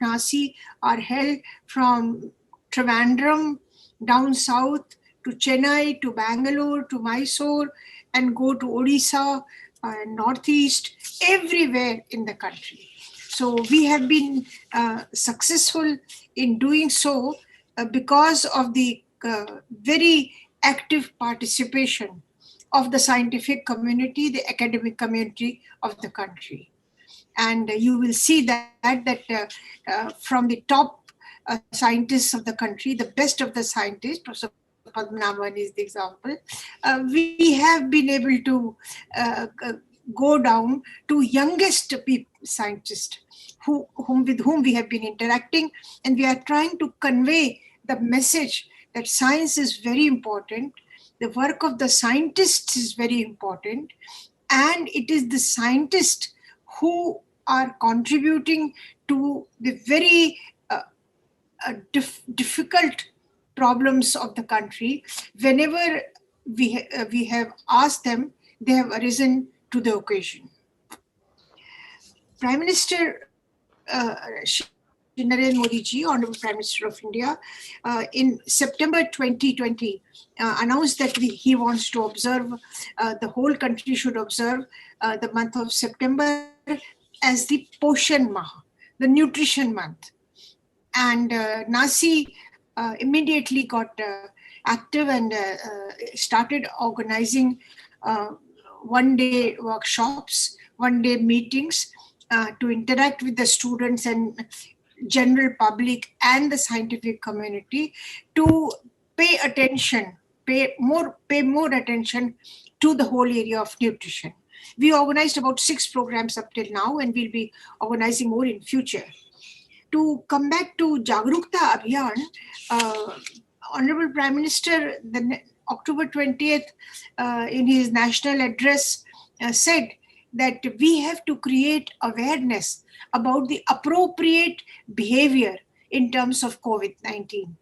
Nasi are held from Trivandrum down south to Chennai, to Bangalore, to Mysore, and go to Odisha, northeast, everywhere in the country. So we have been successful in doing so because of the very active participation of the scientific community, the academic community of the country. And you will see from the top scientists of the country, the best of the scientists, Professor Padmanabhan is the example, we have been able to go down to youngest scientists with whom we have been interacting, and we are trying to convey the message that science is very important, the work of the scientists is very important, and it is the scientists who are contributing to the very difficult problems of the country. Whenever we have asked them, they have arisen to the occasion. Prime Minister Shri Narendra Modi ji, Honorable Prime Minister of India, in September 2020 announced that he wants to observe, the whole country should observe the month of September as the Poshan Maha, the nutrition month. And Nasi immediately got active and started organizing one-day workshops, one-day meetings to interact with the students and general public and the scientific community to pay more attention to the whole area of nutrition. We organized about 6 programs up till now, and we'll be organizing more in future. To come back to Jagrukta Abhiyan, Honorable Prime Minister, October 20th, in his national address, said that we have to create awareness about the appropriate behavior in terms of COVID-19.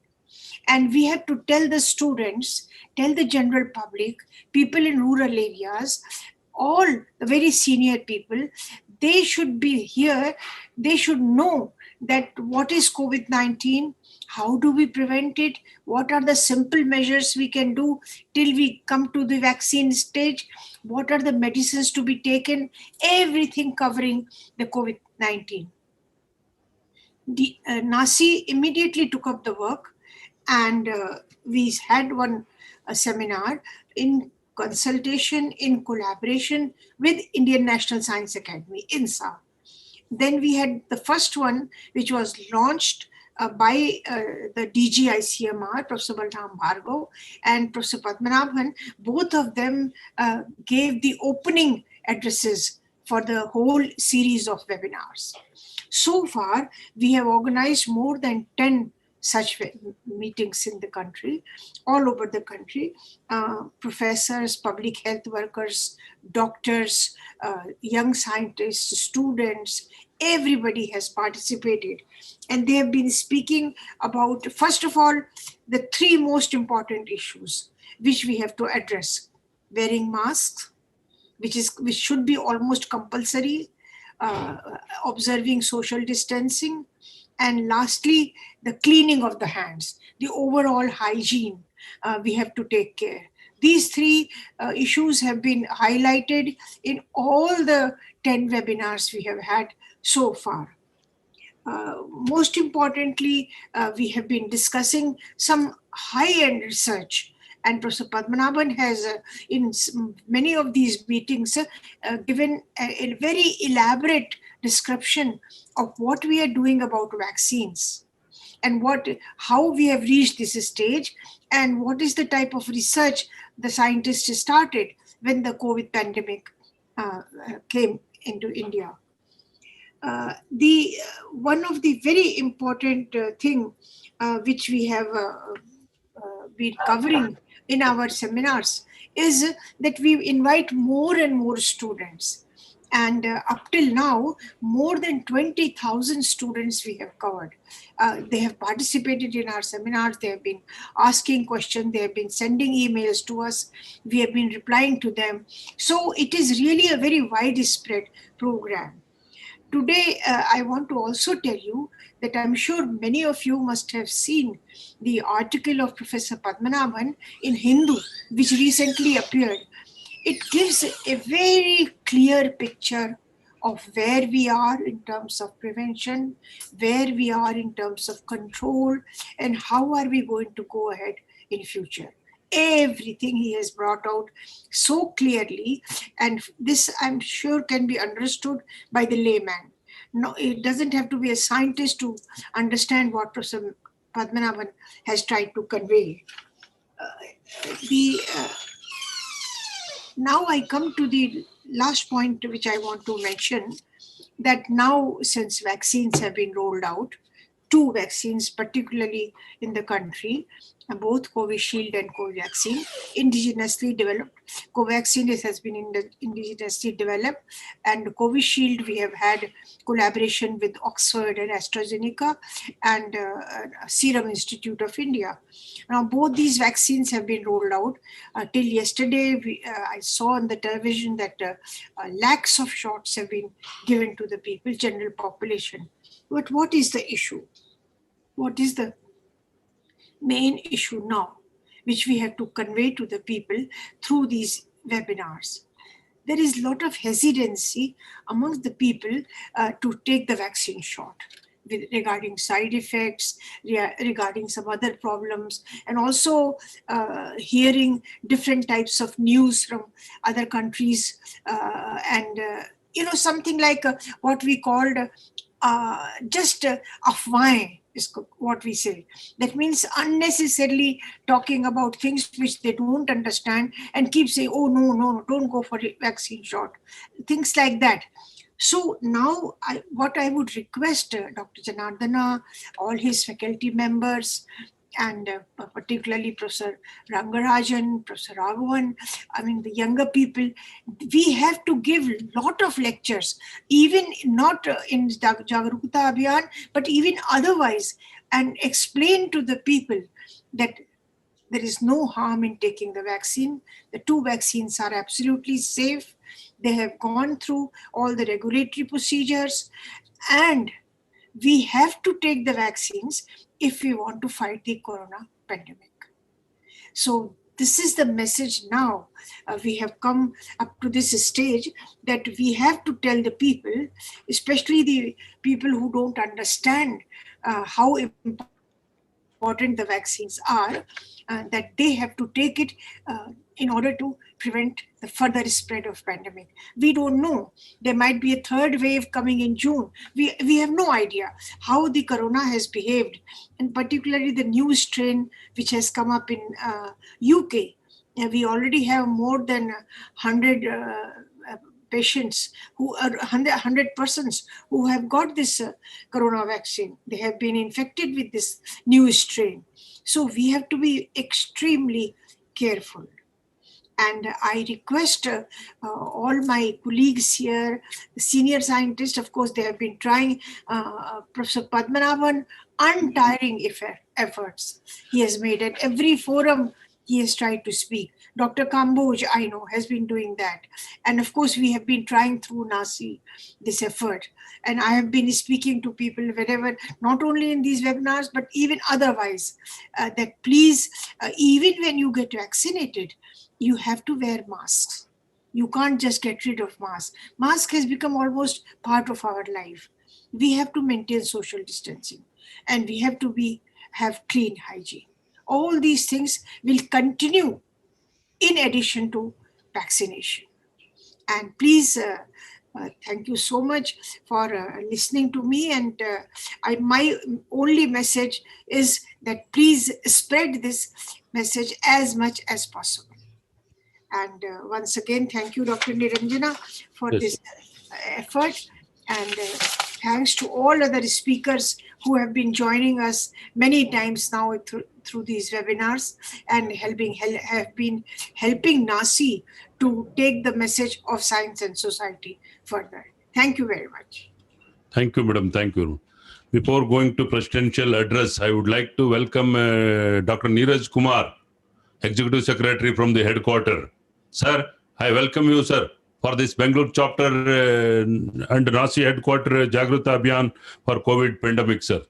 And we have to tell the students, tell the general public, people in rural areas, all the very senior people, they should be here, they should know that what is COVID-19, how do we prevent it, what are the simple measures we can do till we come to the vaccine stage, what are the medicines to be taken, everything covering the COVID-19. Nasi immediately took up the work, and we had one seminar in consultation, in collaboration with Indian National Science Academy, INSA. Then we had the first one, which was launched by the DG ICMR, Professor Balram Bhargav and Professor Padmanabhan. Both of them gave the opening addresses for the whole series of webinars. So far, we have organized more than 10 such meetings in the country, all over the country. Professors, public health workers, doctors, young scientists, students, everybody has participated. And they have been speaking about, first of all, the 3 most important issues which we have to address. Wearing masks, which should be almost compulsory, observing social distancing, and lastly, the cleaning of the hands, the overall hygiene we have to take care. These 3 issues have been highlighted in all the 10 webinars we have had so far. Most importantly, we have been discussing some high-end research, and Professor Padmanabhan has, in many of these meetings, given a very elaborate description of what we are doing about vaccines and how we have reached this stage, and what is the type of research the scientists started when the COVID pandemic came into India. One of the very important thing which we have been covering in our seminars is that we invite more and more students. And up till now, more than 20,000 students we have covered. They have participated in our seminars. They have been asking questions. They have been sending emails to us. We have been replying to them. So it is really a very widespread program. Today, I want to also tell you that I'm sure many of you must have seen the article of Professor Padmanabhan in Hindu, which recently appeared. It gives a very clear picture of where we are in terms of prevention, where we are in terms of control, and how are we going to go ahead in future. Everything he has brought out so clearly, and this I'm sure can be understood by the layman. No, it doesn't have to be a scientist to understand what Professor Padmanabhan has tried to convey. The Now I come to the last point which I want to mention, that now since vaccines have been rolled out, two vaccines particularly in the country, both Covishield and Covaxin, indigenously developed. Covaxin has been indigenously developed, and Covishield we have had collaboration with Oxford and AstraZeneca and Serum Institute of India. Now both these vaccines have been rolled out. Till yesterday, I saw on the television that lakhs of shots have been given to the people, general population. But what is the issue? What is the main issue now, which we have to convey to the people through these webinars? There is a lot of hesitancy amongst the people to take the vaccine shot regarding side effects, regarding some other problems, and also hearing different types of news from other countries, and something like what we called just afwahein is what we say. That means unnecessarily talking about things which they don't understand and keep saying, oh, no, no, no, don't go for a vaccine shot. Things like that. So now what I would request Dr. Janardana, all his faculty members, and particularly Professor Rangarajan, Professor Raghavan, I mean the younger people, we have to give a lot of lectures, even not in Jagrukta Abhiyan, but even otherwise, and explain to the people that there is no harm in taking the vaccine. The two vaccines are absolutely safe. They have gone through all the regulatory procedures, and we have to take the vaccines if we want to fight the corona pandemic. So this is the message now. We have come up to this stage that we have to tell the people, especially the people who don't understand how important the vaccines are, that they have to take it in order to prevent the further spread of pandemic. We don't know. There might be a third wave coming in June. We have no idea how the corona has behaved, and particularly the new strain which has come up in UK. We already have more than 100 patients who are 100 persons who have got this corona vaccine. They have been infected with this new strain. So we have to be extremely careful. And I request all my colleagues here, senior scientists, of course, they have been trying, Professor Padmanabhan, untiring efforts he has made at every forum. He has tried to speak. Dr. Kamboj, I know, has been doing that. And of course, we have been trying through NASI this effort. And I have been speaking to people wherever, not only in these webinars, but even otherwise, that please, even when you get vaccinated, you have to wear masks. You can't just get rid of masks. Mask has become almost part of our life. We have to maintain social distancing, and we have to have clean hygiene. All these things will continue in addition to vaccination. And please, thank you so much for listening to me. And my only message is that please spread this message as much as possible. And once again, thank you, Dr. Niranjana, for this effort. And thanks to all other speakers who have been joining us many times now through these webinars and have been helping NASI to take the message of science and society further. Thank you very much. Thank you, madam. Thank you. Before going to presidential address, I would like to welcome Dr. Neeraj Kumar, Executive Secretary from the headquarters. Sir, I welcome you, sir. for this Bangalore chapter and Nasi headquarter Jagrukta Abhiyan for COVID pandemic, sir.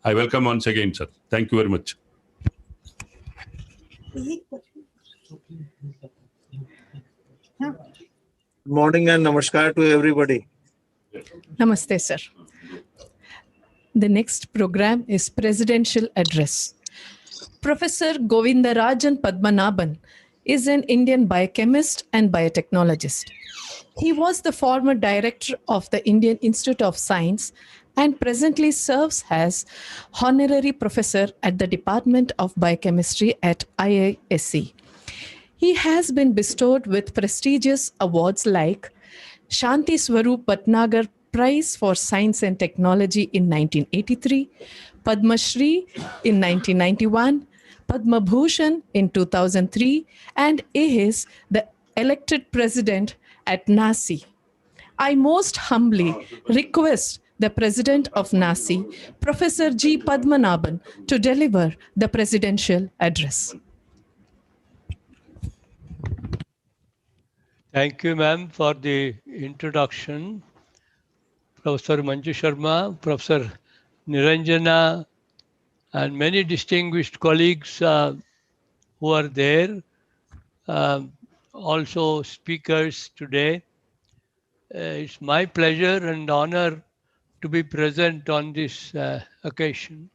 I welcome once again, sir. Thank you very much. Good morning and namaskar to everybody. Namaste, sir. The next program is Presidential Address. Professor Govindarajan Padmanabhan is an Indian biochemist and biotechnologist. He was the former director of the Indian Institute of Science and presently serves as honorary professor at the Department of Biochemistry at IISc. He has been bestowed with prestigious awards like Shanti Swarup Bhatnagar Prize for Science and Technology in 1983, Padma Shri in 1991, Padma Bhushan in 2003, and is the elected president at NASI. I most humbly request the president of NASI, Professor G. Padmanabhan, to deliver the presidential address. Thank you, ma'am, for the introduction. Professor Manju Sharma, Professor Niranjana, and many distinguished colleagues who are there, also speakers today. It's my pleasure and honor to be present on this occasion.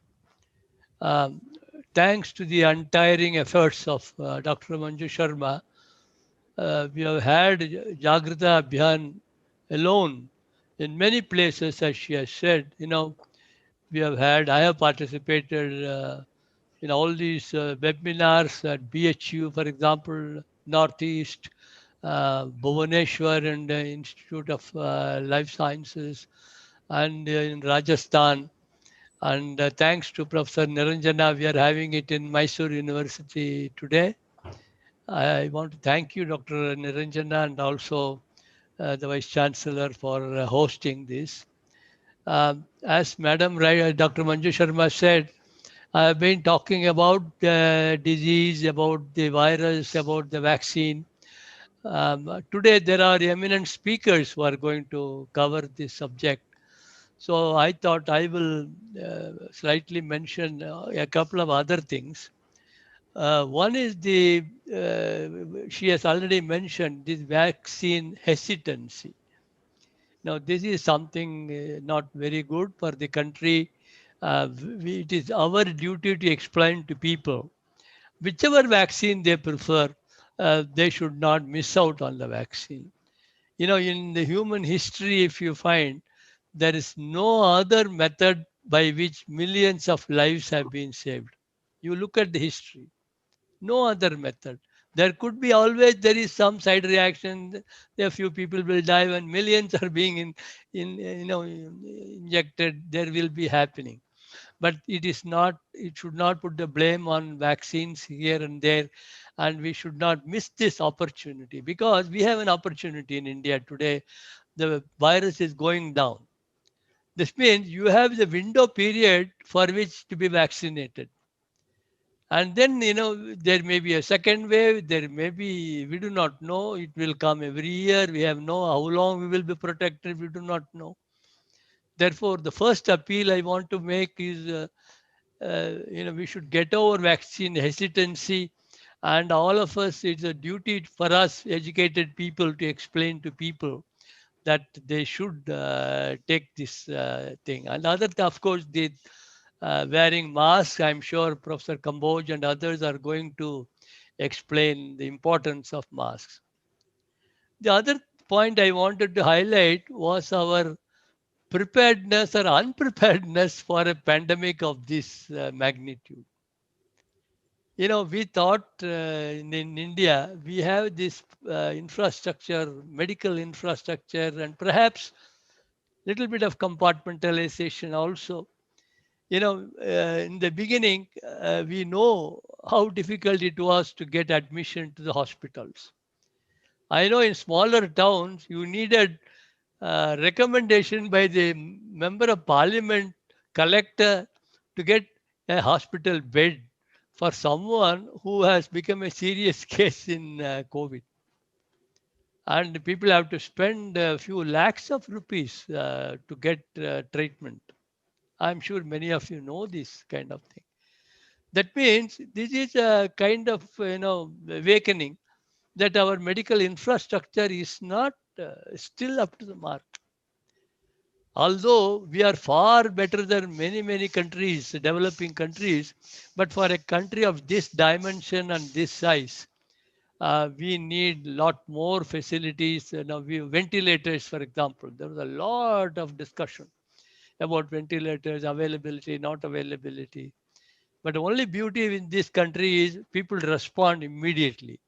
Thanks to the untiring efforts of Dr. Manju Sharma, we have had Jagrukta Abhiyan alone in many places, as she has said. I have participated in all these webinars at BHU, for example, Northeast, Bhubaneswar and Institute of Life Sciences, and in Rajasthan. And thanks to Professor Niranjana, we are having it in Mysore University today. I want to thank you, Dr. Niranjana, and also the Vice Chancellor for hosting this. As Madam Dr. Manju Sharma said, I have been talking about the disease, about the virus, about the vaccine. Today, there are eminent speakers who are going to cover this subject. So I thought I will slightly mention a couple of other things. One is she has already mentioned this vaccine hesitancy. Now, this is something not very good for the country. It is our duty to explain to people whichever vaccine they prefer, they should not miss out on the vaccine. In the human history, if you find, there is no other method by which millions of lives have been saved. You look at the history, no other method. There could be there is some side reaction. A few people will die when millions are being injected. There will be happening, but it should not put the blame on vaccines here and there, and we should not miss this opportunity, because we have an opportunity in India today. The virus is going down. This means you have the window period for which to be vaccinated. And then, there may be a second wave. We do not know. It will come every year. We have no how long we will be protected. We do not know. Therefore, the first appeal I want to make is, we should get over vaccine hesitancy. And all of us, it's a duty for us, educated people, to explain to people that they should take this thing. And other, of course, wearing masks. I'm sure Professor Kamboj and others are going to explain the importance of masks. The other point I wanted to highlight was our preparedness or unpreparedness for a pandemic of this magnitude. We thought in India, we have this infrastructure, medical infrastructure, and perhaps little bit of compartmentalization also. In the beginning, we know how difficult it was to get admission to the hospitals. I know in smaller towns, you needed recommendation by the member of parliament, collector, to get a hospital bed for someone who has become a serious case in COVID. and people have to spend a few lakhs of rupees to get treatment. I'm sure many of you know this kind of thing. That means this is a kind of awakening that our medical infrastructure is not still up to the mark. Although we are far better than many countries, developing countries, but for a country of this dimension and this size, we need lot more facilities. Ventilators, for example, there was a lot of discussion about ventilators availability, not availability. But the only beauty in this country is people respond immediately.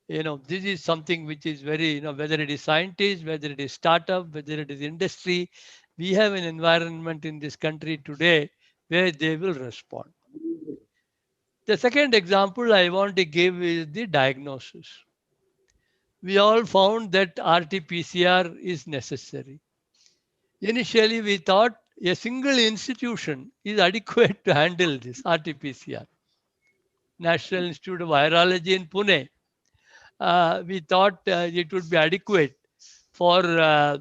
This is something which is very, whether it is scientists, whether it is startup, whether it is industry, we have an environment in this country today where they will respond. The second example I want to give is the diagnosis. We all found that RT-PCR is necessary. Initially, we thought a single institution is adequate to handle this RT-PCR. National Institute of Virology in Pune. We thought it would be adequate for uh,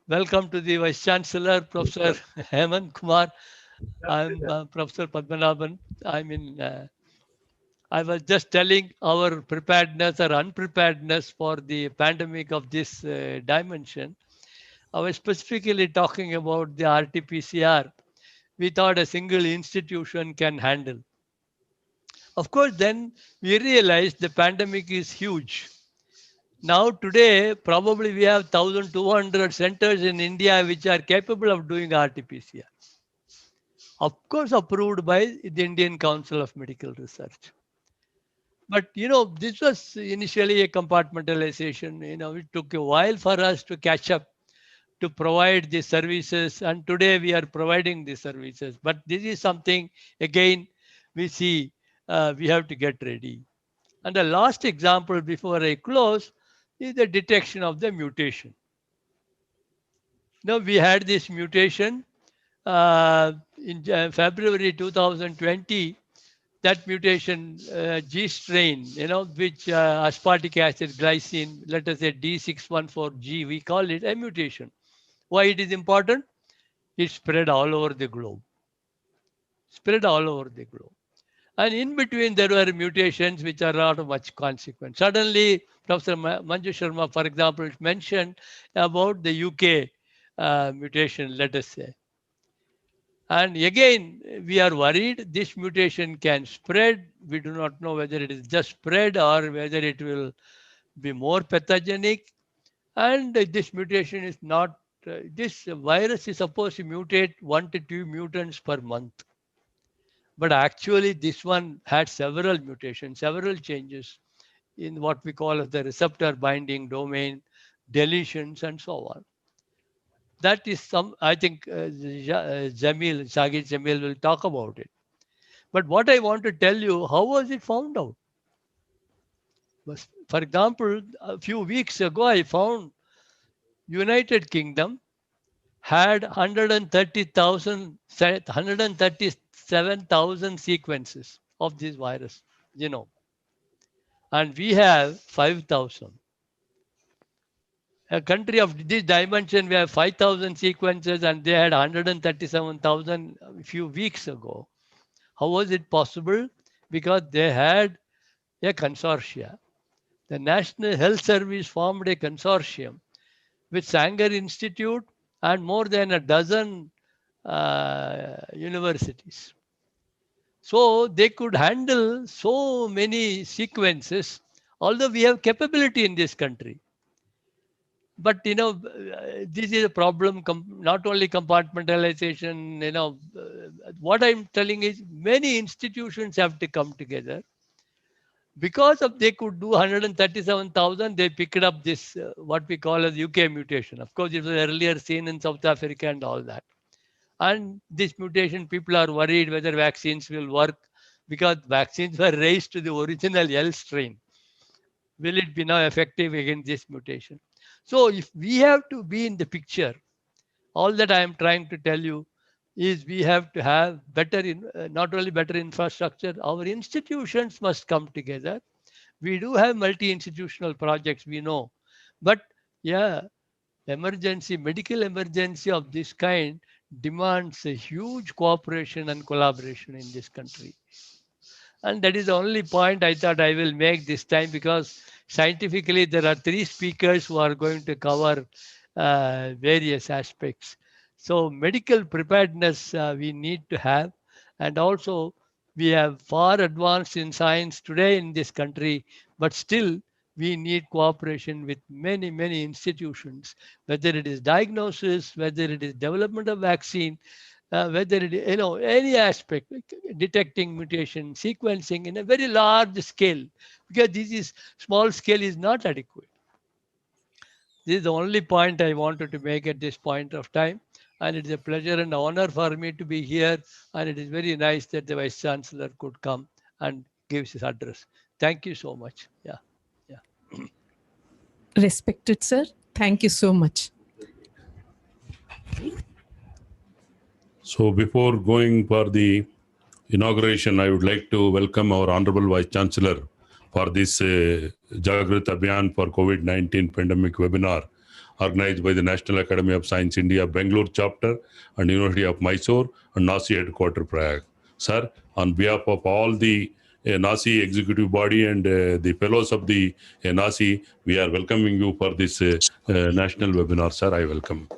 welcome to the Vice Chancellor, Professor Hemant Kumar. I'm Professor Padmanabhan. I was just telling our preparedness or unpreparedness for the pandemic of this dimension. I was specifically talking about the RT-PCR. We thought a single institution can handle. Of course, then we realized the pandemic is huge. Now, today, probably we have 1,200 centers in India which are capable of doing RT-PCR. Of course, approved by the Indian Council of Medical Research. But, this was initially a compartmentalization. It took a while for us to catch up to provide the services. And today we are providing the services. But this is something, again, we see we have to get ready. And the last example before I close is the detection of the mutation. Now, we had this mutation in February 2020. That mutation, G strain, which aspartic acid glycine, let us say D614G, we call it a mutation. Why it is important? It spread all over the globe. Spread all over the globe. And in between, there were mutations which are not of much consequence. Suddenly, Professor Manju Sharma, for example, mentioned about the UK mutation, let us say. And again, we are worried this mutation can spread. We do not know whether it is just spread or whether it will be more pathogenic. And this mutation is not, this virus is supposed to mutate 1 to 2 mutants per month. But actually, this one had several mutations, several changes in what we call as the receptor binding domain, deletions, and so on. That is some, I think Sagit Jamil will talk about it. But what I want to tell you, how was it found out? For example, a few weeks ago, I found United Kingdom had 137,000 sequences of this virus genome. And we have 5,000. A country of this dimension, we have 5,000 sequences and they had 137,000 a few weeks ago. How was it possible? Because they had a consortia. The National Health Service formed a consortium with Sanger Institute and more than a dozen universities. So they could handle so many sequences, although we have capability in this country. But, this is a problem, not only compartmentalization, what I'm telling is many institutions have to come together. Because of they could do 137,000, they picked up this, what we call as UK mutation. Of course, it was earlier seen in South Africa and all that. And this mutation, people are worried whether vaccines will work because vaccines were raised to the original L strain. Will it be now effective against this mutation? So if we have to be in the picture, all that I am trying to tell you, is we have to have better, not only better infrastructure, our institutions must come together. We do have multi-institutional projects, we know, but yeah, medical emergency of this kind demands a huge cooperation and collaboration in this country. And that is the only point I thought I will make this time, because scientifically there are three speakers who are going to cover various aspects. So medical preparedness we need to have, and also we have far advanced in science today in this country, but still we need cooperation with many, many institutions, whether it is diagnosis, whether it is development of vaccine, whether it is, any aspect, like detecting mutation, sequencing in a very large scale, because this is small scale is not adequate. This is the only point I wanted to make at this point of time. And it is a pleasure and honor for me to be here. And it is very nice that the Vice Chancellor could come and give his address. Thank you so much. Yeah. Respected sir, thank you so much. So before going for the inauguration, I would like to welcome our Honorable Vice Chancellor for this Jagrukta Abhiyan for Covid-19 pandemic webinar organized by the National Academy of Science India Bangalore chapter and University of Mysore and NASI headquarter Prague. Sir, on behalf of all the NASI executive body and the fellows of the NASI, we are welcoming you for this national webinar. Sir, I welcome.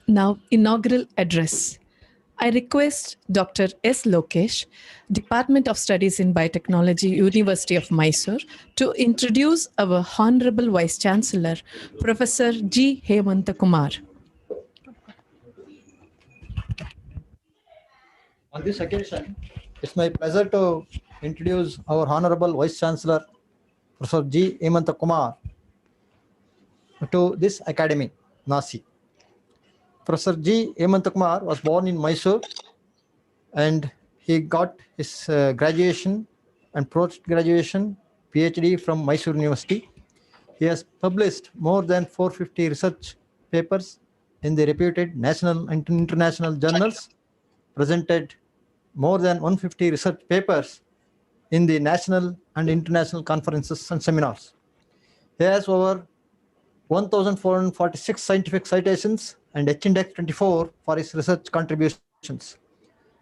Now, inaugural address. I request Dr. S. Lokesh, Department of Studies in Biotechnology, University of Mysore, to introduce our Honorable Vice Chancellor, Professor G. Hemanta Kumar. On this occasion, it's my pleasure to introduce our Honorable Vice Chancellor, Professor G. Hemanta Kumar, to this academy, NASI. Professor G. Hemanta Kumar was born in Mysore, and he got his graduation and post-graduation PhD from Mysore University. He has published more than 450 research papers in the reputed national and international journals, presented more than 150 research papers in the national and international conferences and seminars. He has over 1,446 scientific citations and H-Index 24 for his research contributions.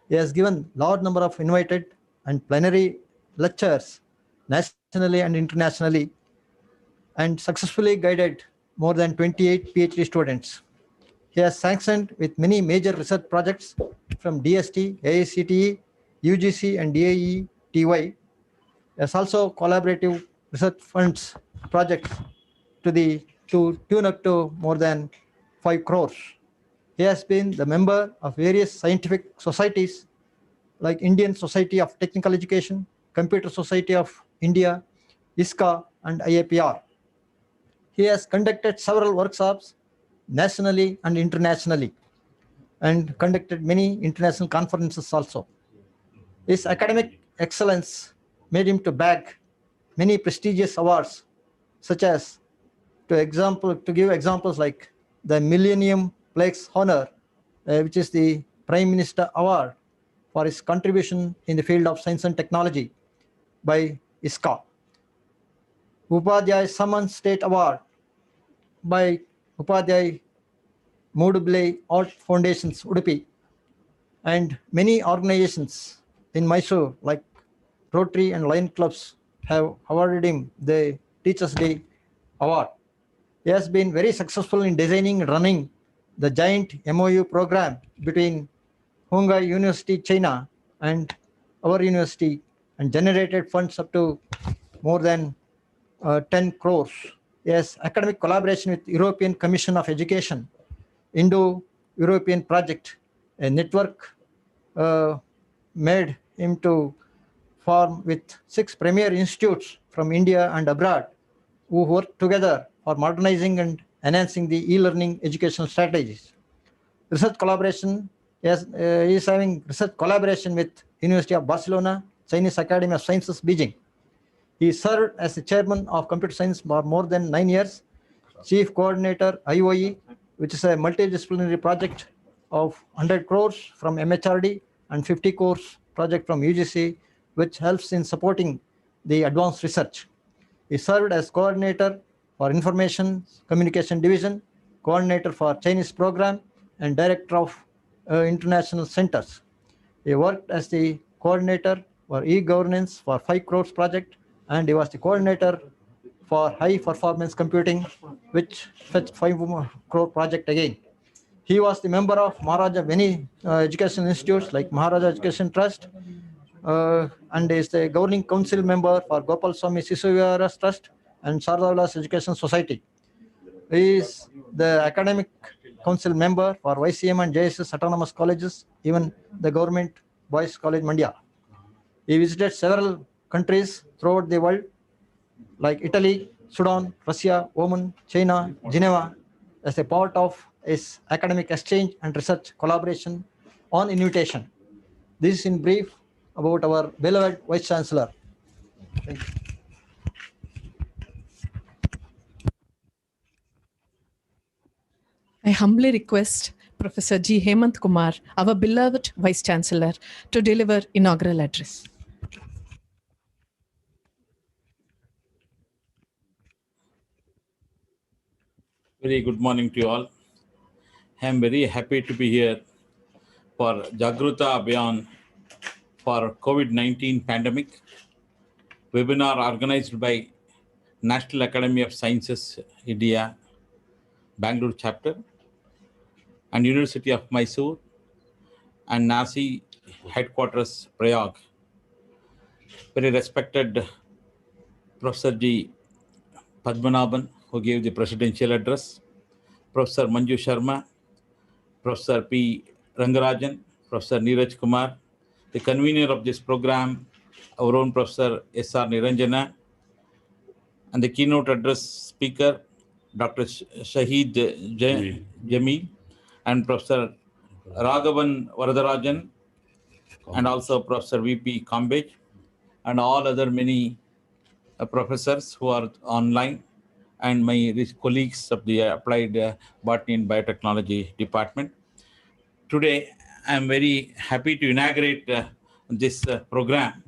He has given large number of invited and plenary lectures nationally and internationally, and successfully guided more than 28 PhD students. He has sanctioned with many major research projects from DST, AICTE, UGC, and DAE, TY. He has also collaborative research funds projects to tune up to more than 5 crores. He has been the member of various scientific societies like Indian Society of Technical Education, Computer Society of India, ISCA, and IAPR. He has conducted several workshops nationally and internationally, and conducted many international conferences also. His academic excellence made him to bag many prestigious awards, such as, to give examples like the Millennium Plaques Honor, which is the Prime Minister Award for his contribution in the field of science and technology by ISCA. Upadhyay Saman State Award by Upadhyay Moodble Art Foundations, Udupi, and many organizations in Mysore like Rotary and Lion Clubs have awarded him the Teachers' Day Award. He has been very successful in designing and running the giant MOU program between Hungai University, China, and our university, and generated funds up to more than 10 crores. He has academic collaboration with European Commission of Education, Indo-European Project, a network made him to form with 6 premier institutes from India and abroad, who work together for modernizing and enhancing the e-learning educational strategies. Research collaboration, he is having research collaboration with University of Barcelona, Chinese Academy of Sciences, Beijing. He served as the chairman of computer science for more than 9 years. Chief Coordinator IOE, which is a multidisciplinary project of 100 crores from MHRD and 50 crores project from UGC, which helps in supporting the advanced research. He served as coordinator for Information Communication Division, coordinator for Chinese program, and director of international centers. He worked as the coordinator for e-governance for 5 crores project, and he was the coordinator for high performance computing, which fetched 5 crore project again. He was the member of Maharaja many education institutes like Maharaja Education Trust, and is the governing council member for Gopal Swami Sisuvivara's Trust and Sardavala's Education Society. He is the academic council member for YCM and JSS autonomous colleges, even the government boys college Mandya. He visited several countries throughout the world like Italy, Sudan, Russia, Oman, China, Geneva, as a part of his academic exchange and research collaboration on invitation. This is in brief about our beloved Vice Chancellor. Thank you. I humbly request Professor G. Hemant Kumar, our beloved Vice Chancellor, to deliver inaugural address. Very good morning to you all. I am very happy to be here for Jagrukta Abhiyan for COVID-19 pandemic webinar organized by National Academy of Sciences, India, Bangalore chapter, and University of Mysore, and NASI headquarters, Prayag. Very respected Professor G. Padmanabhan, who gave the presidential address, Professor Manju Sharma, Professor P. Rangarajan, Professor Neeraj Kumar, the convener of this program, our own Professor S.R. Niranjana, and the keynote address speaker, Dr. Shahid Jamil, and Professor Raghavan Varadarajan, and also Professor V.P. Kambej, and all other many professors who are online, and my colleagues of the Applied Botany and Biotechnology Department. Today, I am very happy to inaugurate this program.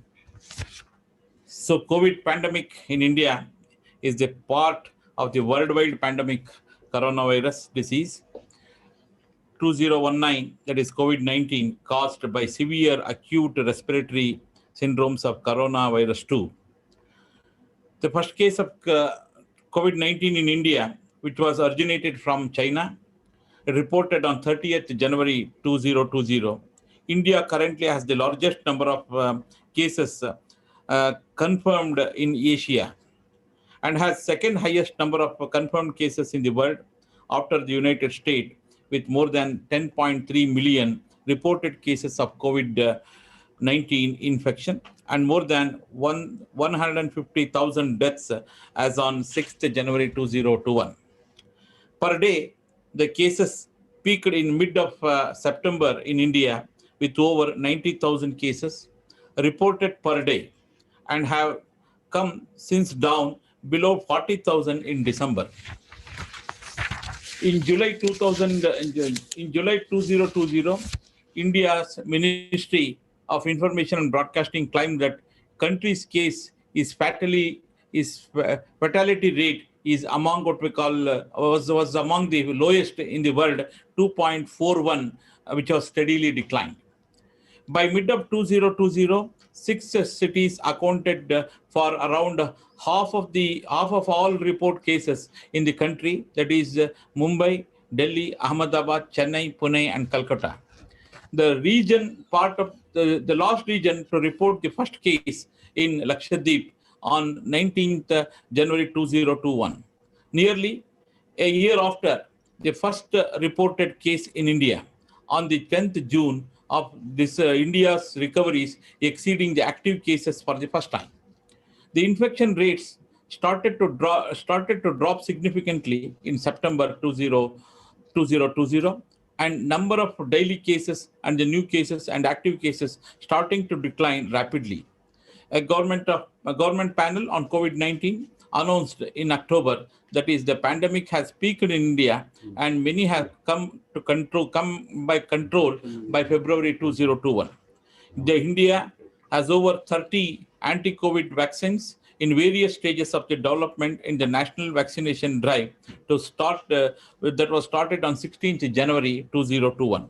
So COVID pandemic in India is the part of the worldwide pandemic coronavirus disease 2019, that is COVID-19, caused by severe acute respiratory syndromes of coronavirus 2. The first case of COVID-19 in India, which was originated from China, reported on 30th January 2020. India currently has the largest number of cases confirmed in Asia and has second highest number of confirmed cases in the world after the United States, with more than 10.3 million reported cases of COVID-19 infection and more than 150,000 deaths as on 6th January 2021. Per day, the cases peaked in mid of September in India with over 90,000 cases reported per day and have come since down below 40,000 in December. In July 2020, India's Ministry of Information and Broadcasting claimed that country's case is fatality rate is among what we call was among the lowest in the world, 2.41, which was steadily declined. By mid of 2020, 6 cities accounted for around half of all report cases in the country, that is Mumbai, Delhi, Ahmedabad, Chennai, Pune, and Calcutta. The region part of the last region to report the first case in Lakshadweep on 19th January 2021. Nearly a year after the first reported case in India, on the 10th June of this India's recoveries exceeding the active cases for the first time. The infection rates started to drop significantly in September 2020, and number of daily cases and the new cases and active cases starting to decline rapidly. A government panel on COVID-19 announced in October, that is, the pandemic has peaked in India and many have come by control by February 2021. India has over 30 anti-COVID vaccines in various stages of the development in the national vaccination drive that was started on 16th January 2021.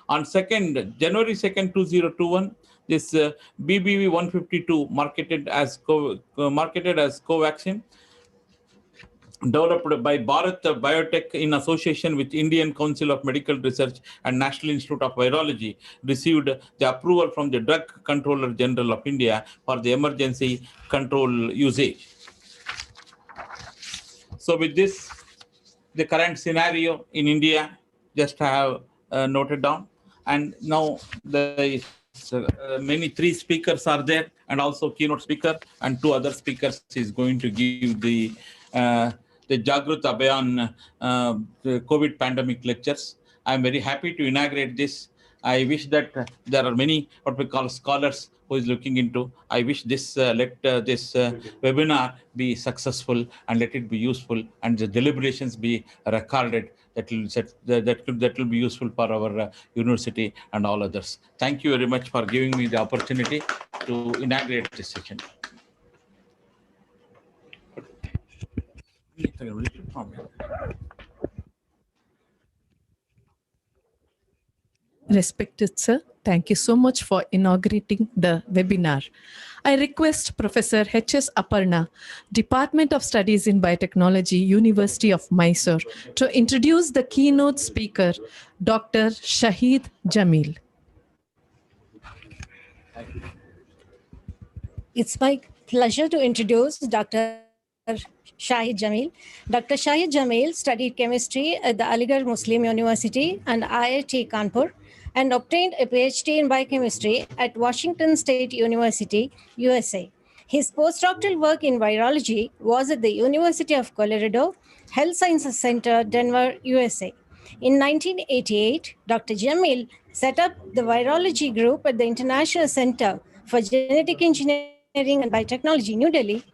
On January 2nd, 2021, this BBV 152 marketed as Covaxin, developed by Bharat Biotech in association with Indian Council of Medical Research and National Institute of Virology, received the approval from the Drug Controller General of India for the emergency control usage. So with this, the current scenario in India, just have noted down. And now three speakers are there, and also keynote speaker, and two other speakers is going to give the Jagrukta Abhiyan the COVID pandemic lectures. I'm very happy to inaugurate this. I wish that there are many what we call scholars who is looking into. I wish this webinar be successful and let it be useful, and the deliberations be recorded. That will be useful for our university and all others. Thank you very much for giving me the opportunity to inaugurate this session. Respected sir, thank you so much for inaugurating the webinar. I request Professor H.S. Aparna, Department of Studies in Biotechnology, University of Mysore, to introduce the keynote speaker, Dr. Shahid Jamil. It's my pleasure to introduce Dr. Shahid Jamil. Dr. Shahid Jamil studied chemistry at the Aligarh Muslim University and IIT Kanpur, and obtained a PhD in biochemistry at Washington State University, USA. His postdoctoral work in virology was at the University of Colorado Health Sciences Center, Denver, USA. In 1988, Dr. Jamil set up the virology group at the International Center for Genetic Engineering and Biotechnology, New Delhi,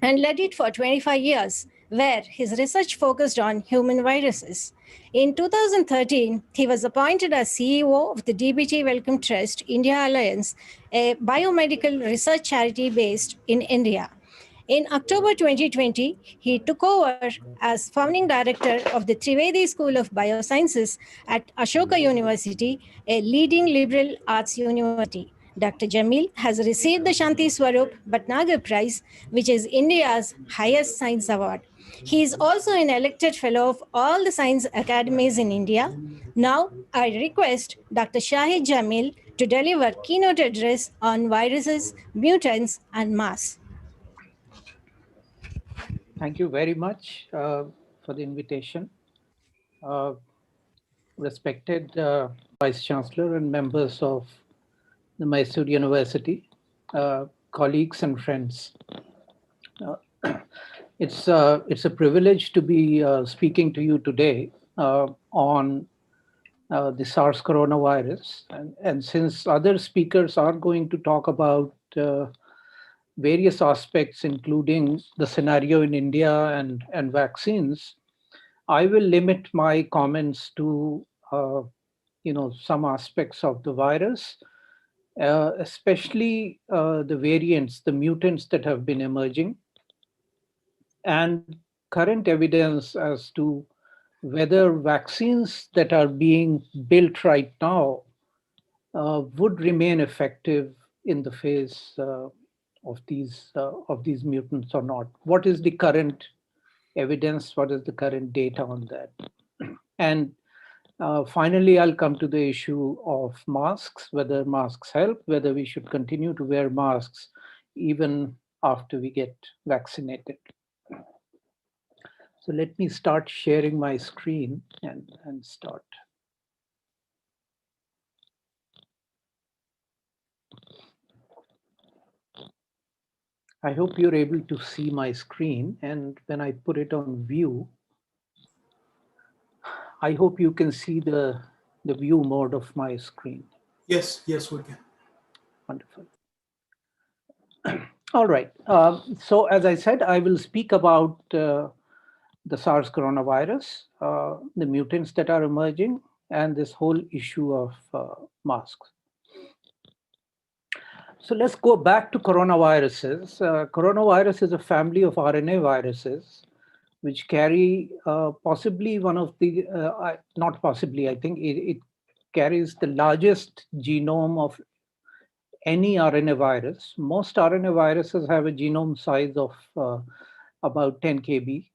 and led it for 25 years, where his research focused on human viruses. In 2013, he was appointed as CEO of the DBT Wellcome Trust India Alliance, a biomedical research charity based in India. In October 2020, he took over as founding director of the Trivedi School of Biosciences at Ashoka University, a leading liberal arts university. Dr. Jamil has received the Shanti Swarup Bhatnagar Prize, which is India's highest science award. He is also an elected fellow of all the science academies in India. Now, I request Dr. Shahid Jamil to deliver keynote address on viruses, mutants, and mass. Thank you very much for the invitation. Respected Vice Chancellor and members of the Mysore University, colleagues and friends. It's a privilege to be speaking to you today on the SARS coronavirus. And since other speakers are going to talk about various aspects, including the scenario in India and vaccines, I will limit my comments to some aspects of the virus, especially the variants, the mutants that have been emerging, and current evidence as to whether vaccines that are being built right now would remain effective in the face of these mutants or not. What is the current evidence? What is the current data on that? And finally, I'll come to the issue of masks, whether masks help, whether we should continue to wear masks even after we get vaccinated. So let me start sharing my screen and start. I hope you're able to see my screen, and when I put it on view, I hope you can see the view mode of my screen. Yes, we can. Wonderful. All right. So as I said, I will speak about the SARS coronavirus, the mutants that are emerging, and this whole issue of masks. So let's go back to coronaviruses. Coronavirus is a family of RNA viruses which carry possibly one of the, not possibly, I think it carries the largest genome of any RNA virus. Most RNA viruses have a genome size of about 10 kb.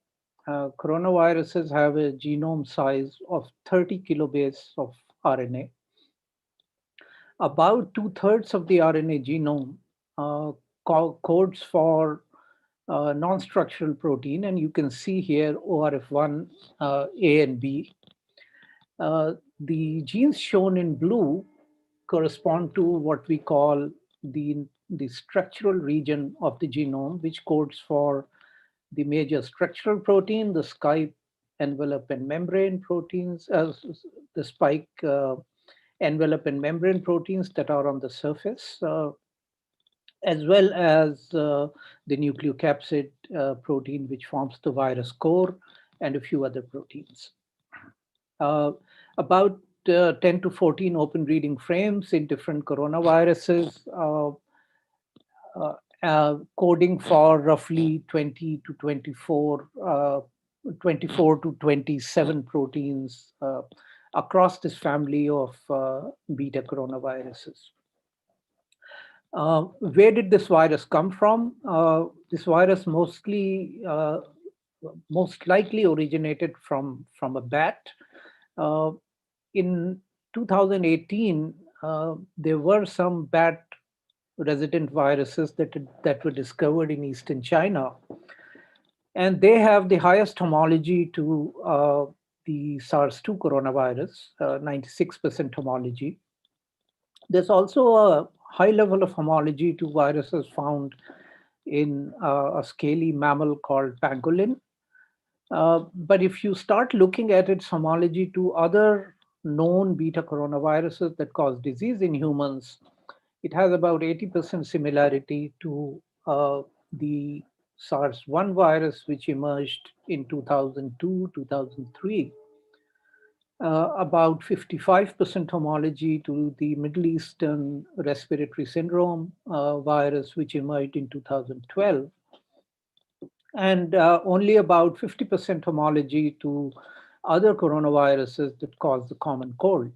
Coronaviruses have a genome size of 30 kilobase of RNA. About 2/3 of the RNA genome codes for non-structural protein, and you can see here ORF1 A and B. The genes shown in blue correspond to what we call the structural region of the genome, which codes for the major structural protein, the spike envelope and membrane proteins, the spike envelope and membrane proteins that are on the surface, as well as the nucleocapsid protein, which forms the virus core, and a few other proteins. About 10 to 14 open reading frames in different coronaviruses, coding for roughly 20 to 24 to 27 proteins across this family of beta coronaviruses. Where did this virus come from? This virus most likely originated from a bat. In 2018, there were some bat resident viruses that were discovered in Eastern China. And they have the highest homology to the SARS-2 coronavirus, 96% homology. There's also a high level of homology to viruses found in a scaly mammal called pangolin. But if you start looking at its homology to other known beta coronaviruses that cause disease in humans, it has about 80% similarity to the SARS-1 virus, which emerged in 2002, 2003. About 55% homology to the Middle Eastern respiratory syndrome virus, which emerged in 2012. And only about 50% homology to other coronaviruses that cause the common cold.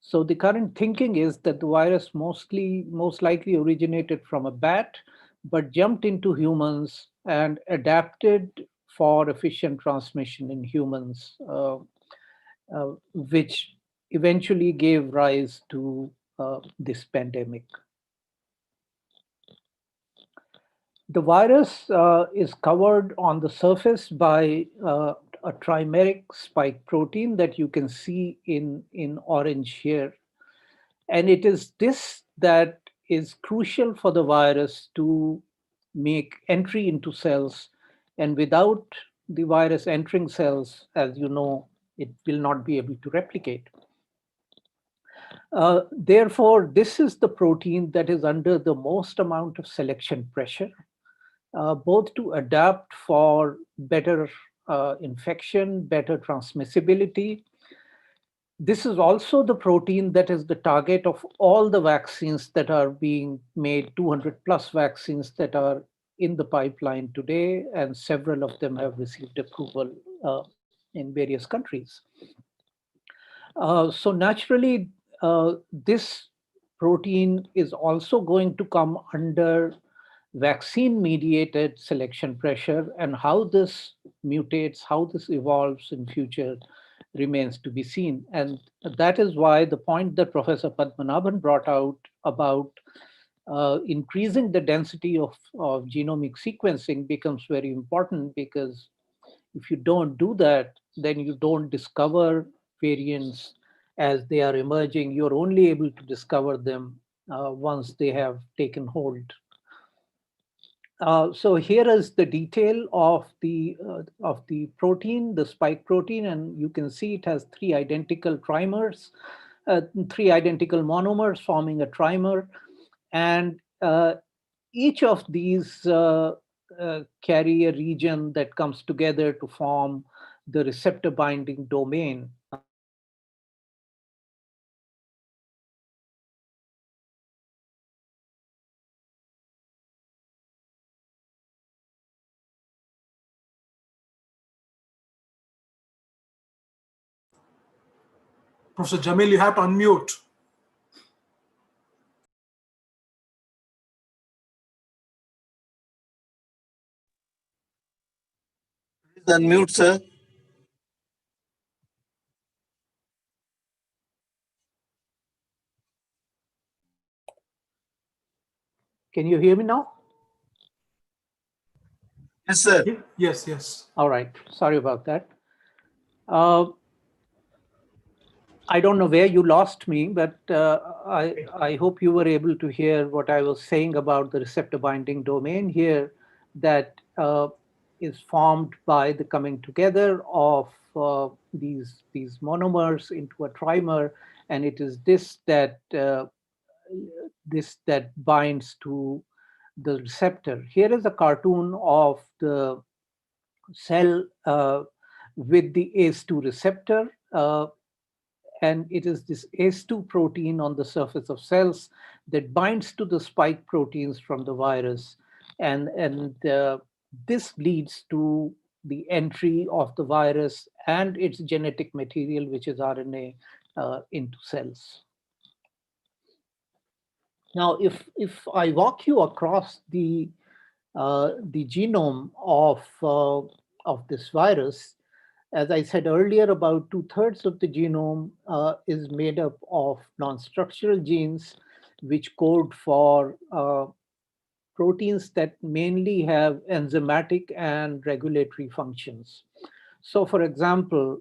So the current thinking is that the virus most likely originated from a bat, but jumped into humans and adapted for efficient transmission in humans, which eventually gave rise to this pandemic. The virus is covered on the surface by a trimeric spike protein that you can see in orange here. And it is this that is crucial for the virus to make entry into cells. And without the virus entering cells, as you know, it will not be able to replicate. Therefore, this is the protein that is under the most amount of selection pressure, both to adapt for better infection, better transmissibility. This is also the protein that is the target of all the vaccines that are being made, 200 plus vaccines that are in the pipeline today, and several of them have received approval in various countries. So naturally, this protein is also going to come under vaccine-mediated selection pressure, and how this mutates, how this evolves in future remains to be seen. And that is why the point that Professor Padmanabhan brought out about increasing the density of genomic sequencing becomes very important, because if you don't do that, then you don't discover variants as they are emerging. You're only able to discover them once they have taken hold. So here is the detail of the protein, the spike protein, and you can see it has 3 identical trimers, 3 identical monomers forming a trimer, and each of these carry a region that comes together to form the receptor binding domain. Professor Jamil, you have to unmute. Please unmute, sir. Can you hear me now? Yes, sir. Yes, yes. All right. Sorry about that. I don't know where you lost me, but I hope you were able to hear what I was saying about the receptor binding domain here that is formed by the coming together of these monomers into a trimer, and it is this that binds to the receptor. Here is a cartoon of the cell with the ACE2 receptor. And it is this ACE2 protein on the surface of cells that binds to the spike proteins from the virus. And this leads to the entry of the virus and its genetic material, which is RNA, into cells. Now, if I walk you across the genome of this virus, as I said earlier, about 2/3 of the genome is made up of non-structural genes, which code for proteins that mainly have enzymatic and regulatory functions. So, for example,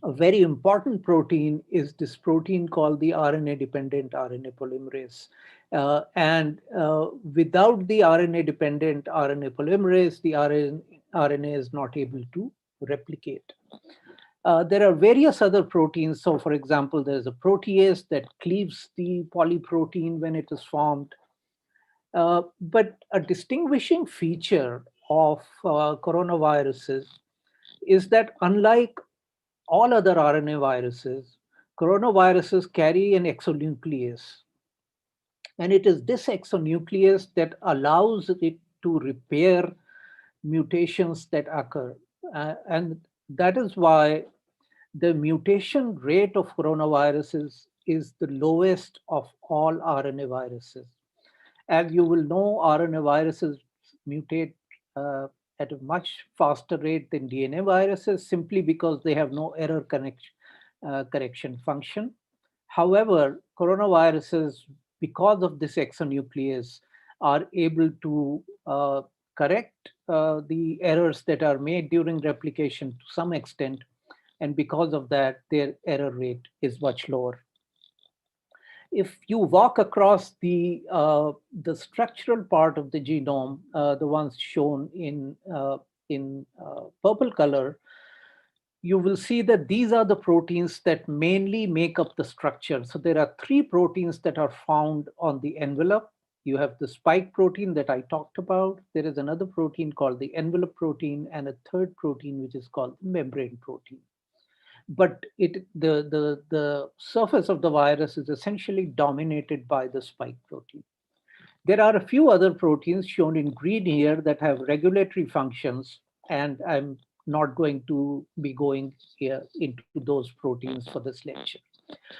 a very important protein is this protein called the RNA-dependent RNA polymerase. Without the RNA-dependent RNA polymerase, the RNA is not able to replicate. There are various other proteins. So, for example, there's a protease that cleaves the polyprotein when it is formed. But a distinguishing feature of coronaviruses is that unlike all other RNA viruses, coronaviruses carry an exonuclease. And it is this exonuclease that allows it to repair mutations that occur. And that is why the mutation rate of coronaviruses is the lowest of all RNA viruses. As you will know, RNA viruses mutate at a much faster rate than DNA viruses simply because they have no error correction function. However, coronaviruses, because of this exonuclease, are able to correct the errors that are made during replication to some extent. And because of that, their error rate is much lower. If you walk across the structural part of the genome, the ones shown in purple color, you will see that these are the proteins that mainly make up the structure. So there are 3 proteins that are found on the envelope. You have the spike protein that I talked about. There is another protein called the envelope protein, and a third protein which is called the membrane protein. But the surface of the virus is essentially dominated by the spike protein. There are a few other proteins shown in green here that have regulatory functions, and I'm not going to be going here into those proteins for this lecture.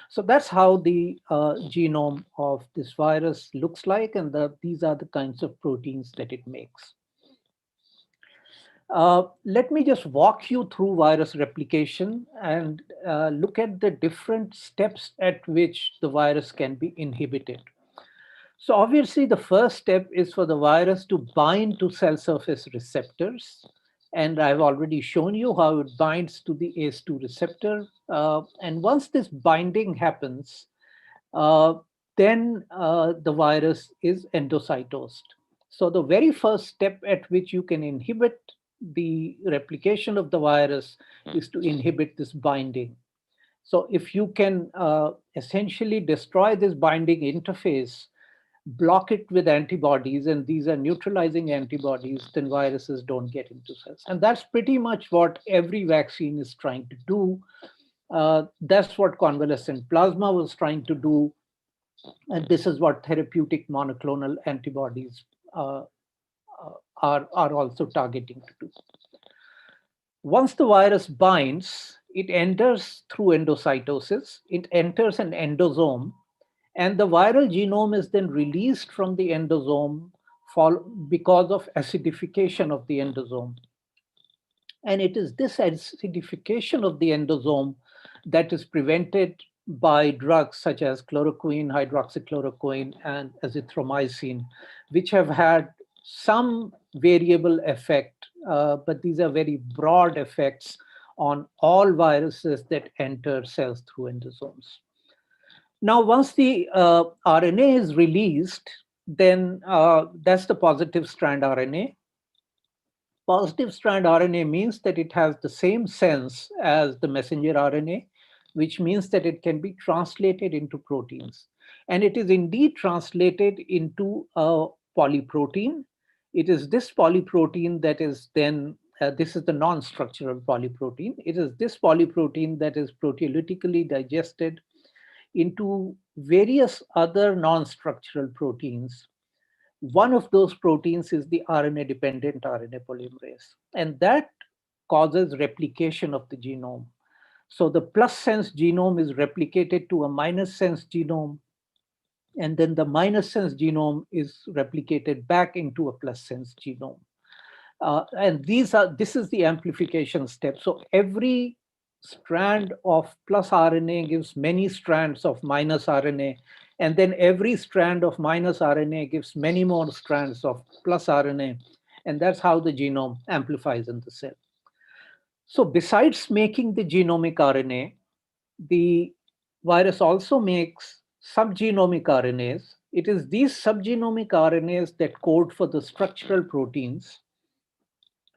So that's how the genome of this virus looks like, and these are the kinds of proteins that it makes. Let me just walk you through virus replication and look at the different steps at which the virus can be inhibited. So obviously, the first step is for the virus to bind to cell surface receptors. And I've already shown you how it binds to the ACE2 receptor. And once this binding happens, then the virus is endocytosed. So the very first step at which you can inhibit the replication of the virus is to inhibit this binding. So if you can essentially destroy this binding interface, block it with antibodies, and these are neutralizing antibodies, then viruses don't get into cells. And that's pretty much what every vaccine is trying to do. That's what convalescent plasma was trying to do. And this is what therapeutic monoclonal antibodies are also targeting to do. Once the virus binds, it enters through endocytosis, it enters an endosome, and the viral genome is then released from the endosome because of acidification of the endosome. And it is this acidification of the endosome that is prevented by drugs such as chloroquine, hydroxychloroquine, and azithromycin, which have had some variable effect, but these are very broad effects on all viruses that enter cells through endosomes. Now, once the RNA is released, then that's the positive strand RNA. Positive strand RNA means that it has the same sense as the messenger RNA, which means that it can be translated into proteins. And it is indeed translated into a polyprotein. It is this polyprotein that is then, this is the non-structural polyprotein. It is this polyprotein that is proteolytically digested into various other non-structural proteins. One of those proteins is the RNA-dependent RNA polymerase, and that causes replication of the genome. So the plus sense genome is replicated to a minus sense genome, and then the minus sense genome is replicated back into a plus sense genome. And this is the amplification step. So every strand of plus RNA gives many strands of minus RNA, and then every strand of minus RNA gives many more strands of plus RNA, and that's how the genome amplifies in the cell. So besides making the genomic RNA, the virus also makes subgenomic RNAs. It is these subgenomic RNAs that code for the structural proteins.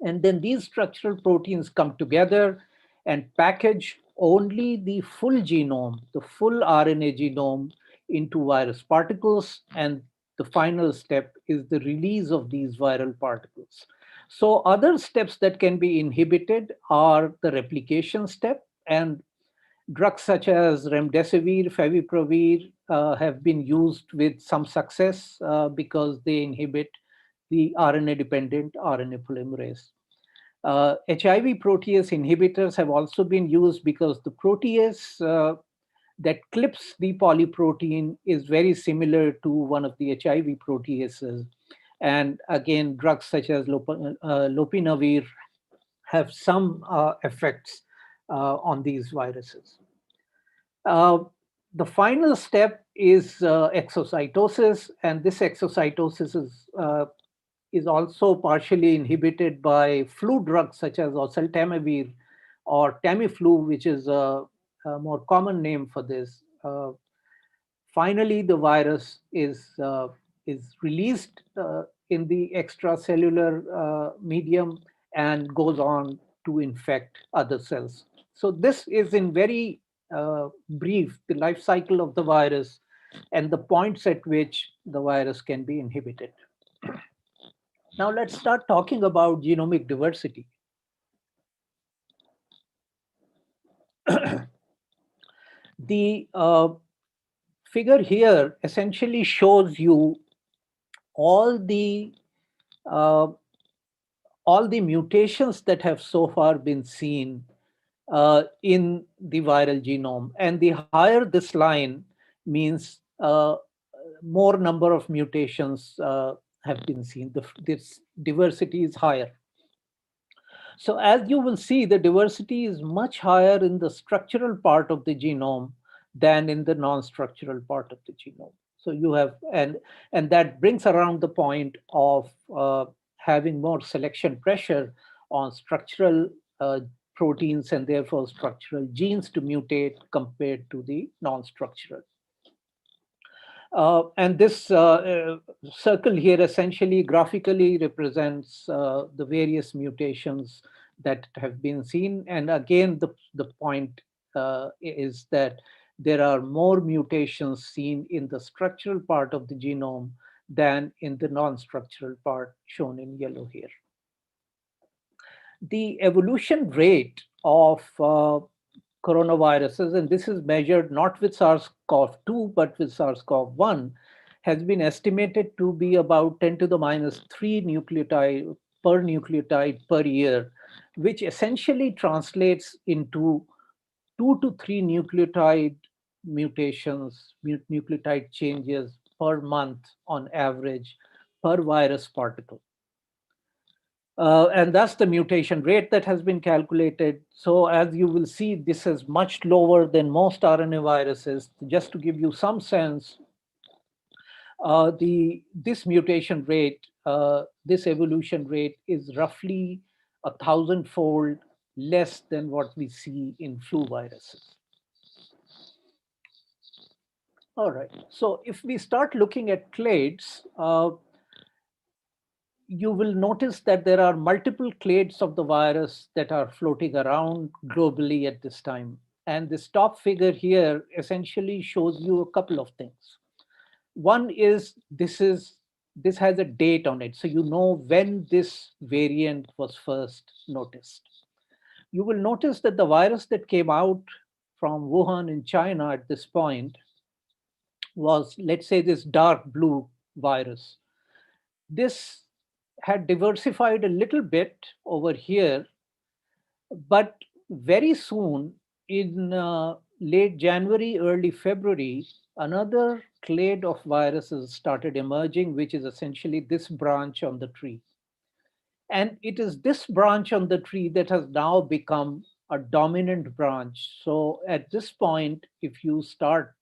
And then these structural proteins come together and package only the full genome, the full RNA genome, into virus particles. And the final step is the release of these viral particles. So other steps that can be inhibited are the replication step, and drugs such as remdesivir, favipiravir have been used with some success because they inhibit the RNA-dependent RNA polymerase. HIV protease inhibitors have also been used because the protease that clips the polyprotein is very similar to one of the HIV proteases. And again, drugs such as lopinavir have some effects on these viruses. The final step is exocytosis, and this exocytosis is also partially inhibited by flu drugs such as oseltamivir or Tamiflu, which is a more common name for this. Finally, the virus is released in the extracellular medium and goes on to infect other cells. So this is in very brief the life cycle of the virus and the points at which the virus can be inhibited. Now let's start talking about genomic diversity. The figure here essentially shows you all the mutations that have so far been seen in the viral genome. And the higher this line means more number of mutations have been seen. This diversity is higher. So as you will see, the diversity is much higher in the structural part of the genome than in the non-structural part of the genome. So you have, and that brings around the point of having more selection pressure on structural proteins and therefore structural genes to mutate compared to the non-structural. And this circle here essentially graphically represents the various mutations that have been seen. And again, the point is that there are more mutations seen in the structural part of the genome than in the non-structural part shown in yellow here. The evolution rate of coronaviruses, and this is measured not with SARS-CoV-2, but with SARS-CoV-1, has been estimated to be about 10 to the minus 3 nucleotide per year, which essentially translates into 2 to 3 nucleotide mutations, nucleotide changes per month on average per virus particle. And that's the mutation rate that has been calculated. So as you will see, this is much lower than most RNA viruses. Just to give you some sense, this mutation rate, this evolution rate is roughly 1,000-fold less than what we see in flu viruses. All right, so if we start looking at clades, you will notice that there are multiple clades of the virus that are floating around globally at this time. And this top figure here essentially shows you a couple of things. One is this has a date on it, so you know when this variant was first noticed. You will notice that the virus that came out from Wuhan in China at this point was, let's say, this dark blue virus. This had diversified a little bit over here, but very soon in late January, early February, another clade of viruses started emerging, which is essentially this branch on the tree. And it is this branch on the tree that has now become a dominant branch. So at this point, if you start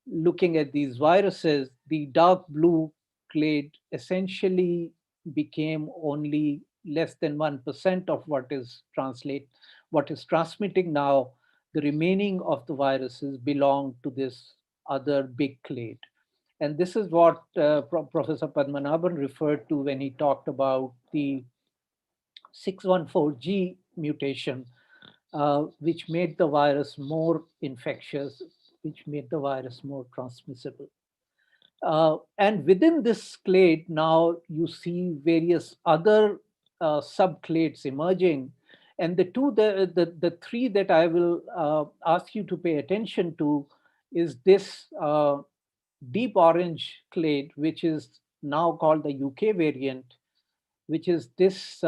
looking at these viruses, the dark blue clade essentially became only less than 1% of what is transmitting now. The remaining of the viruses belong to this other big clade. And this is what Professor Padmanabhan referred to when he talked about the 614G mutation, which made the virus more infectious, which made the virus more transmissible. And within this clade, now you see various other subclades emerging. And the three that I will ask you to pay attention to is this deep orange clade, which is now called the UK variant, which is this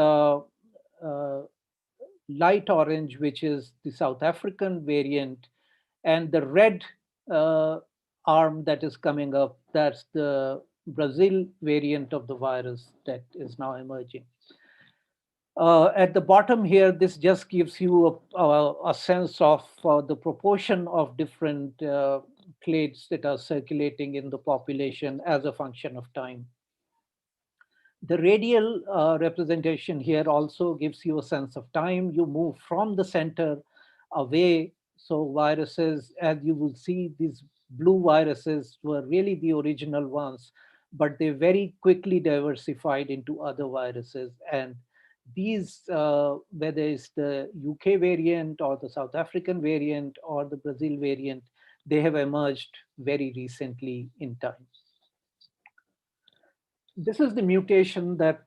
light orange, which is the South African variant, and the red arm that is coming up, that's the Brazil variant of the virus that is now emerging. At the bottom here, this just gives you a sense of the proportion of different clades that are circulating in the population as a function of time. The radial representation here also gives you a sense of time. You move from the center away. So viruses, as you will see, these blue viruses were really the original ones, but they very quickly diversified into other viruses. And these, whether it's the UK variant or the South African variant or the Brazil variant, they have emerged very recently in time. This is the mutation that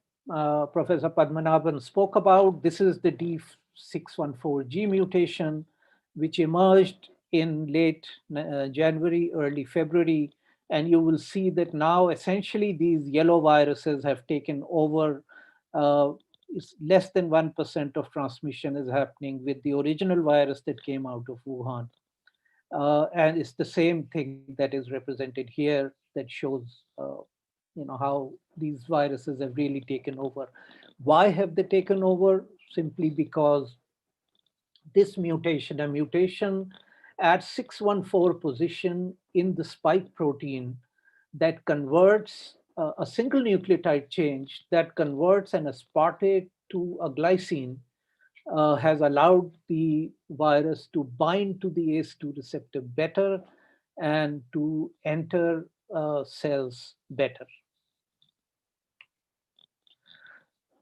Professor Padmanabhan spoke about. This is the D614G mutation, which emerged in late January, early February. And you will see that now essentially these yellow viruses have taken over. It's less than 1% of transmission is happening with the original virus that came out of Wuhan. And it's the same thing that is represented here that shows how these viruses have really taken over. Why have they taken over? Simply because this mutation, a mutation at 614 position in the spike protein that converts a single nucleotide change that converts an aspartate to a glycine has allowed the virus to bind to the ACE2 receptor better and to enter cells better.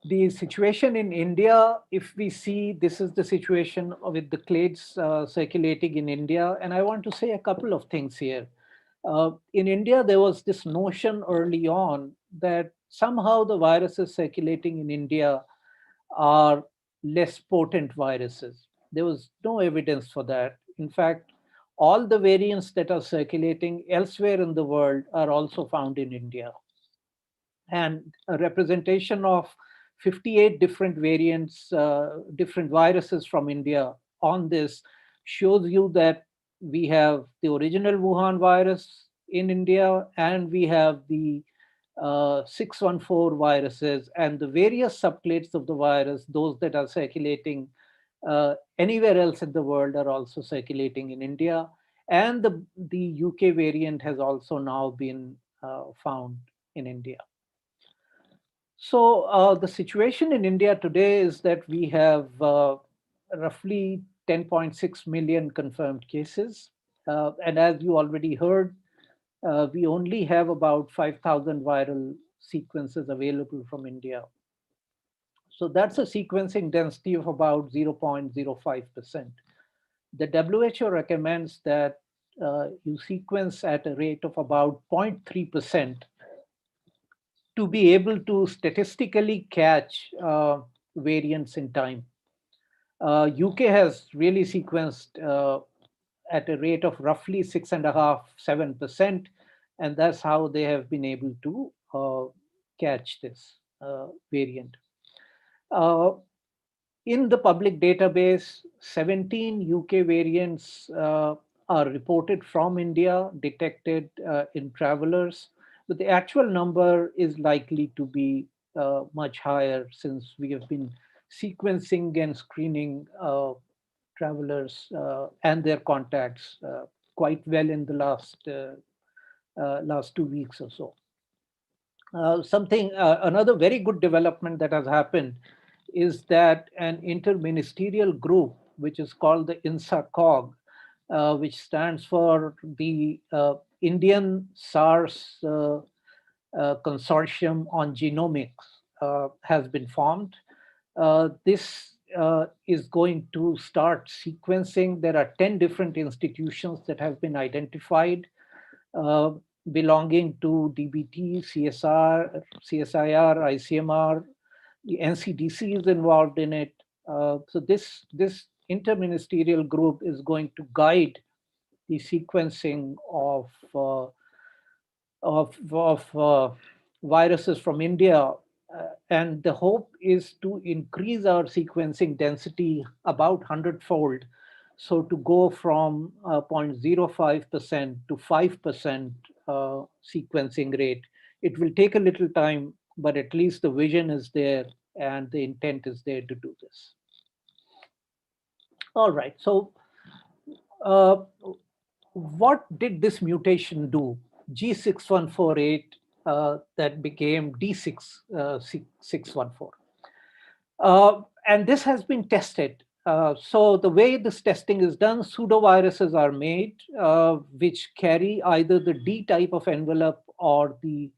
The situation in India, if we see, this is the situation with the clades circulating in India. And I want to say a couple of things here. In India, there was this notion early on that somehow the viruses circulating in India are less potent viruses. There was no evidence for that. In fact, all the variants that are circulating elsewhere in the world are also found in India. And a representation of 58 different variants, different viruses from India on this shows you that we have the original Wuhan virus in India, and we have the 614 viruses and the various subclades of the virus, those that are circulating anywhere else in the world are also circulating in India. And the UK variant has also now been found in India. So the situation in India today is that we have roughly 10.6 million confirmed cases. And as you already heard, we only have about 5,000 viral sequences available from India. So that's a sequencing density of about 0.05%. The WHO recommends that you sequence at a rate of about 0.3% to be able to statistically catch variants in time. UK has really sequenced at a rate of roughly 6.5–7%, and that's how they have been able to catch this variant. In the public database, 17 UK variants are reported from India, detected in travelers, but the actual number is likely to be much higher since we have been sequencing and screening travelers and their contacts quite well in the last 2 weeks or so. Another very good development that has happened is that an interministerial group, which is called the INSA-COG, which stands for the Indian SARS Consortium on Genomics, has been formed. This is going to start sequencing. There are 10 different institutions that have been identified belonging to DBT, CSIR, ICMR. The NCDC is involved in it. So this interministerial group is going to guide the sequencing of viruses from India. And the hope is to increase our sequencing density about 100-fold. So to go from 0.05% to 5% sequencing rate. It will take a little time, but at least the vision is there and the intent is there to do this. All right, so what did this mutation do? G6148 that became D614. And this has been tested. So the way this testing is done, pseudoviruses are made which carry either the D type of envelope or the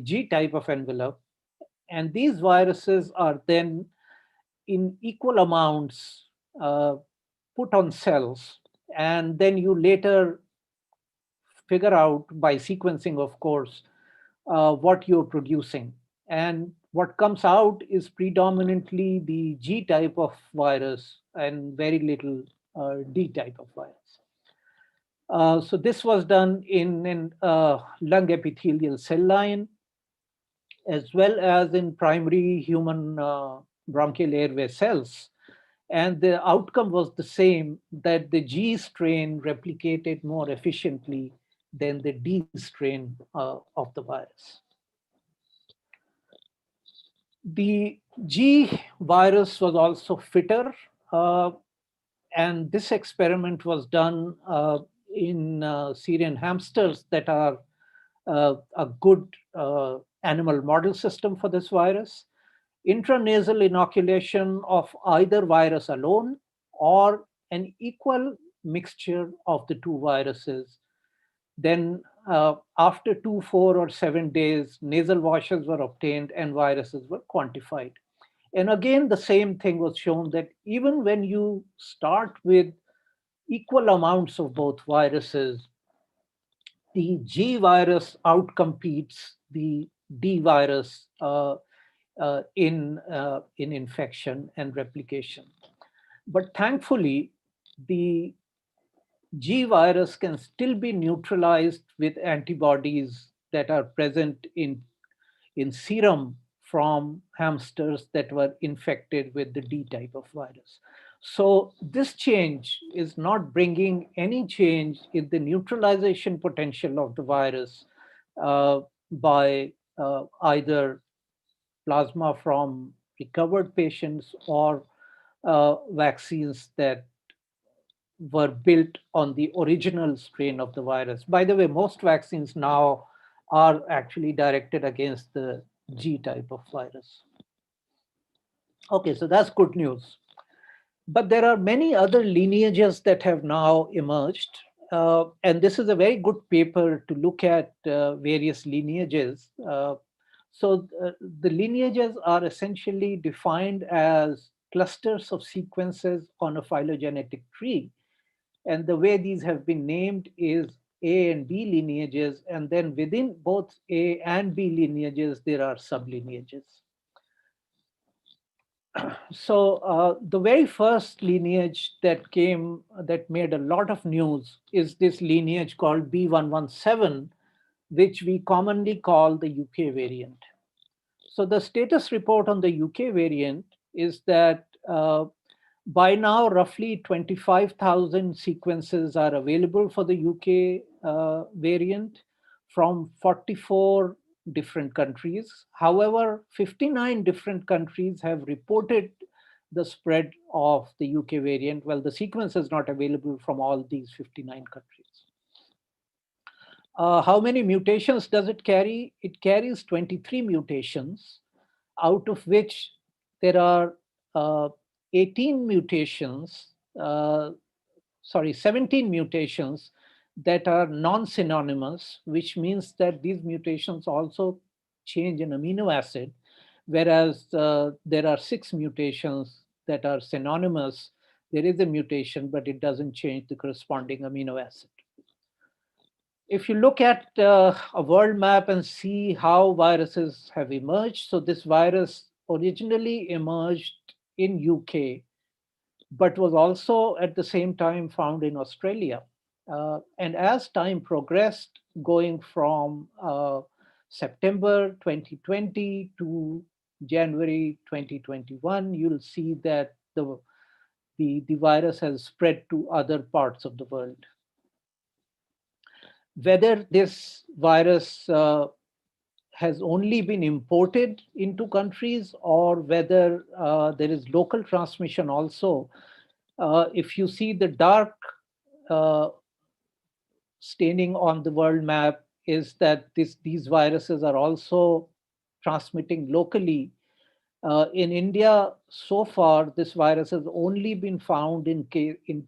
G type of envelope. And these viruses are then in equal amounts put on cells. And then you later figure out by sequencing, of course, what you're producing. And what comes out is predominantly the G type of virus and very little D type of virus. So this was done in lung epithelial cell line, as well as in primary human bronchial airway cells. And the outcome was the same, that the G strain replicated more efficiently than the D strain of the virus. The G virus was also fitter, and this experiment was done in Syrian hamsters that are a good animal model system for this virus. Intranasal inoculation of either virus alone or an equal mixture of the two viruses then after 2, 4, or 7 days, nasal washes were obtained and viruses were quantified. And again, the same thing was shown that even when you start with equal amounts of both viruses, the G virus outcompetes the D virus in infection and replication. But thankfully, the G virus can still be neutralized with antibodies that are present in serum from hamsters that were infected with the D type of virus. So this change is not bringing any change in the neutralization potential of the virus by either plasma from recovered patients or vaccines that were built on the original strain of the virus. By the way, most vaccines now are actually directed against the G type of virus. Okay, so that's good news. But there are many other lineages that have now emerged. And this is a very good paper to look at various lineages. The lineages are essentially defined as clusters of sequences on a phylogenetic tree. And the way these have been named is A and B lineages. And then within both A and B lineages, there are sublineages. So the very first lineage that made a lot of news is this lineage called B117, which we commonly call the UK variant. So the status report on the UK variant is that by now, roughly 25,000 sequences are available for the UK variant from 44 different countries. However, 59 different countries have reported the spread of the UK variant. Well, the sequence is not available from all these 59 countries. How many mutations does it carry? It carries 23 mutations, out of which there are 17 mutations that are non-synonymous, which means that these mutations also change an amino acid, whereas there are 6 mutations that are synonymous. There is a mutation, but it doesn't change the corresponding amino acid. If you look at a world map and see how viruses have emerged, so this virus originally emerged in UK, but was also at the same time found in Australia. And as time progressed, going from September 2020 to January 2021, you'll see that the virus has spread to other parts of the world. Whether this virus has only been imported into countries or whether there is local transmission also, if you see the dark staining on the world map is that these viruses are also transmitting locally. In India, so far, this virus has only been found in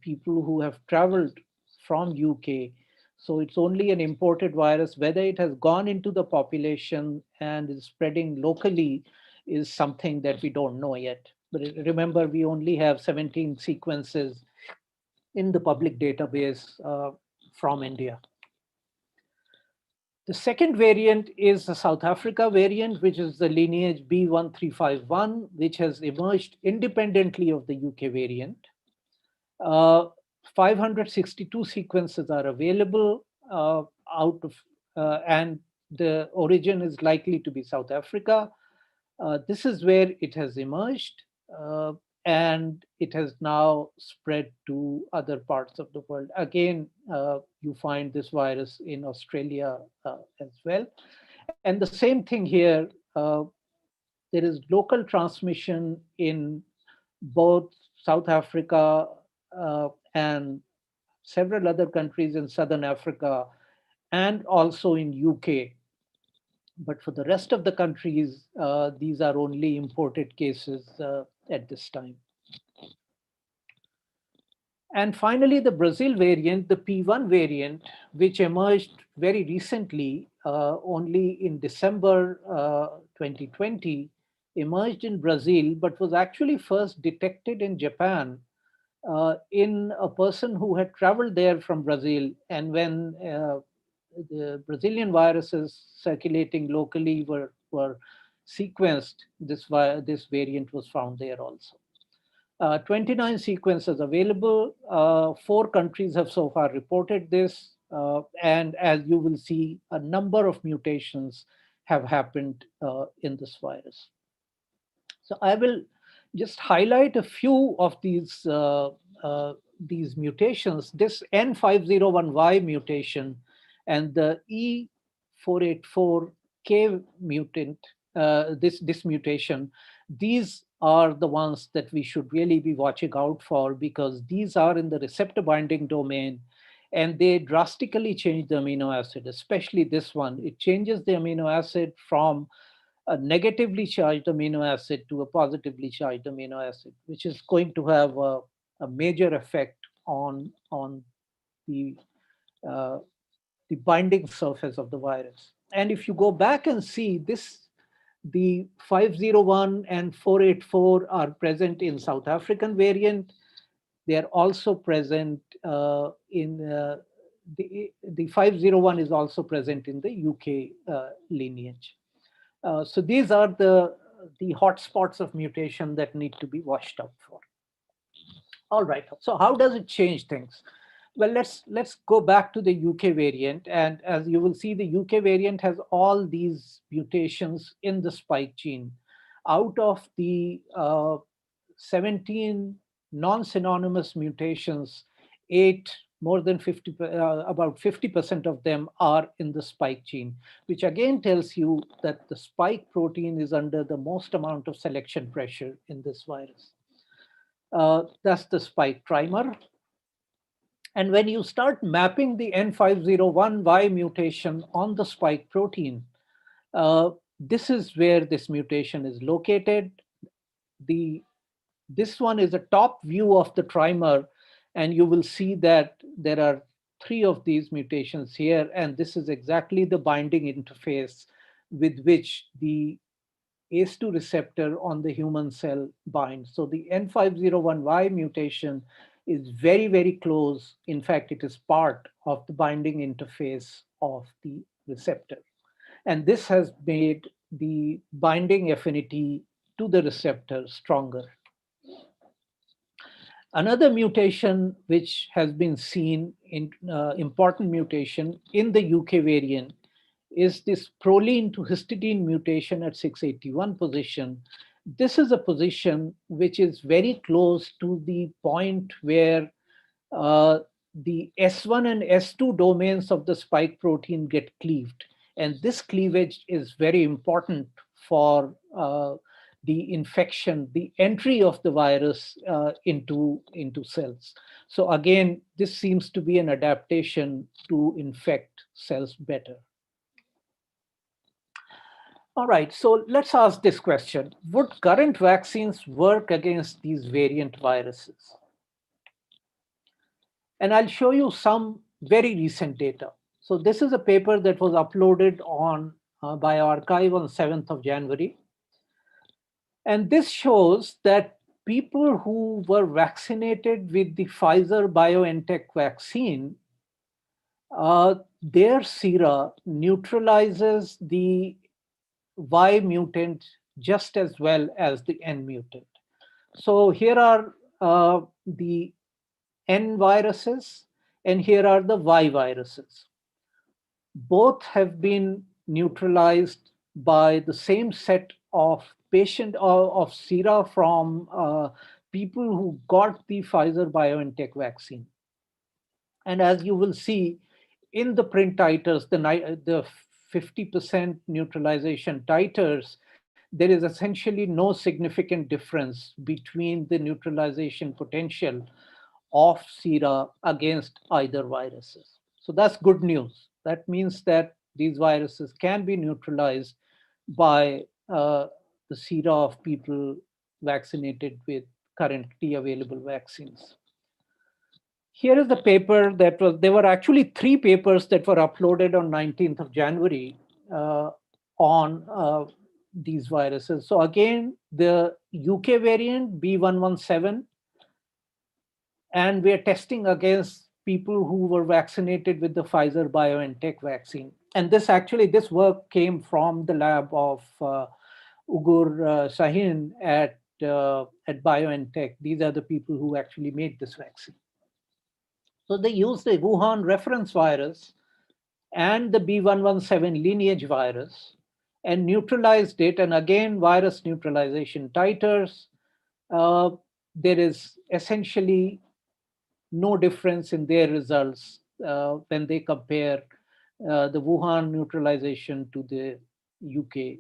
people who have traveled from UK. So it's only an imported virus. Whether it has gone into the population and is spreading locally is something that we don't know yet. But remember, we only have 17 sequences in the public database from India. The second variant is the South Africa variant, which is the lineage B1351, which has emerged independently of the UK variant. 562 sequences are available and the origin is likely to be South Africa. This is where it has emerged, and it has now spread to other parts of the world. Again, you find this virus in Australia as well. And the same thing here, there is local transmission in both South Africa and several other countries in Southern Africa and also in UK. But for the rest of the countries, these are only imported cases at this time. And finally, the Brazil variant, the P1 variant, which emerged very recently, only in December 2020, emerged in Brazil, but was actually first detected in Japan in a person who had traveled there from Brazil. And when the Brazilian viruses circulating locally were sequenced, this variant was found there also. 29 sequences available. 4 countries have so far reported this. And as you will see, a number of mutations have happened in this virus. So I will just highlight a few of these mutations. This N501Y mutation and the E484K mutant, this mutation, these are the ones that we should really be watching out for, because these are in the receptor binding domain and they drastically change the amino acid, especially this one. It changes the amino acid from a negatively charged amino acid to a positively charged amino acid, which is going to have a major effect on the binding surface of the virus. And if you go back and see this, the 501 and 484 are present in South African variant. They are also present in the 501 is also present in the UK lineage. So these are the hotspots of mutation that need to be watched out for. All right, so how does it change things? Well, let's go back to the UK variant. And as you will see, the UK variant has all these mutations in the spike gene. Out of the 17 non-synonymous mutations, 8, more than 50, about 50% of them are in the spike gene, which again tells you that the spike protein is under the most amount of selection pressure in this virus. That's the spike trimer. And when you start mapping the N501Y mutation on the spike protein, this is where this mutation is located. This one is a top view of the trimer, and you will see that there are 3 of these mutations here, and this is exactly the binding interface with which the ACE2 receptor on the human cell binds. So the N501Y mutation is very, very close. In fact, it is part of the binding interface of the receptor. And this has made the binding affinity to the receptor stronger. Another mutation which has been seen in important mutation in the UK variant is this proline to histidine mutation at 681 position. This is a position which is very close to the point where the S1 and S2 domains of the spike protein get cleaved. And this cleavage is very important for the infection, the entry of the virus into cells. So again, this seems to be an adaptation to infect cells better. All right, so let's ask this question. Would current vaccines work against these variant viruses? And I'll show you some very recent data. So this is a paper that was uploaded on bioRxiv on 7th of January. And this shows that people who were vaccinated with the Pfizer-BioNTech vaccine, their sera neutralizes the Y mutant just as well as the N mutant. So here are the N viruses, and here are the Y viruses. Both have been neutralized by the same set of of sera from people who got the Pfizer-BioNTech vaccine. And as you will see in the print titers, the 50% neutralization titers, there is essentially no significant difference between the neutralization potential of sera against either viruses. So that's good news. That means that these viruses can be neutralized by the sera of people vaccinated with currently available vaccines. Here is the paper that was, there were actually 3 papers that were uploaded on 19th of January on these viruses. So again, the UK variant B117, and we are testing against people who were vaccinated with the Pfizer BioNTech vaccine. And this work came from the lab of Ugur Sahin at BioNTech. These are the people who actually made this vaccine. So they used the Wuhan reference virus and the B117 lineage virus and neutralized it. And again, virus neutralization titers. There is essentially no difference in their results when they compare the Wuhan neutralization to the UK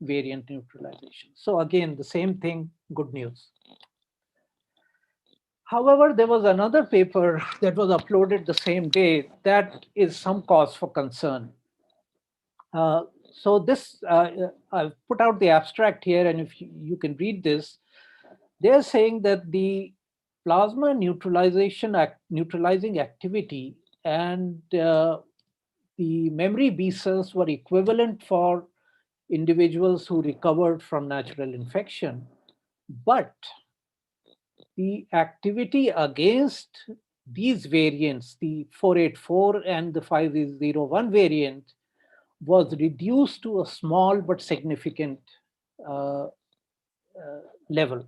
variant neutralization. So again, the same thing, good news. However, there was another paper that was uploaded the same day that is some cause for concern. So this, I've put out the abstract here, and if you can read this, they're saying that the plasma neutralizing activity and the memory B cells were equivalent for individuals who recovered from natural infection, but the activity against these variants, the 484 and the 501 variant, was reduced to a small but significant level.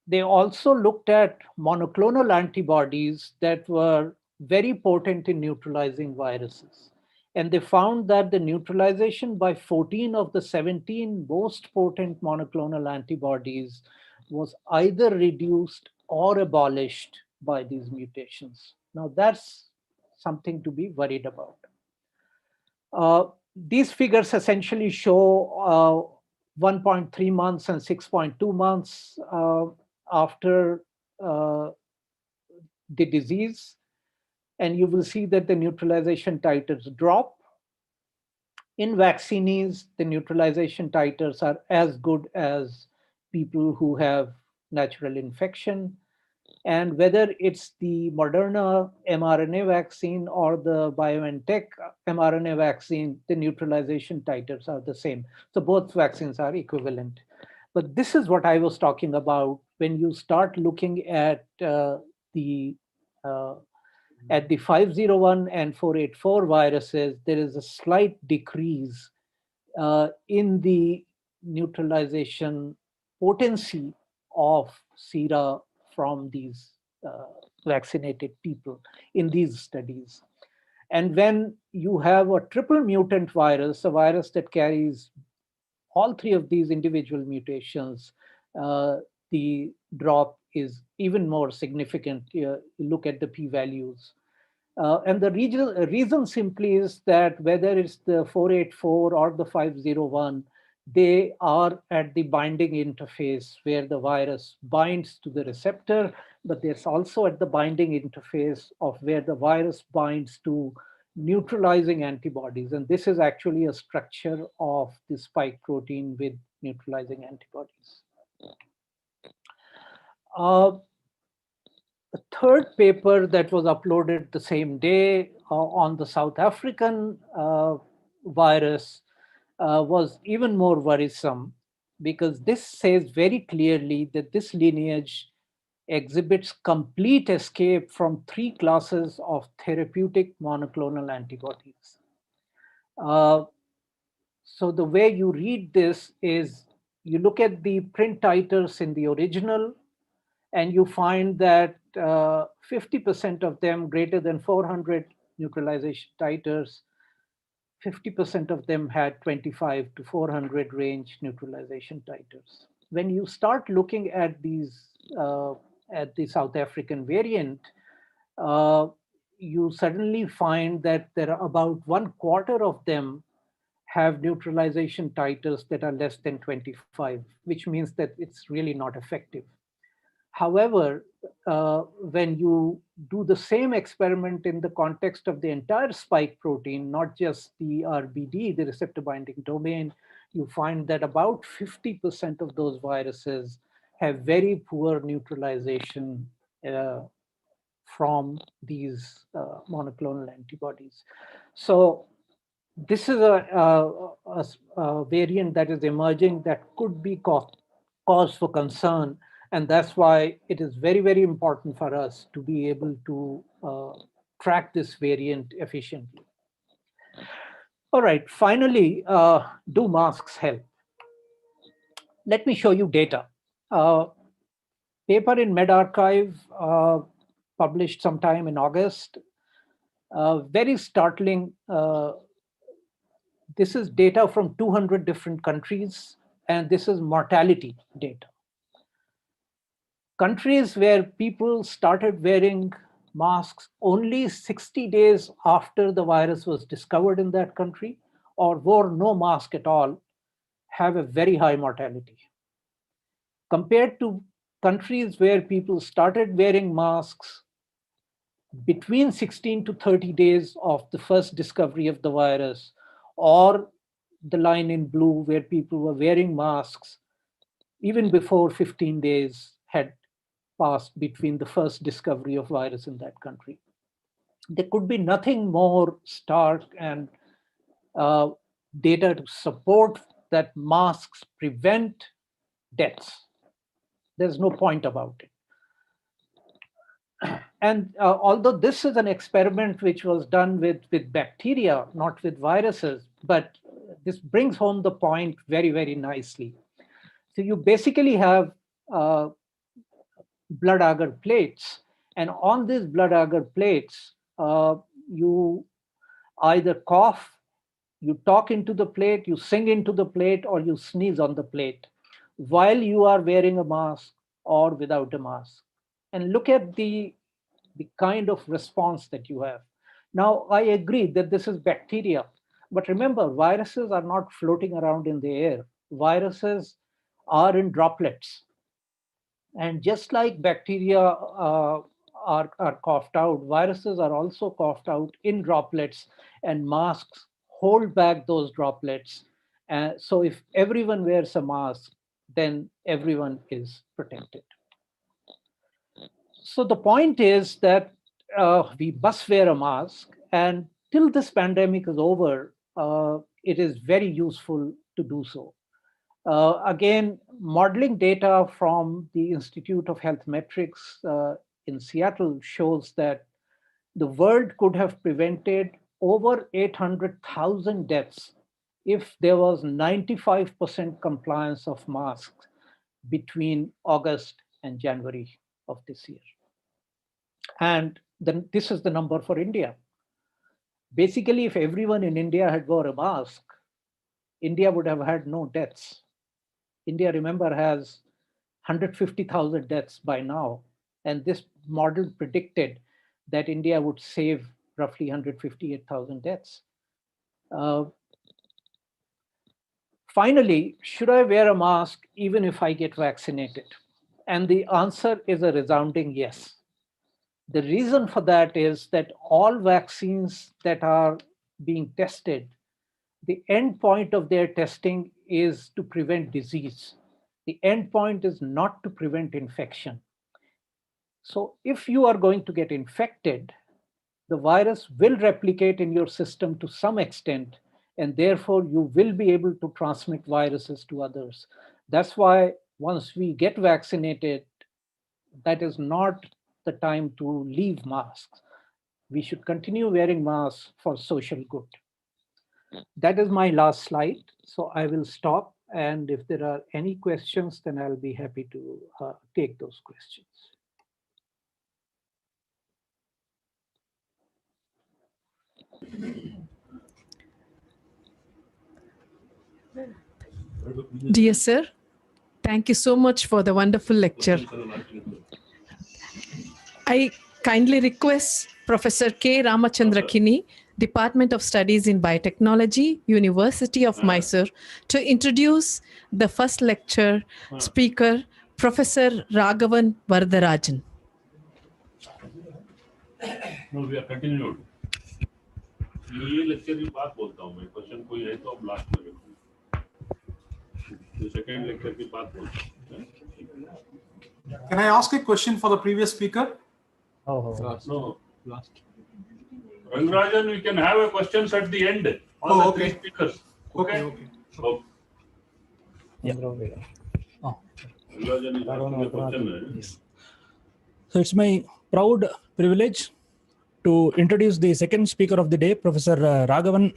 They also looked at monoclonal antibodies that were very potent in neutralizing viruses. And they found that the neutralization by 14 of the 17 most potent monoclonal antibodies was either reduced or abolished by these mutations. Now that's something to be worried about. These figures essentially show 1.3 months and 6.2 months after the disease. And you will see that the neutralization titers drop. In vaccinees, the neutralization titers are as good as people who have natural infection. And whether it's the Moderna mRNA vaccine or the BioNTech mRNA vaccine, the neutralization titers are the same. So both vaccines are equivalent. But this is what I was talking about when you start looking at the 501 and 484 viruses. There is a slight decrease in the neutralization potency of sera from these vaccinated people in these studies. And when you have a triple mutant virus, a virus that carries all 3 of these individual mutations, the drop is even more significant. You look at the p-values. And the reason simply is that whether it's the 484 or the 501, they are at the binding interface where the virus binds to the receptor, but there's also at the binding interface of where the virus binds to neutralizing antibodies. And this is actually a structure of the spike protein with neutralizing antibodies. The third paper that was uploaded the same day on the South African virus was even more worrisome, because this says very clearly that this lineage exhibits complete escape from 3 classes of therapeutic monoclonal antibodies. So the way you read this is you look at the print titers in the original, and you find that 50% of them greater than 400 neutralization titers, 50% of them had 25 to 400 range neutralization titers. When you start looking at these, at the South African variant, you suddenly find that there are about 1/4 of them have neutralization titers that are less than 25, which means that it's really not effective. However, when you do the same experiment in the context of the entire spike protein, not just the RBD, the receptor binding domain, you find that about 50% of those viruses have very poor neutralization from these monoclonal antibodies. So this is a variant that is emerging that could be cause for concern. And that's why it is very, very important for us to be able to track this variant efficiently. All right, finally, do masks help? Let me show you data. Paper in medRxiv published sometime in August. Very startling. This is data from 200 different countries, and this is mortality data. Countries where people started wearing masks only 60 days after the virus was discovered in that country, or wore no mask at all, have a very high mortality. Compared to countries where people started wearing masks between 16 to 30 days of the first discovery of the virus, or the line in blue where people were wearing masks even before 15 days had passed between the first discovery of virus in that country. There could be nothing more stark and data to support that masks prevent deaths. There's no point about it. And although this is an experiment which was done with bacteria, not with viruses, but this brings home the point very, very nicely. So you basically have blood agar plates, and on these blood agar plates, you either cough, you talk into the plate, you sing into the plate, or you sneeze on the plate while you are wearing a mask or without a mask. And look at the kind of response that you have. Now, I agree that this is bacteria, but remember, viruses are not floating around in the air. Viruses are in droplets. And just like bacteria are coughed out, viruses are also coughed out in droplets, and masks hold back those droplets. So if everyone wears a mask, then everyone is protected. So the point is that we must wear a mask, and till this pandemic is over, it is very useful to do so. Again, modeling data from the Institute of Health Metrics in Seattle shows that the world could have prevented over 800,000 deaths if there was 95% compliance of masks between August and January of this year. And then this is the number for India. Basically, if everyone in India had wore a mask, India would have had no deaths. India, remember, has 150,000 deaths by now. And this model predicted that India would save roughly 158,000 deaths. Finally, should I wear a mask even if I get vaccinated? And the answer is a resounding yes. The reason for that is that all vaccines that are being tested, the end point of their testing is to prevent disease. The end point is not to prevent infection. So if you are going to get infected, the virus will replicate in your system to some extent, and therefore you will be able to transmit viruses to others. That's why once we get vaccinated, that is not the time to leave masks. We should continue wearing masks for social good. That is my last slide. So I will stop. And if there are any questions, then I'll be happy to take those questions. Dear sir, thank you so much for the wonderful lecture. I kindly request Professor K. Ramachandra Kini, Department of Studies in Biotechnology, University of Mysore, to introduce the first lecture speaker, Professor Raghavan Varadarajan. No, we are continued. ये lecture की बात बोलता हूँ मैं, question कोई है तो अब लास्ट में रखूँ, तो सेकंड लेक्चर की बात बोलता हूँ. Can I ask a question for the previous speaker? No, last. Rangarajan, we can have a questions at the end. All the three speakers. Okay. So, Rangarajan is asking a question. So it's my proud privilege to introduce the second speaker of the day, Professor Raghavan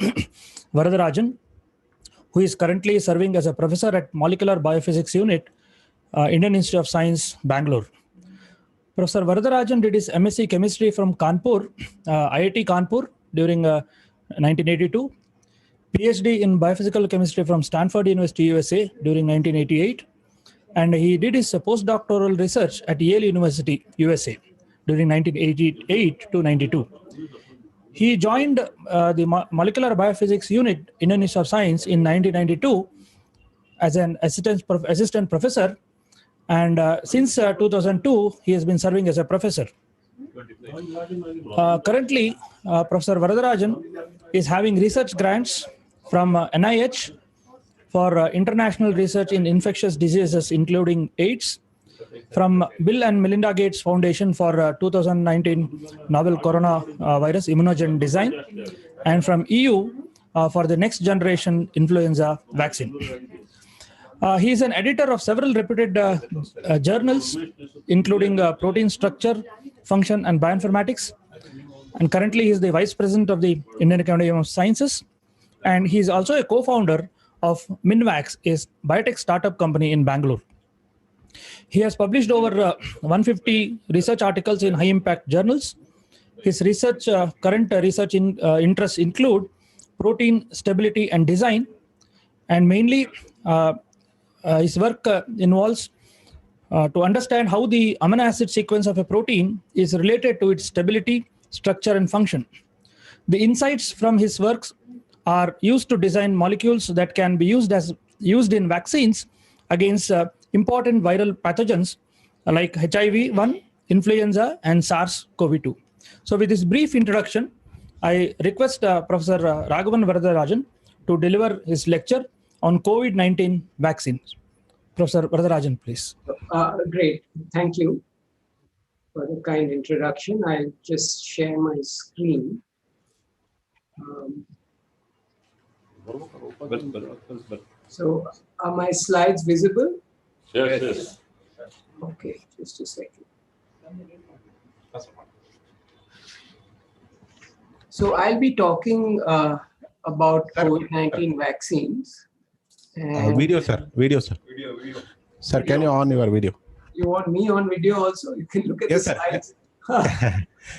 Varadarajan, who is currently serving as a professor at Molecular Biophysics Unit, Indian Institute of Science, Bangalore. Professor Varadarajan did his MSc Chemistry from Kanpur, IIT Kanpur during 1982, PhD in Biophysical Chemistry from Stanford University, USA during 1988, and he did his postdoctoral research at Yale University, USA during 1988 to 92. He joined the Molecular Biophysics Unit, Indian Institute of Science in 1992 as an assistant professor, and since 2002, he has been serving as a professor. Currently, Professor Varadarajan is having research grants from NIH for international research in infectious diseases, including AIDS, from Bill and Melinda Gates Foundation for 2019 novel coronavirus immunogen design, and from EU for the next generation influenza vaccine. He is an editor of several reputed journals, including Protein Structure, Function, and Bioinformatics. And currently, he is the vice president of the Indian Academy of Sciences. And he is also a co-founder of Minvax, a biotech startup company in Bangalore. He has published over 150 research articles in high-impact journals. His current research interests include protein stability and design, and mainly his work involves to understand how the amino acid sequence of a protein is related to its stability, structure, and function. The insights from his works are used to design molecules that can be used in vaccines against important viral pathogens like HIV-1, influenza, and SARS-CoV-2. So with this brief introduction, I request Professor Raghavan Varadarajan to deliver his lecture on COVID-19 vaccines. Professor Varadarajan, please. Great. Thank you for the kind introduction. I'll just share my screen. So are my slides visible? Yes. Okay, just a second. So I'll be talking about COVID-19 vaccines. And video, sir. Video. Sir, can you on your video? You want me on video also? You can look at the slides.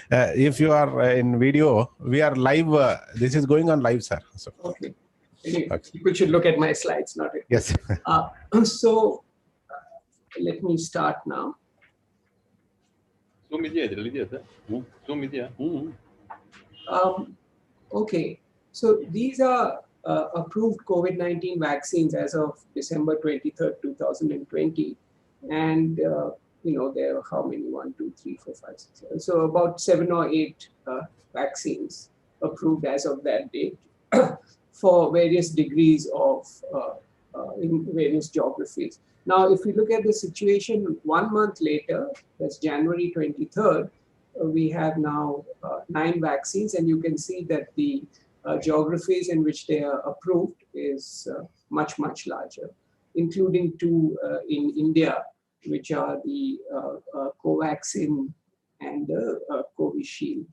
If you are in video, we are live. This is going on live, sir. So. Okay. Anyway, people should look at my slides, not it. Yes. So let me start now. Okay. So these are approved COVID-19 vaccines as of December 23rd, 2020. And, there are how many? 1, 2, 3, 4, 5, 6, 7. So about 7 or 8 vaccines approved as of that date for various degrees of, in various geographies. Now, if we look at the situation 1 month later, that's January 23rd, we have now 9 vaccines, and you can see that the geographies in which they are approved is much, much larger, including 2 in India, which are the Covaxin and the Covishield.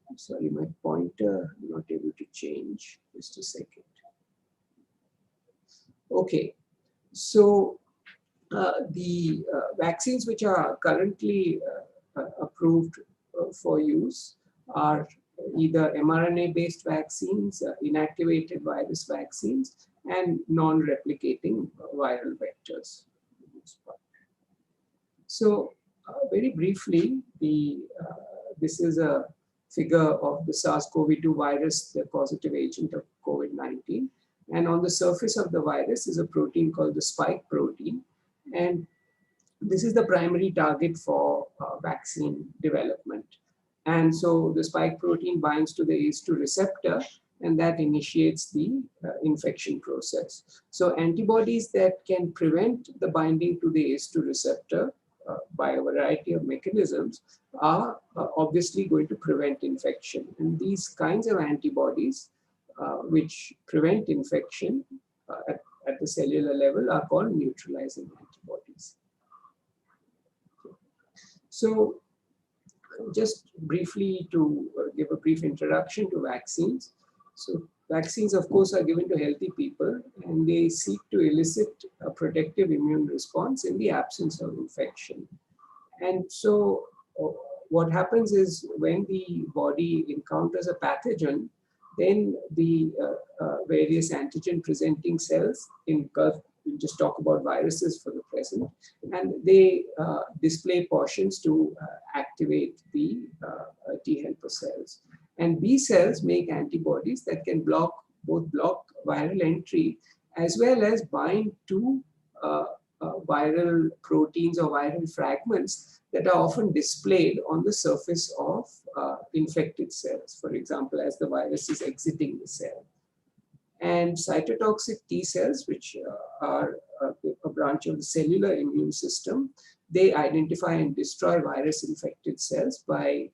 I'm sorry, my pointer, I'm not able to change. Just a second. Okay, so the vaccines which are currently approved for use are either mRNA-based vaccines, inactivated virus vaccines, and non-replicating viral vectors. So very briefly, this is a figure of the SARS-CoV-2 virus, the causative agent of COVID-19. And on the surface of the virus is a protein called the spike protein. And this is the primary target for vaccine development. And so the spike protein binds to the ACE2 receptor, and that initiates the infection process. So antibodies that can prevent the binding to the ACE2 receptor by a variety of mechanisms are obviously going to prevent infection. And these kinds of antibodies which prevent infection at the cellular level are called neutralizing antibodies. So just briefly to give a brief introduction to vaccines. So vaccines, of course, are given to healthy people, and they seek to elicit a protective immune response in the absence of infection. And so what happens is when the body encounters a pathogen, then the various antigen presenting cells, we'll just talk about viruses for the present, and they display portions to activate the T helper cells. And B cells make antibodies that can both block viral entry as well as bind to viral proteins or viral fragments that are often displayed on the surface of infected cells, for example, as the virus is exiting the cell. And cytotoxic T cells, which are a branch of the cellular immune system, they identify and destroy virus-infected cells by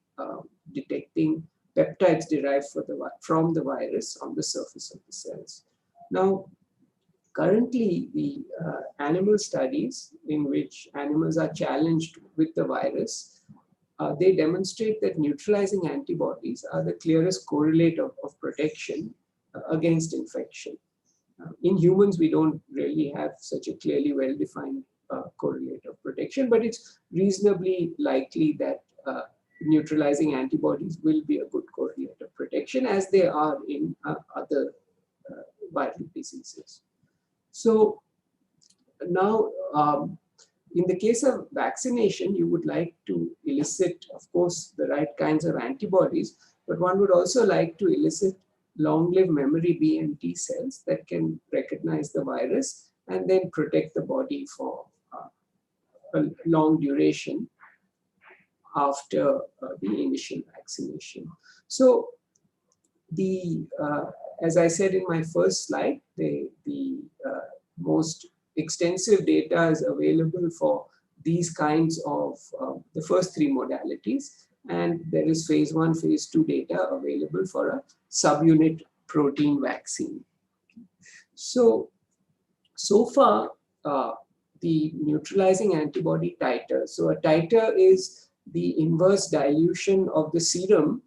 detecting peptides derived from the virus on the surface of the cells. Now, currently, the animal studies in which animals are challenged with the virus, they demonstrate that neutralizing antibodies are the clearest correlate of protection against infection. In humans, we don't really have such a clearly well-defined correlate of protection, but it's reasonably likely that neutralizing antibodies will be a good correlate of protection, as they are in other viral diseases. So now, in the case of vaccination, you would like to elicit, of course, the right kinds of antibodies, but one would also like to elicit long-lived memory B and T cells that can recognize the virus and then protect the body for a long duration after the initial vaccination. So as I said in my first slide, the most extensive data is available for these kinds of the first three modalities. And there is phase 1, phase 2 data available for a subunit protein vaccine. So far, the neutralizing antibody titer. So a titer is the inverse dilution of the serum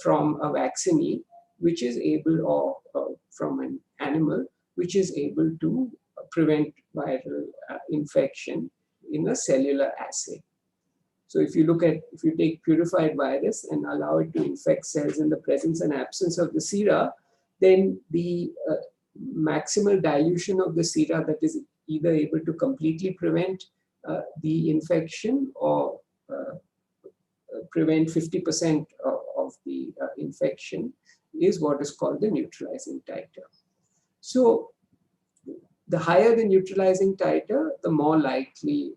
from a vaccinee, which is able, or from an animal, which is able to prevent viral infection in a cellular assay. So if you take purified virus and allow it to infect cells in the presence and absence of the sera, then the maximal dilution of the sera that is either able to completely prevent the infection or prevent 50% of the infection is what is called the neutralizing titer. So the higher the neutralizing titer, the more likely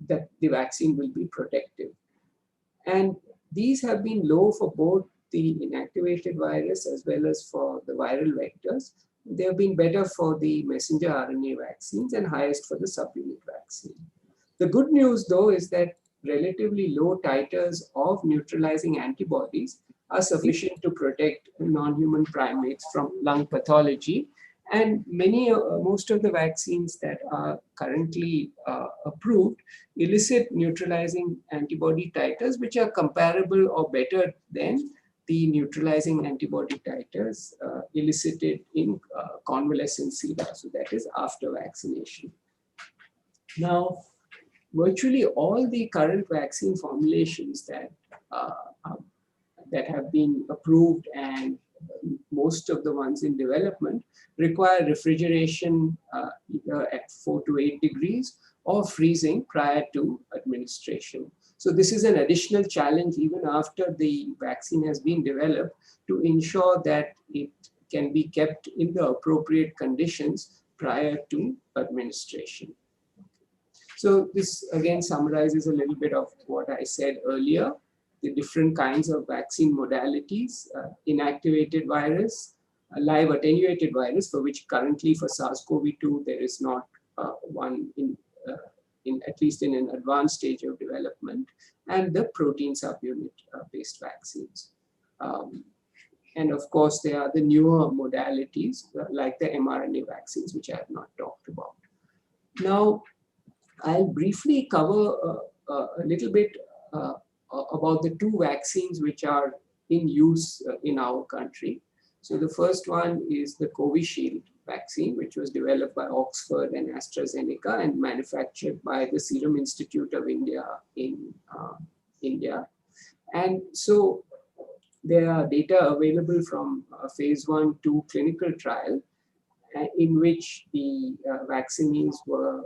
that the vaccine will be protective. And these have been low for both the inactivated virus as well as for the viral vectors. They have been better for the messenger RNA vaccines and highest for the subunit vaccine. The good news, though, is that relatively low titers of neutralizing antibodies are sufficient to protect non-human primates from lung pathology. And most of the vaccines that are currently approved elicit neutralizing antibody titers, which are comparable or better than the neutralizing antibody titers elicited in convalescent sera, so that is after vaccination. Now, virtually all the current vaccine formulations that have been approved, and most of the ones in development, require refrigeration either at 4 to 8 degrees or freezing prior to administration. So this is an additional challenge even after the vaccine has been developed, to ensure that it can be kept in the appropriate conditions prior to administration. So this again summarizes a little bit of what I said earlier, the different kinds of vaccine modalities, inactivated virus, a live attenuated virus, for which currently for SARS-CoV-2 there is not one in at least in an advanced stage of development, and the protein subunit based vaccines. And of course, there are the newer modalities like the mRNA vaccines, which I have not talked about. Now, I'll briefly cover a little bit about the two vaccines which are in use in our country. So the first one is the Covishield vaccine, which was developed by Oxford and AstraZeneca and manufactured by the Serum Institute of India in India. And so there are data available from a phase 1/2 clinical trial in which the vaccinees were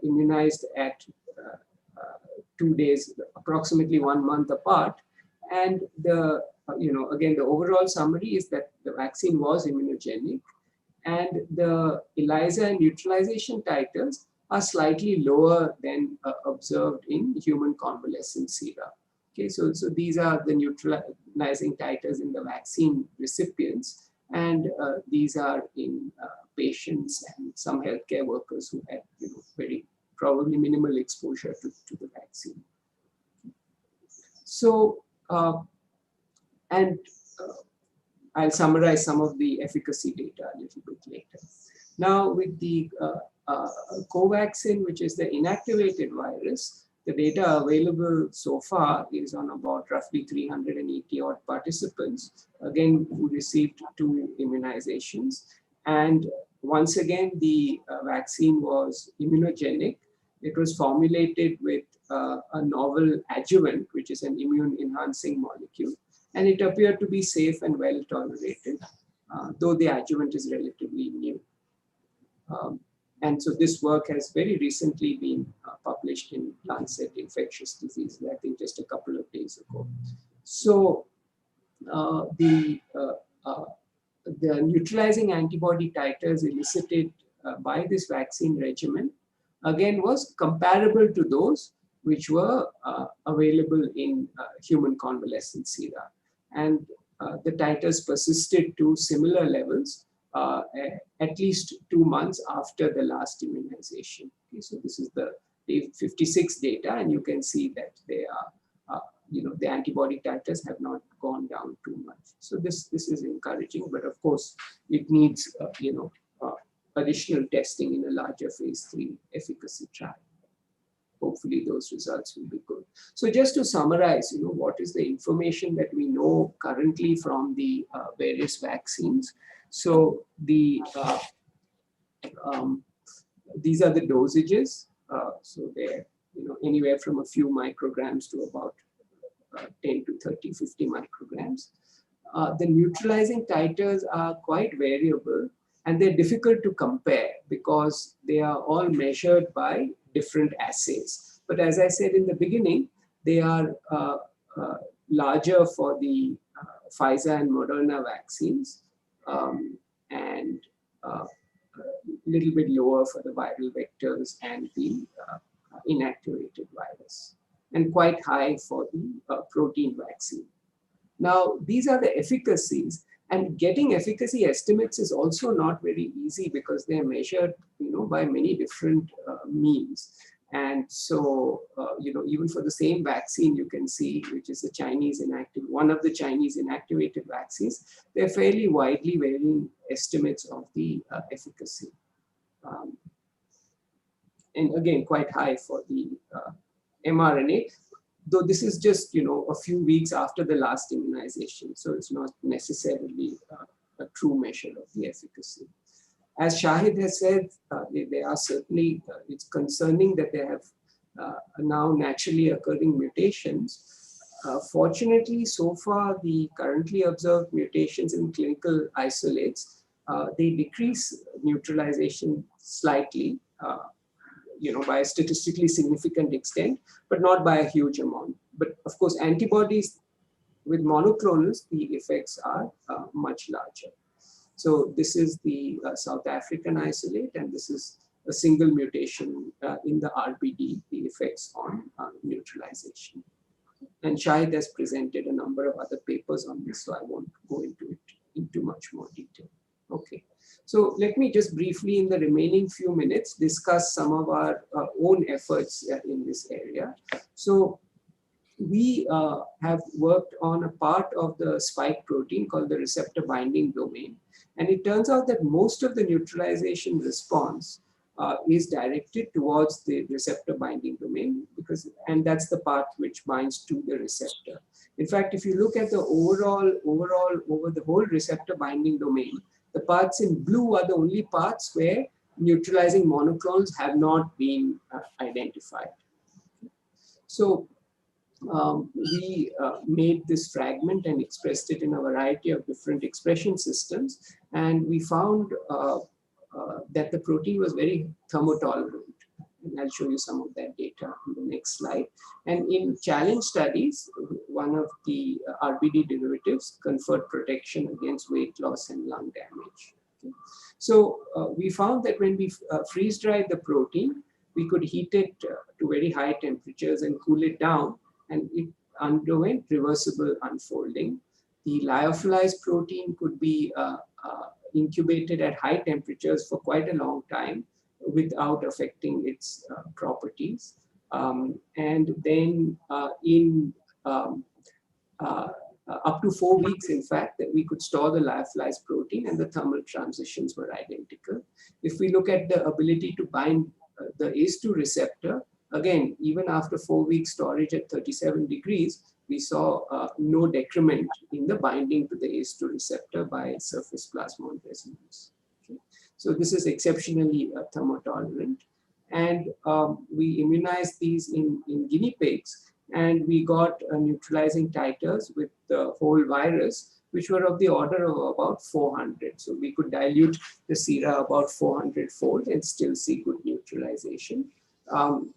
immunized at 2 days, approximately 1 month apart. And again, the overall summary is that the vaccine was immunogenic, and the ELISA and neutralization titers are slightly lower than observed in human convalescent sera. Okay, so these are the neutralizing titers in the vaccine recipients, and these are in patients and some healthcare workers who had very probably minimal exposure to the vaccine. So, I'll summarize some of the efficacy data a little bit later. Now, with the Covaxin, which is the inactivated virus, the data available so far is on about roughly 380 odd participants, again, who received 2 immunizations. And once again, the vaccine was immunogenic. It was formulated with a novel adjuvant, which is an immune-enhancing molecule. And it appeared to be safe and well tolerated, though the adjuvant is relatively new. And so this work has very recently been published in Lancet Infectious Diseases, I think just a couple of days ago. So the neutralizing antibody titers elicited by this vaccine regimen, again, was comparable to those which were available in human convalescent sera. And the titers persisted to similar levels at least 2 months after the last immunization. Okay, so this is the day 56 data, and you can see that they are, the antibody titers have not gone down too much. So this is encouraging, but of course it needs, additional testing in a larger phase 3 efficacy trial. Hopefully those results will be good. So just to summarize, what is the information that we know currently from the various vaccines? So these are the dosages. So they're anywhere from a few micrograms to about 10 to 30, 50 micrograms. The neutralizing titers are quite variable, and they're difficult to compare because they are all measured by different assays. But as I said in the beginning, they are larger for the Pfizer and Moderna vaccines, and a little bit lower for the viral vectors and the inactivated virus, and quite high for the protein vaccine. Now, these are the efficacies, and getting efficacy estimates is also not very easy because they're measured, by many different means. And so, even for the same vaccine, you can see, which is one of the Chinese inactivated vaccines, they're fairly widely varying estimates of the efficacy. And again, quite high for the mRNA, though this is just, a few weeks after the last immunization. So it's not necessarily a true measure of the efficacy. As Shahid has said, they are certainly, it's concerning that they have now naturally occurring mutations. Fortunately, so far, the currently observed mutations in clinical isolates, they decrease neutralization slightly, by a statistically significant extent, but not by a huge amount. But of course, antibodies with monoclonals, the effects are much larger. So this is the South African isolate, and this is a single mutation in the RBD, the effects on neutralization. And Shahid has presented a number of other papers on this, so I won't go into it into much more detail. Okay, so let me just briefly in the remaining few minutes discuss some of our own efforts in this area. So we have worked on a part of the spike protein called the receptor binding domain. And it turns out that most of the neutralization response is directed towards the receptor binding domain, and that's the part which binds to the receptor. In fact, if you look at the overall over the whole receptor binding domain, the parts in blue are the only parts where neutralizing monoclones have not been identified. So we made this fragment and expressed it in a variety of different expression systems. And we found that the protein was very thermotolerant. And I'll show you some of that data in the next slide. And in challenge studies, one of the RBD derivatives conferred protection against weight loss and lung damage. Okay. So we found that when we freeze-dried the protein, we could heat it to very high temperatures and cool it down, and it underwent reversible unfolding. The lyophilized protein could be incubated at high temperatures for quite a long time without affecting its properties. And then up to 4 weeks, in fact, that we could store the lyophilized protein and the thermal transitions were identical. If we look at the ability to bind the ACE2 receptor, again, even after 4 weeks storage at 37 degrees, we saw no decrement in the binding to the ACE2 receptor by surface plasmon resonance. Okay. So this is exceptionally thermotolerant. And we immunized these in guinea pigs, and we got neutralizing titers with the whole virus, which were of the order of about 400. So we could dilute the sera about 400-fold and still see good neutralization.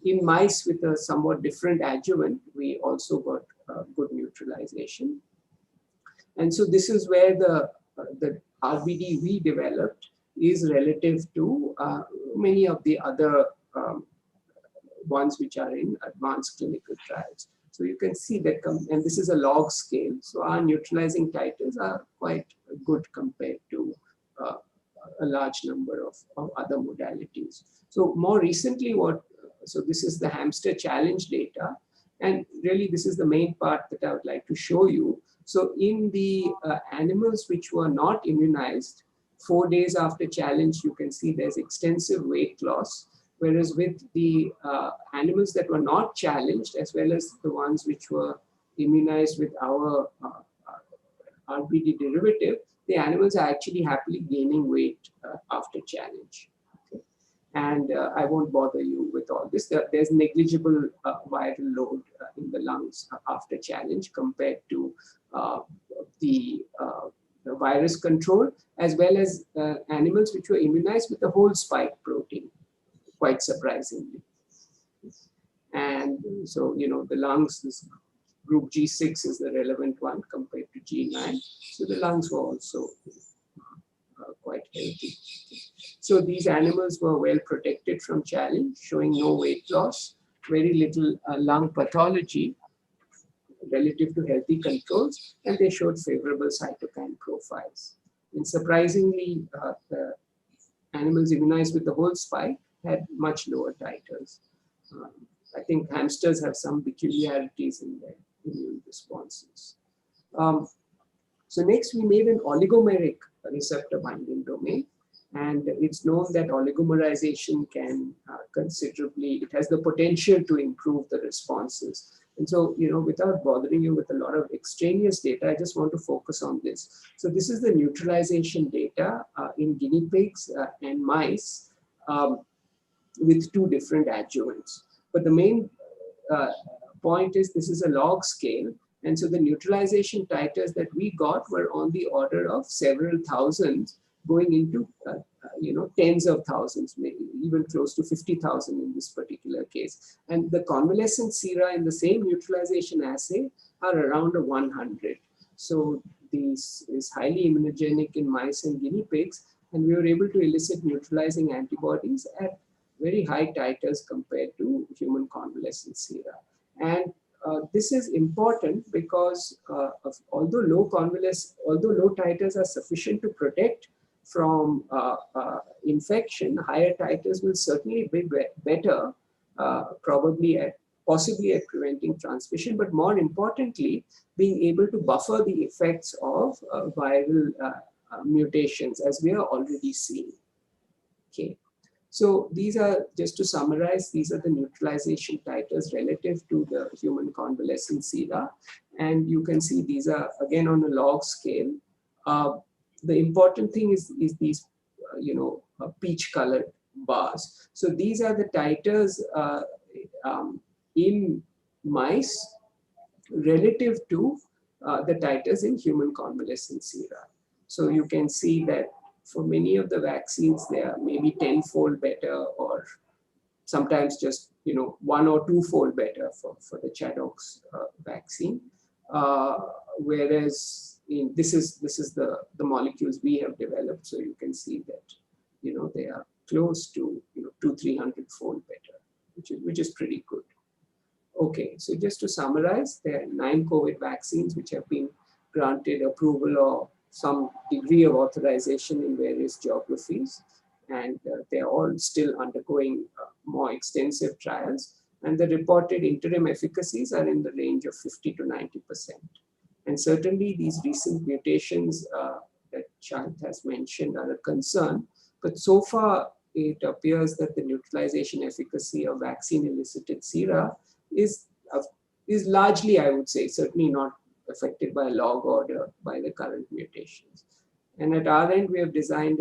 In mice with a somewhat different adjuvant, we also got good neutralization. And so this is where the RBD we developed is relative to many of the other ones which are in advanced clinical trials. So you can see that, and this is a log scale. So our neutralizing titers are quite good compared to a large number of other modalities. So more recently, so this is the hamster challenge data. And really, this is the main part that I would like to show you. So in the animals which were not immunized, 4 days after challenge, you can see there's extensive weight loss. Whereas with the animals that were not challenged, as well as the ones which were immunized with our RBD derivative, the animals are actually happily gaining weight after challenge. Okay. And I won't bother you with all this. There's negligible viral load in the lungs after challenge compared to the virus control, as well as animals which were immunized with the whole spike protein, quite surprisingly. And so, the lungs, this group G6 is the relevant one compared to G9. So the lungs were also quite healthy. So these animals were well protected from challenge, showing no weight loss, very little lung pathology relative to healthy controls, and they showed favorable cytokine profiles. And surprisingly, the animals immunized with the whole spike had much lower titers. I think hamsters have some peculiarities in their immune responses. So next, we made an oligomeric receptor binding domain. And it's known that oligomerization can considerably, it has the potential to improve the responses. And so, without bothering you with a lot of extraneous data, I just want to focus on this. So this is the neutralization data in guinea pigs and mice with 2 different adjuvants. But the main point is this is a log scale. And so the neutralization titers that we got were on the order of several thousands, going into tens of thousands, maybe even close to 50,000 in this particular case. And the convalescent sera in the same neutralization assay are around 100. So this is highly immunogenic in mice and guinea pigs, and we were able to elicit neutralizing antibodies at very high titers compared to human convalescent sera. And this is important because although low titers are sufficient to protect from infection, higher titers will certainly be better, possibly at preventing transmission, but more importantly, being able to buffer the effects of viral mutations, as we are already seeing. Okay. So these are, just to summarize, these are the neutralization titers relative to the human convalescent sera. And you can see these are again on a log scale. The important thing is these, peach colored bars. So these are the titers in mice relative to the titers in human convalescent sera. So you can see that for many of the vaccines, they are maybe 10-fold better, or sometimes just 1 or 2-fold better for the Chaddox vaccine. Whereas this is the molecules we have developed, so you can see that they are close to 200-300-fold better, which is pretty good. Okay, so just to summarize, there are 9 COVID vaccines which have been granted approval or some degree of authorization in various geographies, and they're all still undergoing more extensive trials, and the reported interim efficacies are in the range of 50 to 90%. And certainly these recent mutations that Shahid has mentioned are a concern, but so far it appears that the neutralization efficacy of vaccine-elicited sera is largely, I would say, certainly not affected by log order by the current mutations. And at our end, we have designed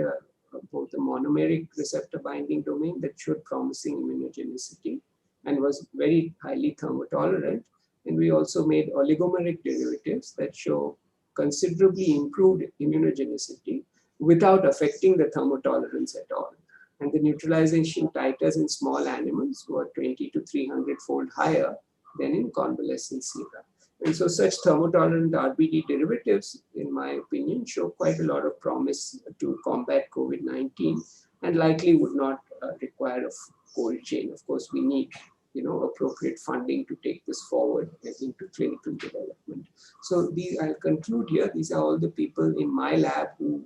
both a monomeric receptor binding domain that showed promising immunogenicity and was very highly thermotolerant. And we also made oligomeric derivatives that show considerably improved immunogenicity without affecting the thermotolerance at all. And the neutralization titers in small animals were 20 to 300-fold higher than in convalescent sera. And so such thermotolerant RBD derivatives, in my opinion, show quite a lot of promise to combat COVID-19 and likely would not require a cold chain. Of course, we need appropriate funding to take this forward into clinical development. So I'll conclude here. These are all the people in my lab who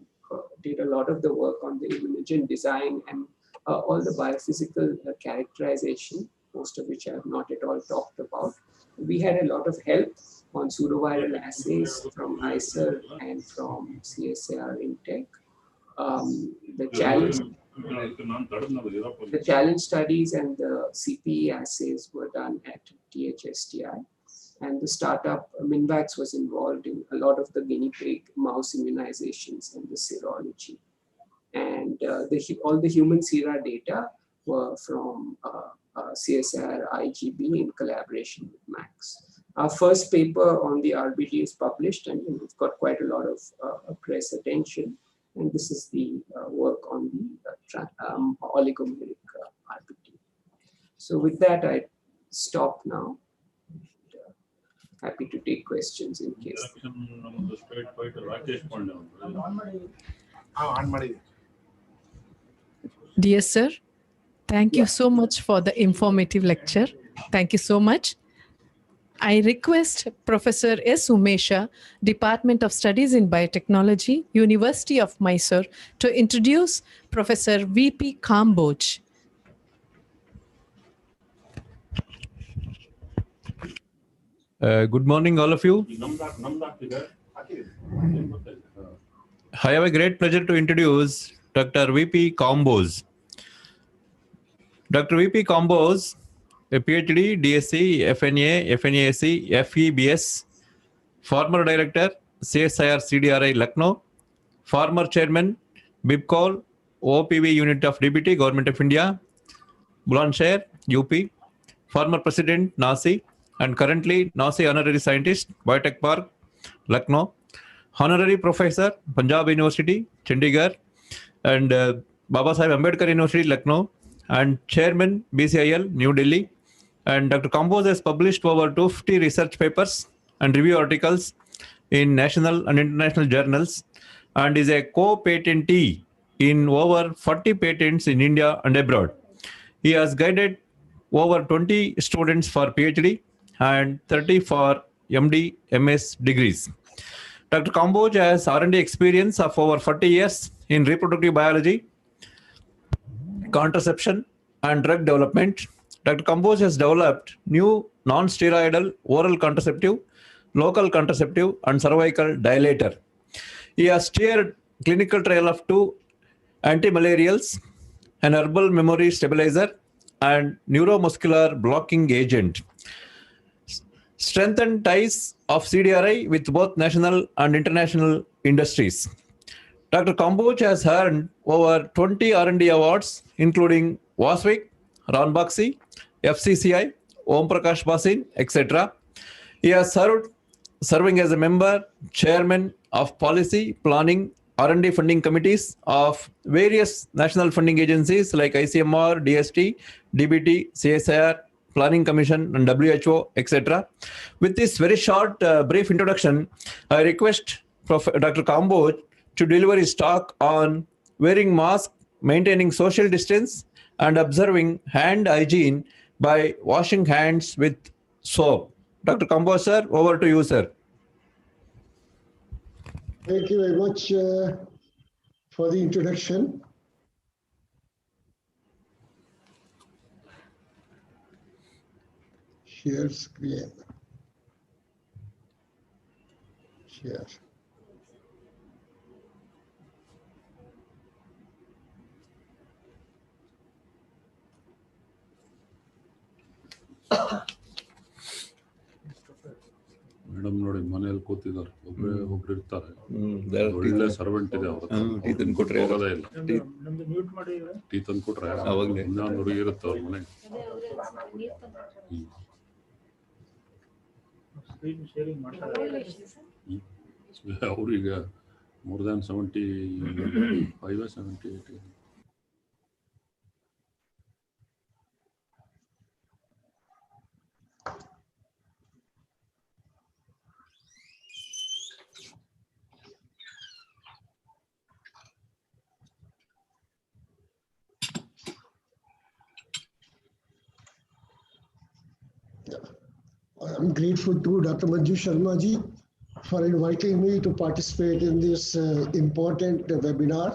did a lot of the work on the immunogen design and all the biophysical characterization, most of which I have not at all talked about. We had a lot of help on pseudoviral assays from ICER and from CSAR InTech. The challenge studies and the CPE assays were done at THSTI. And the startup, Minvax, was involved in a lot of the guinea pig mouse immunizations and the serology. And all the human sera data were from CSIR IGB in collaboration with Max. Our first paper on the RBD is published, and it's got quite a lot of press attention. And this is the work on the oligomeric RBD. So with that, I stop now. Happy to take questions in case. Dear sir, thank you so much for the informative lecture. Thank you so much. I request Professor S. Umesha, Department of Studies in Biotechnology, University of Mysore, to introduce Professor V.P. Kamboj. Good morning, all of you. I have a great pleasure to introduce Dr. V.P. Kamboj. Dr. V.P. Kamboj, a PhD, DSc, FNA, FNAC, FEBS, former director, CSIR CDRI Lucknow, former chairman, BIBCOL, OPV unit of DBT, Government of India, Bulandshahr, UP, former president, NASI, and currently NASI honorary scientist, Biotech Park, Lucknow, honorary professor, Punjab University, Chandigarh, and Baba Sahib Ambedkar University, Lucknow, and chairman, BCIL, New Delhi. And Dr. Kamboj has published over 250 research papers and review articles in national and international journals, and is a co-patentee in over 40 patents in India and abroad. He has guided over 20 students for PhD and 30 for MD, MS degrees. Dr. Kamboj has R&D experience of over 40 years in reproductive biology, contraception, and drug development. Dr. Kamboj has developed new non-steroidal oral contraceptive, local contraceptive, and cervical dilator. He has steered clinical trial of 2 antimalarials, an herbal memory stabilizer, and neuromuscular blocking agent. Strengthened ties of CDRI with both national and international industries. Dr. Kamboj has earned over 20 R&D awards, including Wasvik, Ranbaxy, FCCI, Om Prakash Basin, etc. He has serving as a member, chairman of policy, planning, R&D funding committees of various national funding agencies like ICMR, DST, DBT, CSIR, Planning Commission, and WHO, etc. With this very short, brief introduction, I request Dr. Kamboj to deliver his talk on wearing mask, maintaining social distance, and observing hand hygiene by washing hands with soap. Dr. Kamboj, sir, over to you, sir. Thank you very much for the introduction. Share screen. Share. Madam ನೋಡಿ ಮನೆಯಲ್ಲಿ ಕೂತಿದ್ದಾರೆ, ಒಬ್ರು ಇರ್ತಾರೆ, ಒಳ್ಳೆ servant ಇದೆ ಅವ್ರ tea ತಂದು ಕೊಟ್ರೆ ಹೋಗೋದೇ ಇಲ್ಲ. ಟೀ ತಂದು ಕೊಟ್ರೆ ಇನ್ನೊಂದು ಹುಡುಗಿ ಇರುತ್ತೆ ಅವ್ರ ಮನೆಗೆ. ಅವ್ರೀಗ more than 75 or 78. I'm grateful to Dr. Manju Sharma ji for inviting me to participate in this important webinar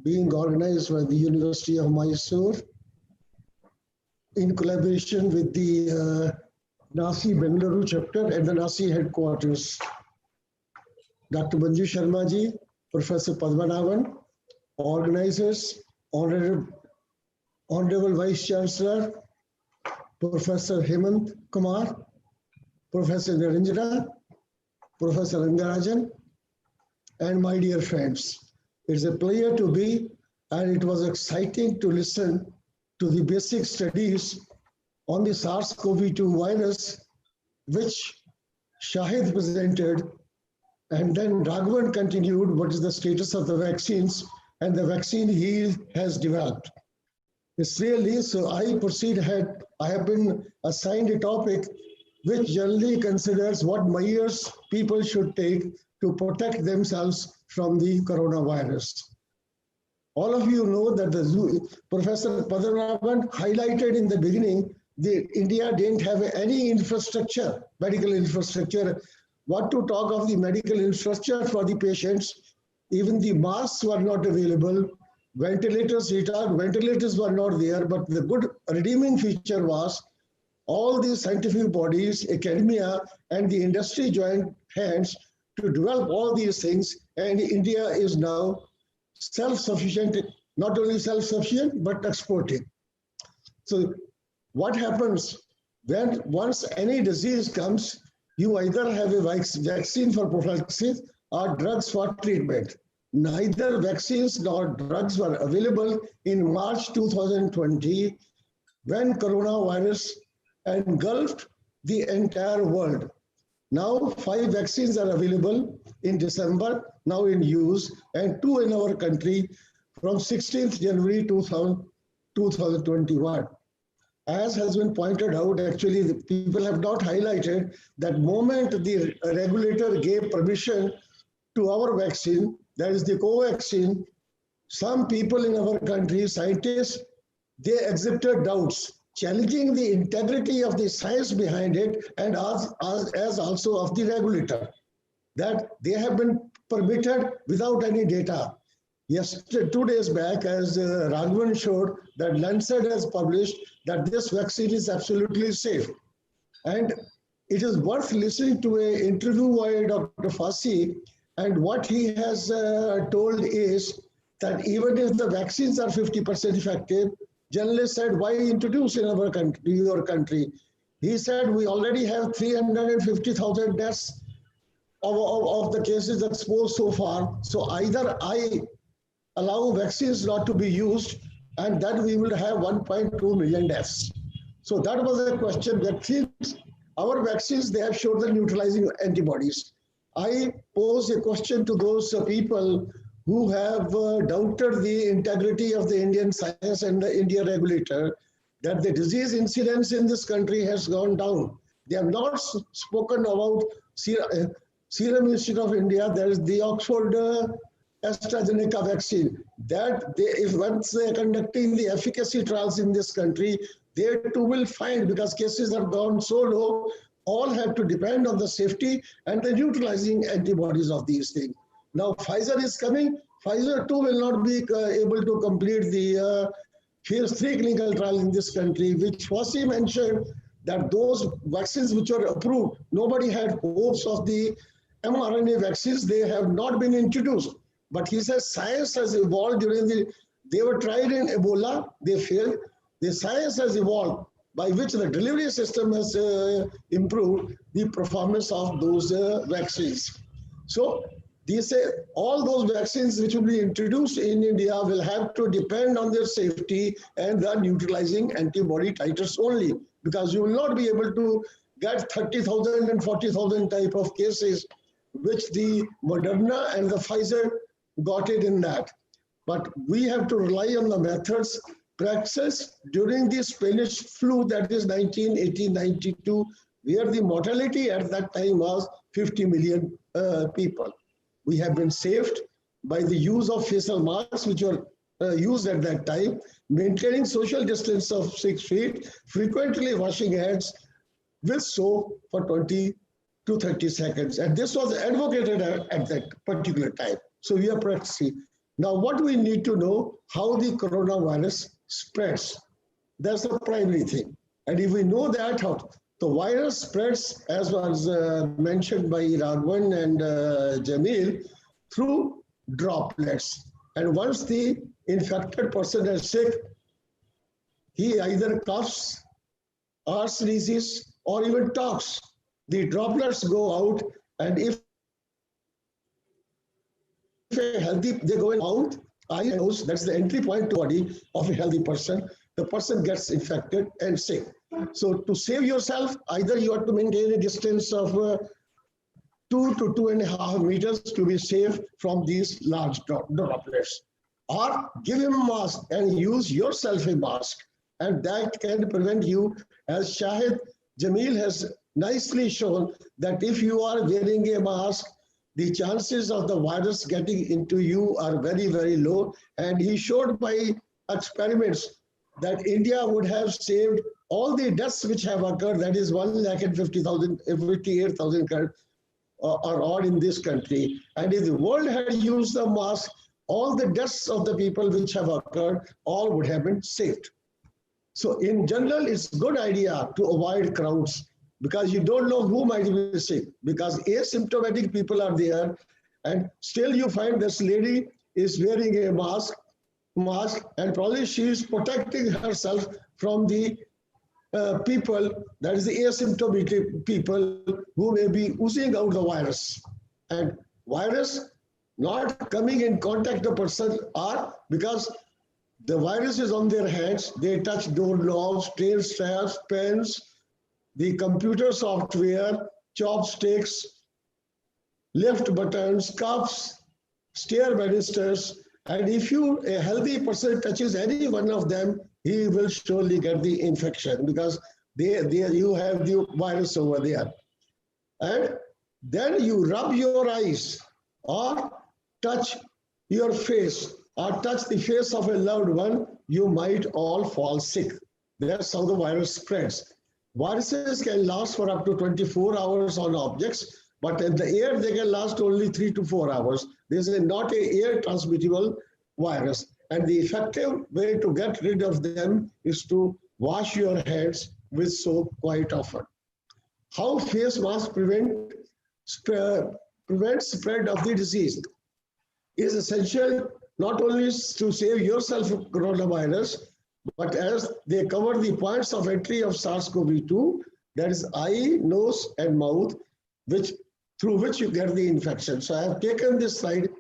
being organized by the University of Mysore in collaboration with the Nasi Bengaluru chapter and the Nasi headquarters. Dr. Manju Sharma ji, Professor Padmanabhan, organizers, Honorable Vice Chancellor, Professor Hemant Kumar, Professor Niranjana, Professor Rangarajan, and my dear friends. It's a pleasure to be, and it was exciting to listen to the basic studies on the SARS-CoV-2 virus, which Shahid presented, and then Raghavan continued what is the status of the vaccines and the vaccine he has developed. It's really, so I proceed ahead. I have been assigned a topic which generally considers what measures people should take to protect themselves from the coronavirus. All of you know that Professor Padmanabhan highlighted in the beginning that India didn't have any infrastructure, medical infrastructure. What to talk of the medical infrastructure for the patients? Even the masks were not available. Ventilators were not there, but the good redeeming feature was all these scientific bodies, academia, and the industry joined hands to develop all these things, and India is now self-sufficient, not only self-sufficient, but exporting. So what happens when once any disease comes, you either have a vaccine for prophylaxis or drugs for treatment. Neither vaccines nor drugs were available in March 2020 when coronavirus engulfed the entire world. Now 5 vaccines are available in December, now in use, and 2 in our country from 16th January 2021. As has been pointed out, actually the people have not highlighted that moment the regulator gave permission to our vaccine, that is the Covaxin, some people in our country, scientists, they exhibited doubts. challenging the integrity of the science behind it and as also of the regulator, that they have been permitted without any data. Yes, 2 days back, as Raghavan showed, that Lancet has published that this vaccine is absolutely safe. And it is worth listening to an interview by Dr. Fassi, and what he has told is that even if the vaccines are 50% effective, journalists said, why introduce in our country, your country? He said, we already have 350,000 deaths of the cases exposed so far. So either I allow vaccines not to be used, and then we will have 1.2 million deaths. So that was a question that since our vaccines, they have shown the neutralizing antibodies. I pose a question to those people who have doubted the integrity of the Indian science and the India regulator, that the disease incidence in this country has gone down. They have not spoken about Serum Institute of India, there is the Oxford AstraZeneca vaccine, that they, if once they are conducting the efficacy trials in this country, they too will find, because cases have gone so low, all have to depend on the safety and the neutralizing antibodies of these things. Now Pfizer is coming. Pfizer too will not be able to complete the phase 3 clinical trial in this country, which Fassi mentioned that those vaccines which are approved, nobody had hopes of the mRNA vaccines. They have not been introduced. But he says science has evolved during they were tried in Ebola, they failed. The science has evolved by which the delivery system has improved the performance of those vaccines. So they say all those vaccines which will be introduced in India will have to depend on their safety and the neutralizing antibody titers only, because you will not be able to get 30,000 and 40,000 type of cases, which the Moderna and the Pfizer got it in that. But we have to rely on the methods practiced during the Spanish flu, that is 1918-92, where the mortality at that time was 50 million people. We have been saved by the use of facial masks, which were used at that time, maintaining social distance of 6 feet, frequently washing hands with soap for 20 to 30 seconds. And this was advocated at that particular time. So we are practicing. Now, what we need to know, how the coronavirus spreads. That's the primary thing. And if we know that, how the virus spreads, as was mentioned by Raghavan and Jamil, through droplets. And once the infected person is sick, he either coughs or sneezes or even talks. The droplets go out, and if a healthy, they go in mouth, eye, and nose. That's the entry point to the body of a healthy person. The person gets infected and sick. So to save yourself, either you have to maintain a distance of 2 to 2.5 meters to be safe from these large droplets, or give him a mask and use yourself a mask, and that can prevent you, as Shahid Jamil has nicely shown, that if you are wearing a mask, the chances of the virus getting into you are very, very low. And he showed by experiments that India would have saved all the deaths which have occurred, that is 1,50,000, 58,000 or odd in this country. And if the world had used the mask, all the deaths of the people which have occurred, all would have been saved. So in general, it's a good idea to avoid crowds, because you don't know who might be sick, because asymptomatic people are there, and still you find this lady is wearing a mask, and probably she is protecting herself from the people, that is the asymptomatic people who may be oozing out the virus. And virus not coming in contact the person, or because the virus is on their hands, they touch doorknobs, train straps, pens, the computer software, chopsticks, lift buttons, cuffs, stair banisters, and if a healthy person touches any one of them, he will surely get the infection, because you have the virus over there. And then you rub your eyes or touch your face or touch the face of a loved one, you might all fall sick. That's how the virus spreads. Viruses can last for up to 24 hours on objects, but in the air, they can last only 3 to 4 hours. This is not an air transmittable virus. And the effective way to get rid of them is to wash your hands with soap quite often. How face masks prevent spread of the disease is essential not only to save yourself from coronavirus, but as they cover the points of entry of SARS-CoV-2, that is eye, nose, and mouth, through which you get the infection. So I have taken this slide.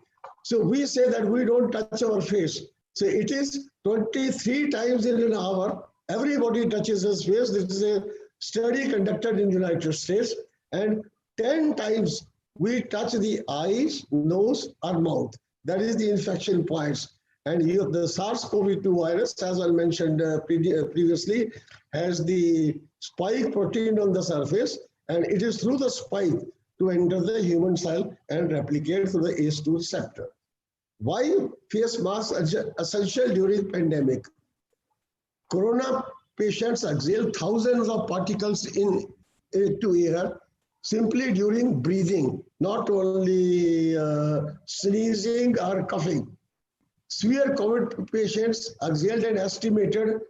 So we say that we don't touch our face. So it is 23 times in an hour, everybody touches his face. This is a study conducted in the United States, and 10 times we touch the eyes, nose, or mouth. That is the infection points. And the SARS-CoV-2 virus, as I mentioned previously, has the spike protein on the surface, and it is through the spike to enter the human cell and replicate through the ACE2 receptor. Why face masks are essential during pandemic? Corona patients exhale thousands of particles into air simply during breathing, not only sneezing or coughing. Severe COVID patients exhaled an estimated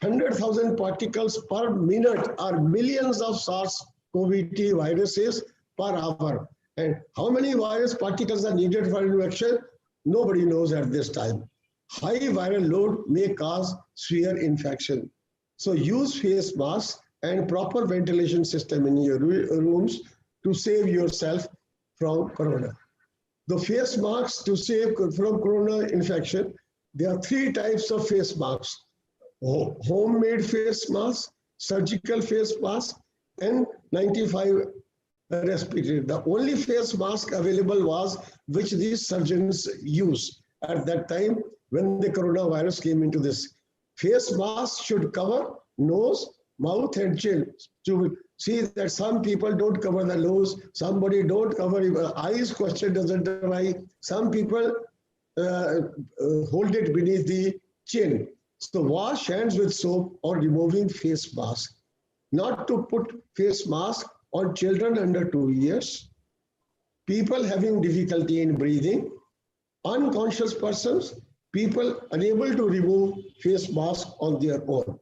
100,000 particles per minute or millions of SARS-CoV-2 viruses per hour. And how many virus particles are needed for infection? Nobody knows at this time. High viral load may cause severe infection. So use face masks and proper ventilation system in your rooms to save yourself from corona. The face masks to save from corona infection, there are 3 types of face masks: homemade face mask, surgical face mask, and 95 respirator. The only face mask available was which these surgeons use at that time when the coronavirus came into this. Face mask should cover nose, mouth, and chin. To see that some people don't cover the nose, somebody don't cover eyes, question doesn't apply. Some people hold it beneath the chin. So wash hands with soap or removing face mask. Not to put face mask on children under 2 years, people having difficulty in breathing, unconscious persons, people unable to remove face mask on their own.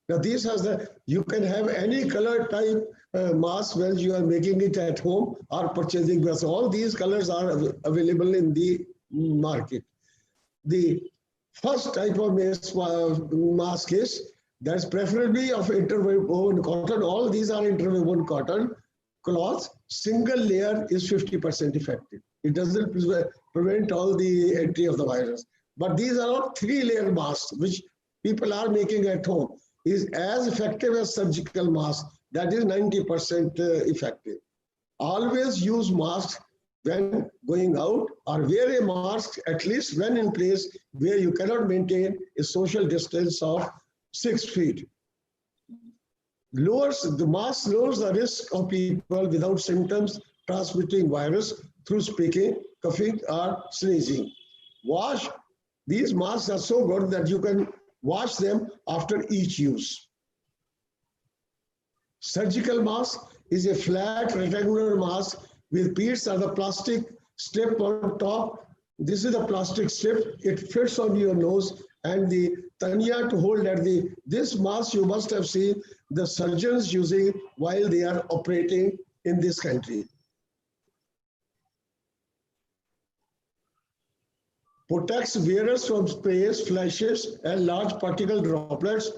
Now this has you can have any color type mask when you are making it at home or purchasing this. All these colors are available in the market. The first type of mask is that's preferably of interwoven cotton. All these are interwoven cotton cloth. Single layer is 50% effective. It doesn't prevent all the entry of the virus. But these are all 3-layer masks, which people are making at home, is as effective as surgical mask. That is 90% effective. Always use masks when going out, or wear a mask at least when in place where you cannot maintain a social distance of 6 feet. The mask lowers the risk of people without symptoms transmitting virus through speaking, coughing, or sneezing. These masks are so good that you can wash them after each use. Surgical mask is a flat rectangular mask with beads or the plastic strip on top. This is a plastic strip. It fits on your nose and the tanya to hold at this mask you must have seen the surgeons using while they are operating in this country. Protects wearers from sprays, flashes, and large particle droplets,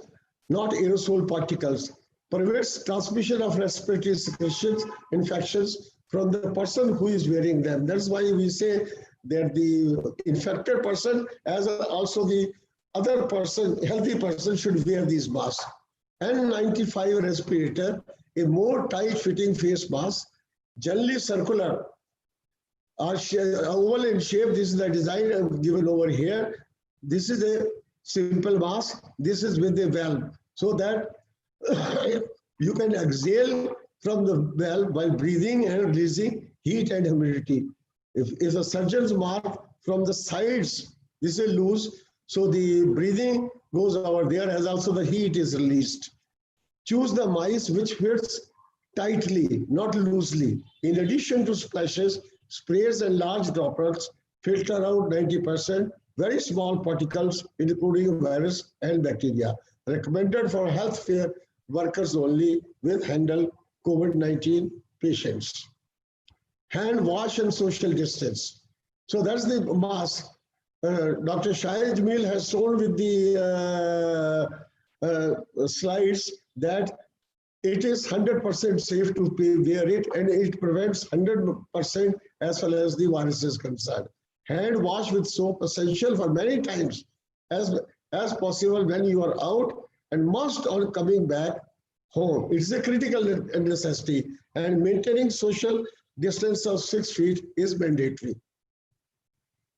not aerosol particles. Prevents transmission of respiratory secretions, infections from the person who is wearing them. That's why we say that the infected person as also the other person, healthy person, should wear these masks. N95 respirator, a more tight-fitting face mask, generally circular, or oval in shape. This is the design I've given over here. This is a simple mask. This is with a valve, so that you can exhale from the valve while breathing and releasing heat and humidity. If a surgeon's mask from the sides, this is loose, so the breathing goes over there as also the heat is released. Choose the mice which fits tightly, not loosely. In addition to splashes, sprays and large droplets filter out 90% very small particles, including virus and bacteria. Recommended for healthcare workers only with handle COVID-19 patients. Hand wash and social distance. So that's the mask. Dr. Shahid Jamil has shown with the slides that it is 100% safe to wear it, and it prevents 100% as far as the virus is concerned. Hand wash with soap essential for many times as possible when you are out, and must on coming back home. It's a critical necessity, and maintaining social distance of 6 feet is mandatory.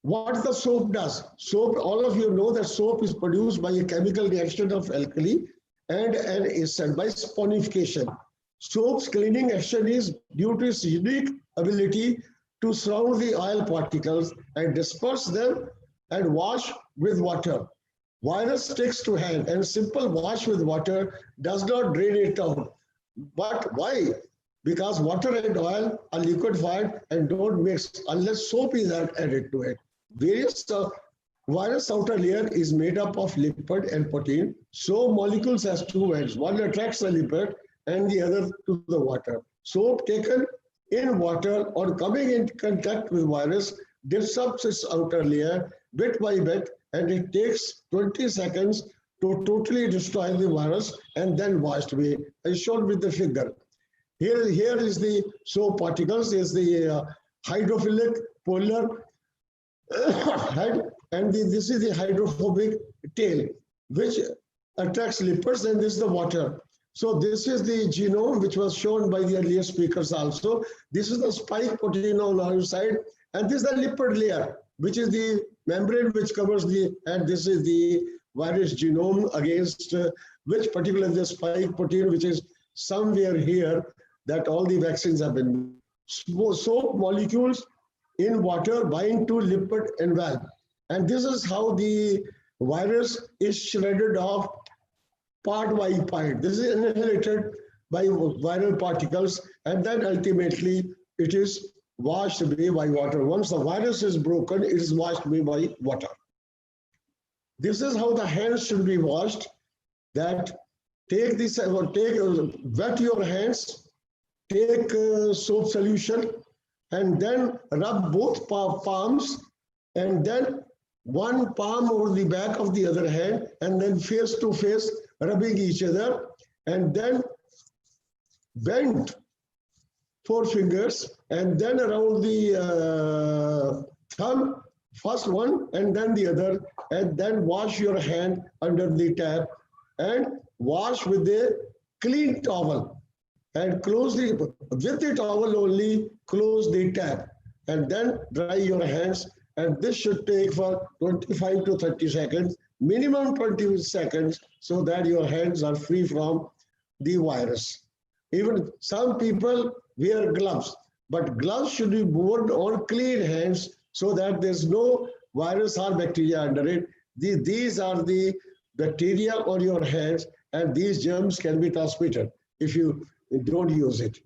What the soap does? Soap, all of you know that soap is produced by a chemical reaction of alkali and an acid by saponification. Soap's cleaning action is due to its unique ability to surround the oil particles and disperse them and wash with water. Virus sticks to hand, and simple wash with water does not drain it out. But why? Because water and oil are liquefied and don't mix unless soap is added to it. Virus outer layer is made up of lipid and protein. So molecules has two ends. One attracts the lipid and the other to the water. Soap taken in water or coming in contact with virus disrupts its outer layer bit by bit, and it takes 20 seconds to totally destroy the virus and then washed away, as shown with the figure. Here is the soap particles, is the hydrophilic polar head, and this is the hydrophobic tail, which attracts lipids, and this is the water. So this is the genome, which was shown by the earlier speakers also. This is the spike protein on our side, and this is the lipid layer, which is the membrane which covers the, and this is the virus genome against which particularly the spike protein, which is somewhere here, that all the vaccines have been. Soap molecules in water bind to lipid envelope, and this is how the virus is shredded off part by part. This is inhalated by viral particles, and then ultimately it is washed away by water. Once the virus is broken, it is washed away by water. This is how the hands should be washed. That take this, wet your hands, take soap solution, and then rub both palms, and then one palm over the back of the other hand, and then face to face, rubbing each other, and then bend 4 fingers, and then around the thumb, first one and then the other, and then wash your hand under the tap, and wash with a clean towel, and close with the towel only, close the tap, and then dry your hands. And this should take for 25 to 30 seconds, minimum 20 seconds, so that your hands are free from the virus. Even some people wear gloves, but gloves should be worn on clean hands so that there's no virus or bacteria under it. These are the bacteria on your hands, and these germs can be transmitted if you don't use it.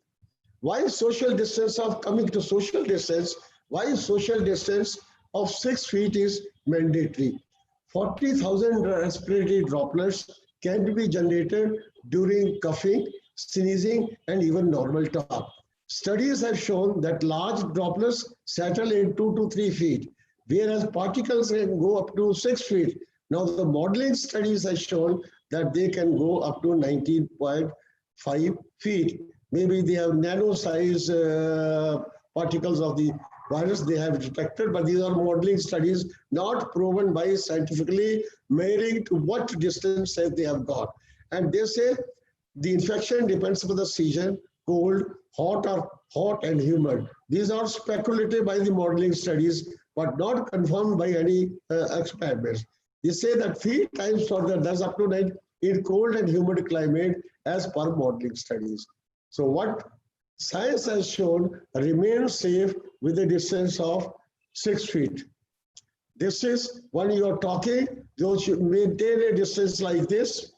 Why social distance of coming to social distance? Why social distance of 6 feet is mandatory? 40,000 respiratory droplets can be generated during coughing, sneezing, and even normal talk. Studies have shown that large droplets settle in 2 to 3 feet, whereas particles can go up to 6 feet. Now, the modeling studies have shown that they can go up to 19.5 feet. Maybe they have nano-size particles of the virus they have detected, but these are modeling studies not proven by scientifically measuring to what distance they have got. And they say the infection depends upon the season, cold, hot and humid. These are speculative by the modeling studies, but not confirmed by any experiments. They say that 3 times further, that's up to 9 in cold and humid climate as per modeling studies. So what science has shown remains safe with a distance of 6 feet. This is when you are talking, you should maintain a distance like this.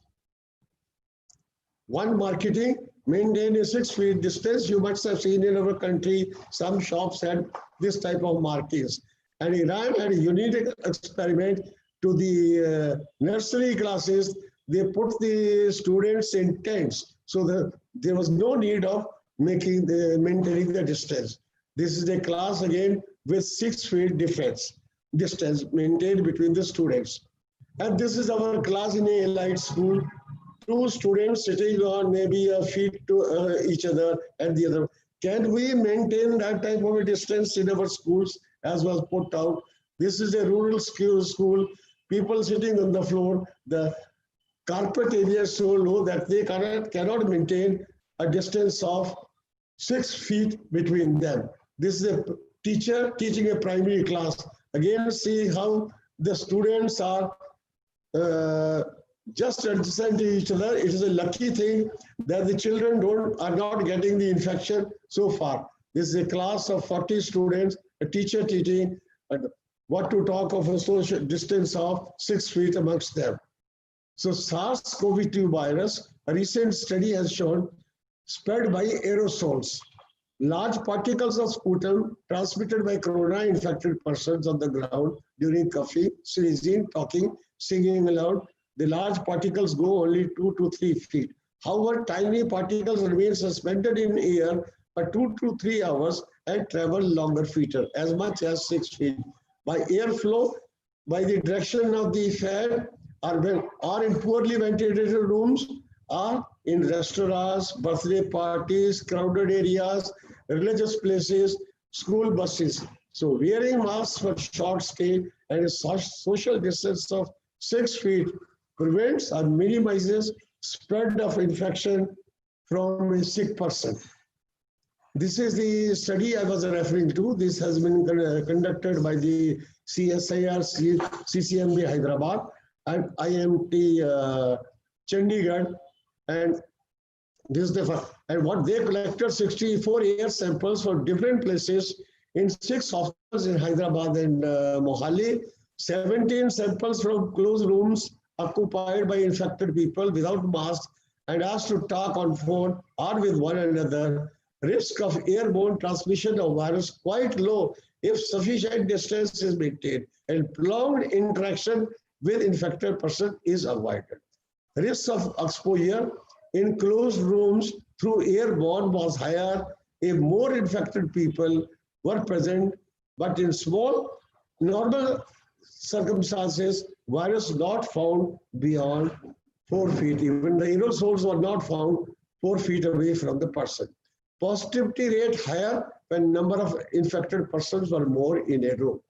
One, marketing, maintain a 6 feet distance. You must have seen in our country, some shops had this type of markings. And Iran had a unique experiment to the nursery classes. They put the students in tents, so that there was no need of maintaining the distance. This is a class again with 6 feet distance maintained between the students. And this is our class in a elite school. 2 students sitting on maybe a feet to each other and the other. Can we maintain that type of a distance in our schools as was put out? This is a rural school, people sitting on the floor, the carpet area is so low that they cannot maintain a distance of 6 feet between them. This is a teacher teaching a primary class. Again, see how the students are just adjacent to each other. It is a lucky thing that the children are not getting the infection so far. This is a class of 40 students, a teacher teaching what to talk of a social distance of 6 feet amongst them. So SARS-CoV-2 virus, a recent study has shown, spread by aerosols. Large particles of sputum transmitted by corona-infected persons on the ground during coughing, sneezing, talking, singing aloud. The large particles go only 2 to 3 feet. However, tiny particles remain suspended in air for 2 to 3 hours and travel longer feet, as much as 6 feet. By airflow, by the direction of the fan, or in poorly ventilated rooms, or in restaurants, birthday parties, crowded areas, religious places, school buses. So wearing masks for short stay and a social distance of 6 feet prevents or minimizes spread of infection from a sick person. This is the study I was referring to. This has been conducted by the CSIR CCMB Hyderabad and IMT Chandigarh, and this is the and what they collected 64 air samples for different places in 6 hospitals in Hyderabad and Mohali, 17 samples from closed rooms occupied by infected people without masks and asked to talk on phone or with one another. Risk of airborne transmission of virus quite low if sufficient distance is maintained and prolonged interaction with infected person is avoided. Risk of exposure in closed rooms through airborne was higher if more infected people were present, but in small, normal circumstances, virus not found beyond 4 feet. Even the aerosols were not found 4 feet away from the person. Positivity rate higher when number of infected persons were more in a room.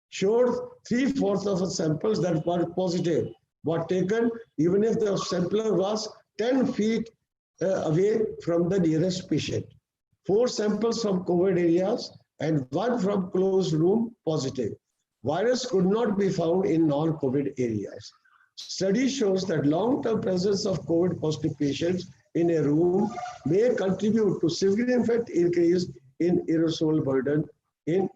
Showed 3/4 of the samples that were positive were taken even if the sampler was 10 feet away from the nearest patient. 4 samples from COVID areas and 1 from closed room positive. Virus could not be found in non-COVID areas. Study shows that long-term presence of COVID positive patients in a room may contribute to significant increase in aerosol burden in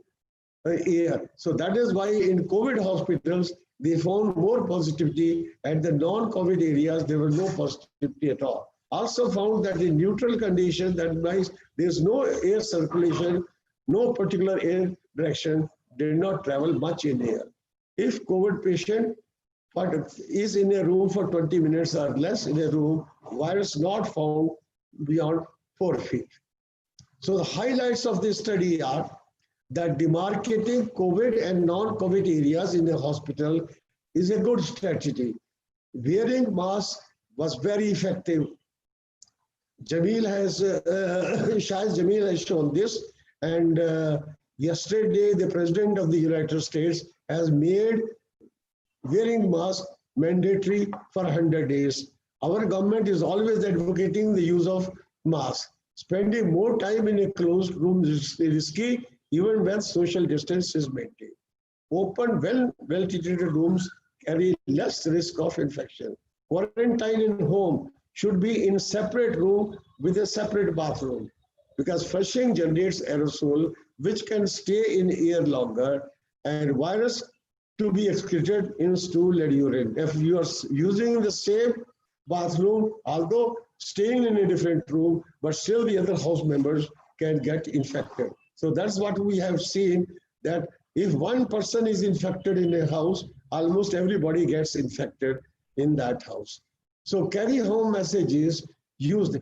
air. So that is why in COVID hospitals, they found more positivity, and the non-COVID areas, there was no positivity at all. Also found that in neutral conditions, that means there's no air circulation, no particular air direction, did not travel much in air. If COVID patient is in a room for 20 minutes or less in a room, virus not found beyond 4 feet. So the highlights of this study are that demarcating COVID and non-COVID areas in the hospital is a good strategy. Wearing masks was very effective. Shahid Jamil has shown this, and yesterday the President of the United States has made wearing masks mandatory for 100 days. Our government is always advocating the use of masks. Spending more time in a closed room is risky even when social distance is maintained. Open, well-ventilated rooms carry less risk of infection. Quarantine in home should be in separate room with a separate bathroom, because flushing generates aerosol which can stay in air longer, and virus to be excreted in stool and urine. If you are using the same bathroom, although staying in a different room, but still the other house members can get infected. So that's what we have seen, that if one person is infected in a house, almost everybody gets infected in that house. So carry home messages used.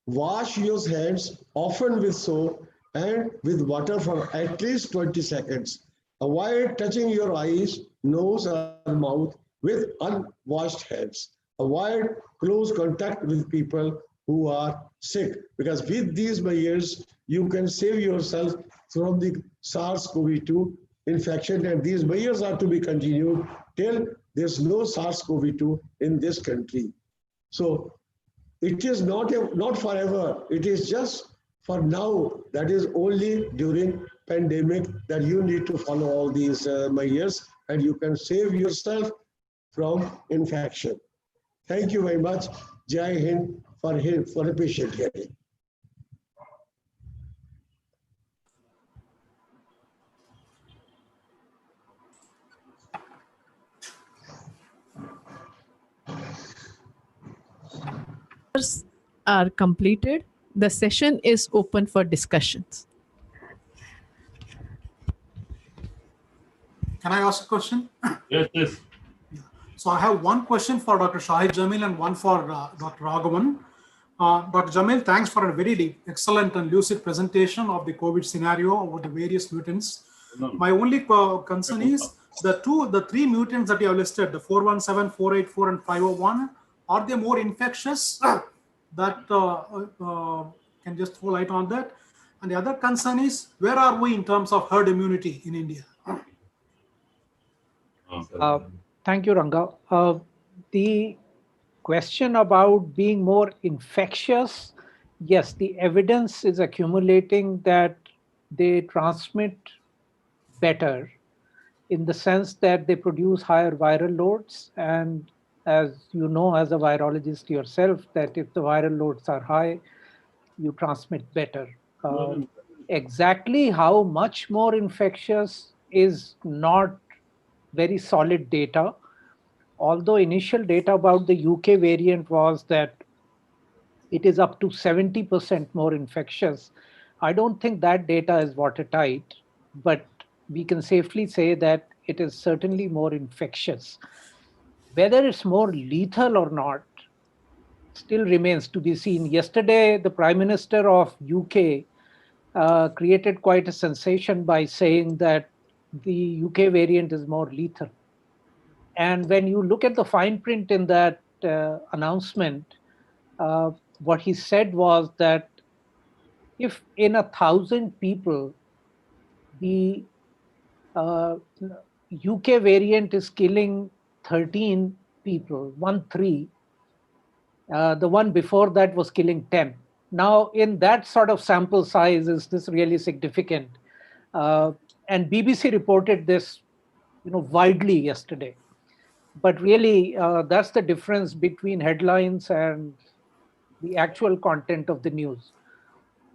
Wash your hands often with soap and with water for at least 20 seconds. Avoid touching your eyes, nose, or mouth with unwashed hands. Avoid close contact with people who are sick, because with these measures, you can save yourself from the SARS-CoV-2 infection, and these measures are to be continued till there's no SARS-CoV-2 in this country. So it is not forever. It is just for now. That is only during pandemic that you need to follow all these measures, and you can save yourself from infection. Thank you very much. Jai Hind for a patient hearing. Are completed. The session is open for discussions. Can I ask a question? Yes, yes. So I have one question for Dr. Shahid Jamil and one for Dr. Raghavan. Dr. Jamil, thanks for a very excellent and lucid presentation of the COVID scenario over the various mutants. My only concern is the three mutants that you have listed, the 417, 484, and 501, are they more infectious? That can just throw light on that. And the other concern is, where are we in terms of herd immunity in India? Thank you, Ranga. The question about being more infectious, yes, the evidence is accumulating that they transmit better in the sense that they produce higher viral loads. And as you know, as a virologist yourself, that if the viral loads are high, you transmit better. Exactly how much more infectious is not very solid data. Although initial data about the UK variant was that it is up to 70% more infectious, I don't think that data is watertight, but we can safely say that it is certainly more infectious. Whether it's more lethal or not still remains to be seen. Yesterday, the Prime Minister of UK created quite a sensation by saying that the UK variant is more lethal. And when you look at the fine print in that announcement, what he said was that if in 1,000 people, the UK variant is killing 13 people, 13, the one before that was killing 10. Now, in that sort of sample size, is this really significant? And BBC reported this, widely yesterday. But really, that's the difference between headlines and the actual content of the news.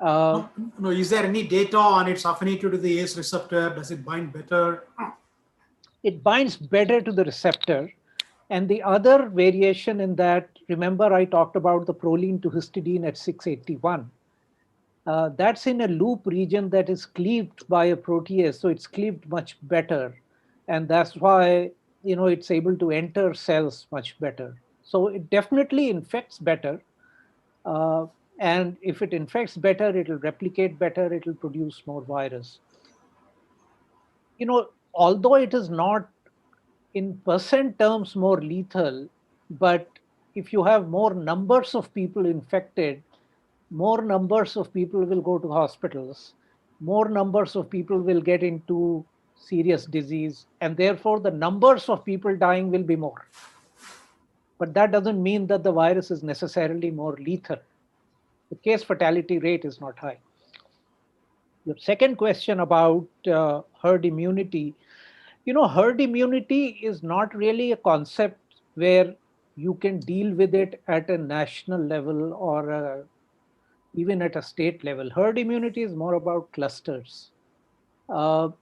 No, is there any data on its affinity to the ACE receptor? Does it bind better? It binds better to the receptor. And the other variation in that, remember I talked about the proline to histidine at 681. That's in a loop region that is cleaved by a protease, so it's cleaved much better. And that's why, it's able to enter cells much better. So it definitely infects better. And if it infects better, it'll replicate better, it'll produce more virus. Although it is not in percent terms more lethal, but if you have more numbers of people infected, more numbers of people will go to hospitals, more numbers of people will get into serious disease, and therefore the numbers of people dying will be more. But that doesn't mean that the virus is necessarily more lethal. The case fatality rate is not high. Your second question about herd immunity, herd immunity is not really a concept where you can deal with it at a national level or a even at a state level. Herd immunity is more about clusters. And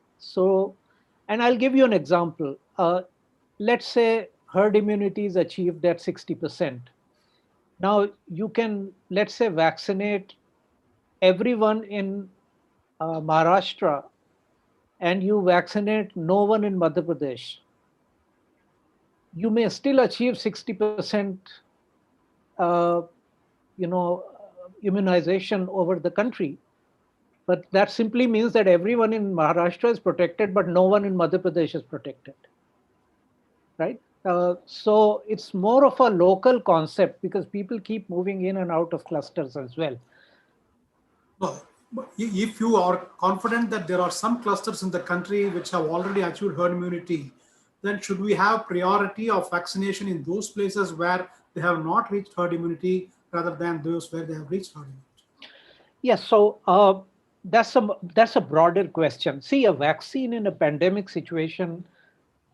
I'll give you an example. Let's say herd immunity is achieved at 60%. Now you can, let's say, vaccinate everyone in Maharashtra and you vaccinate no one in Madhya Pradesh. You may still achieve 60% immunization over the country. But that simply means that everyone in Maharashtra is protected, but no one in Madhya Pradesh is protected, right? So it's more of a local concept because people keep moving in and out of clusters as well. Well, if you are confident that there are some clusters in the country which have already achieved herd immunity, then should we have priority of vaccination in those places where they have not reached herd immunity rather than those where they have reached herd immunity? Yes, so that's a broader question. See, a vaccine in a pandemic situation,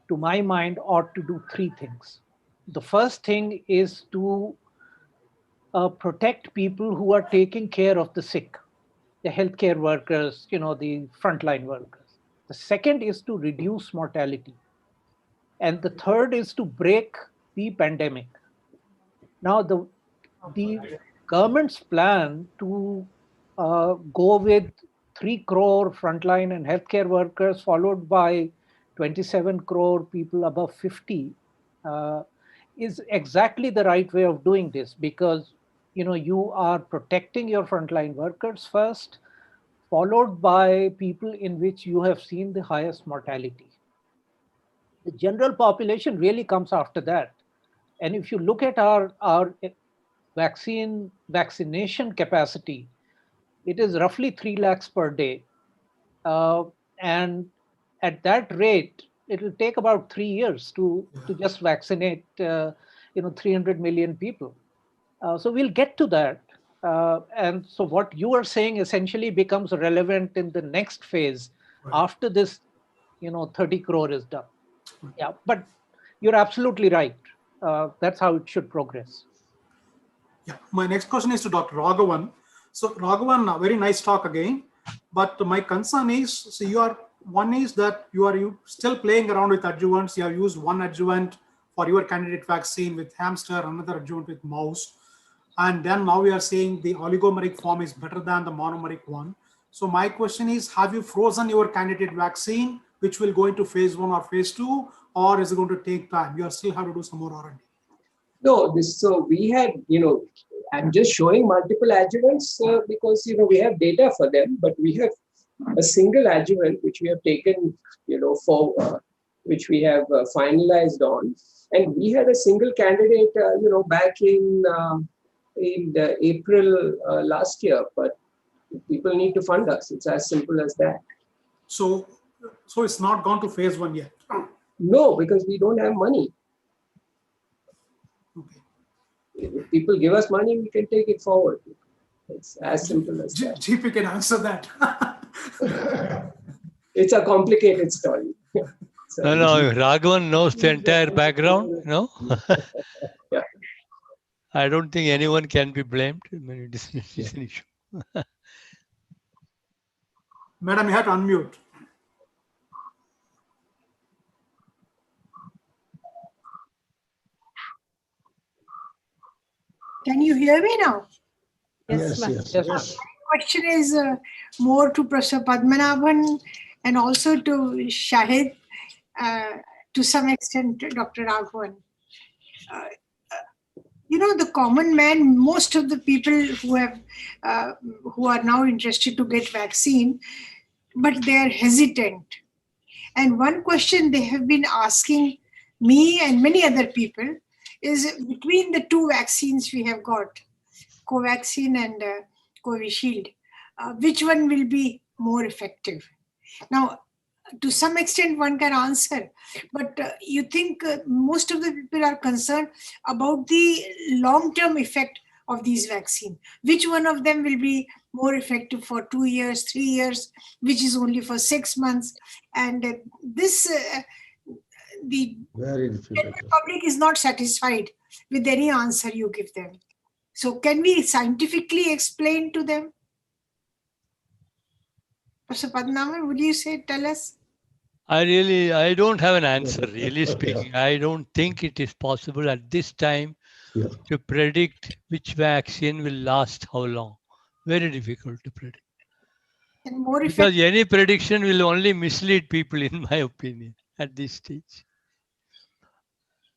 to my mind, ought to do three things. The first thing is to protect people who are taking care of the sick, the healthcare workers, the frontline workers. The second is to reduce mortality. And the third is to break the pandemic. Now, the government's plan to go with 3 crore frontline and healthcare workers, followed by 27 crore people above 50, is exactly the right way of doing this because you are protecting your frontline workers first, followed by people in which you have seen the highest mortality. The general population really comes after that. And if you look at our vaccination capacity, it is roughly 3 lakhs per day. And at that rate, it will take about 3 years to just vaccinate 300 million people. So we'll get to that. And so what you are saying essentially becomes relevant in the next phase after this 30 crore is done. Yeah, but you're absolutely right. That's how it should progress. Yeah, my next question is to Dr. Raghavan. So Raghavan, very nice talk again. But my concern is, so one is that you are still playing around with adjuvants. You have used one adjuvant for your candidate vaccine with hamster, another adjuvant with mouse. And then now we are saying the oligomeric form is better than the monomeric one. So my question is, have you frozen your candidate vaccine, which will go into phase 1 or phase 2, or is it going to take time? You still have to do some more R&D. No, so we had, I'm just showing multiple adjuvants because, we have data for them, but we have a single adjuvant which we have taken, for which we have finalized on. And we had a single candidate, back in April last year, but people need to fund us. It's as simple as that. So it's not gone to phase 1 yet? No, because we don't have money. Okay. If people give us money, we can take it forward. It's as simple as that. GP can answer that. It's a complicated story. No, Raghavan knows the entire background, no? Yeah. I don't think anyone can be blamed. I mean, it is an issue. Madam, you have to unmute. Can you hear me now? Yes. My question is more to Professor Padmanabhan and also to Shahid, to some extent Dr. Raghavan. The common man, most of the people who are now interested to get vaccine, but they are hesitant. And one question they have been asking me and many other people is, between the two vaccines we have got, Covaxin and Covishield, which one will be more effective? Now, to some extent one can answer, but you think most of the people are concerned about the long-term effect of these vaccines. Which one of them will be more effective for 2 years, 3 years, which is only for 6 months? And this, the Very difficult. public is not satisfied with any answer you give them. So can we scientifically explain to them? Professor Padmanabhan, would you tell us? I don't have an answer, really speaking. I don't think it is possible at this time to predict which vaccine will last how long. Very difficult to predict. And more because any prediction will only mislead people, in my opinion, at this stage.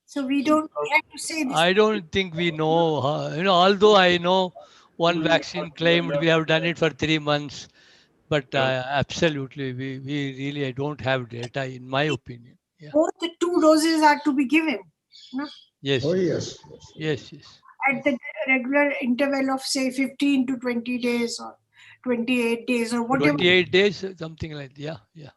So we don't have to say this. I don't think we know, although I know one vaccine claimed we have done it for 3 months, but absolutely, we really, I don't have data, in my opinion. Yeah. Both the 2 doses are to be given. No? Yes. Oh, yes. Yes, yes. At the regular interval of say 15 to 20 days or 28 days or whatever. 28 days, something like that. Yeah.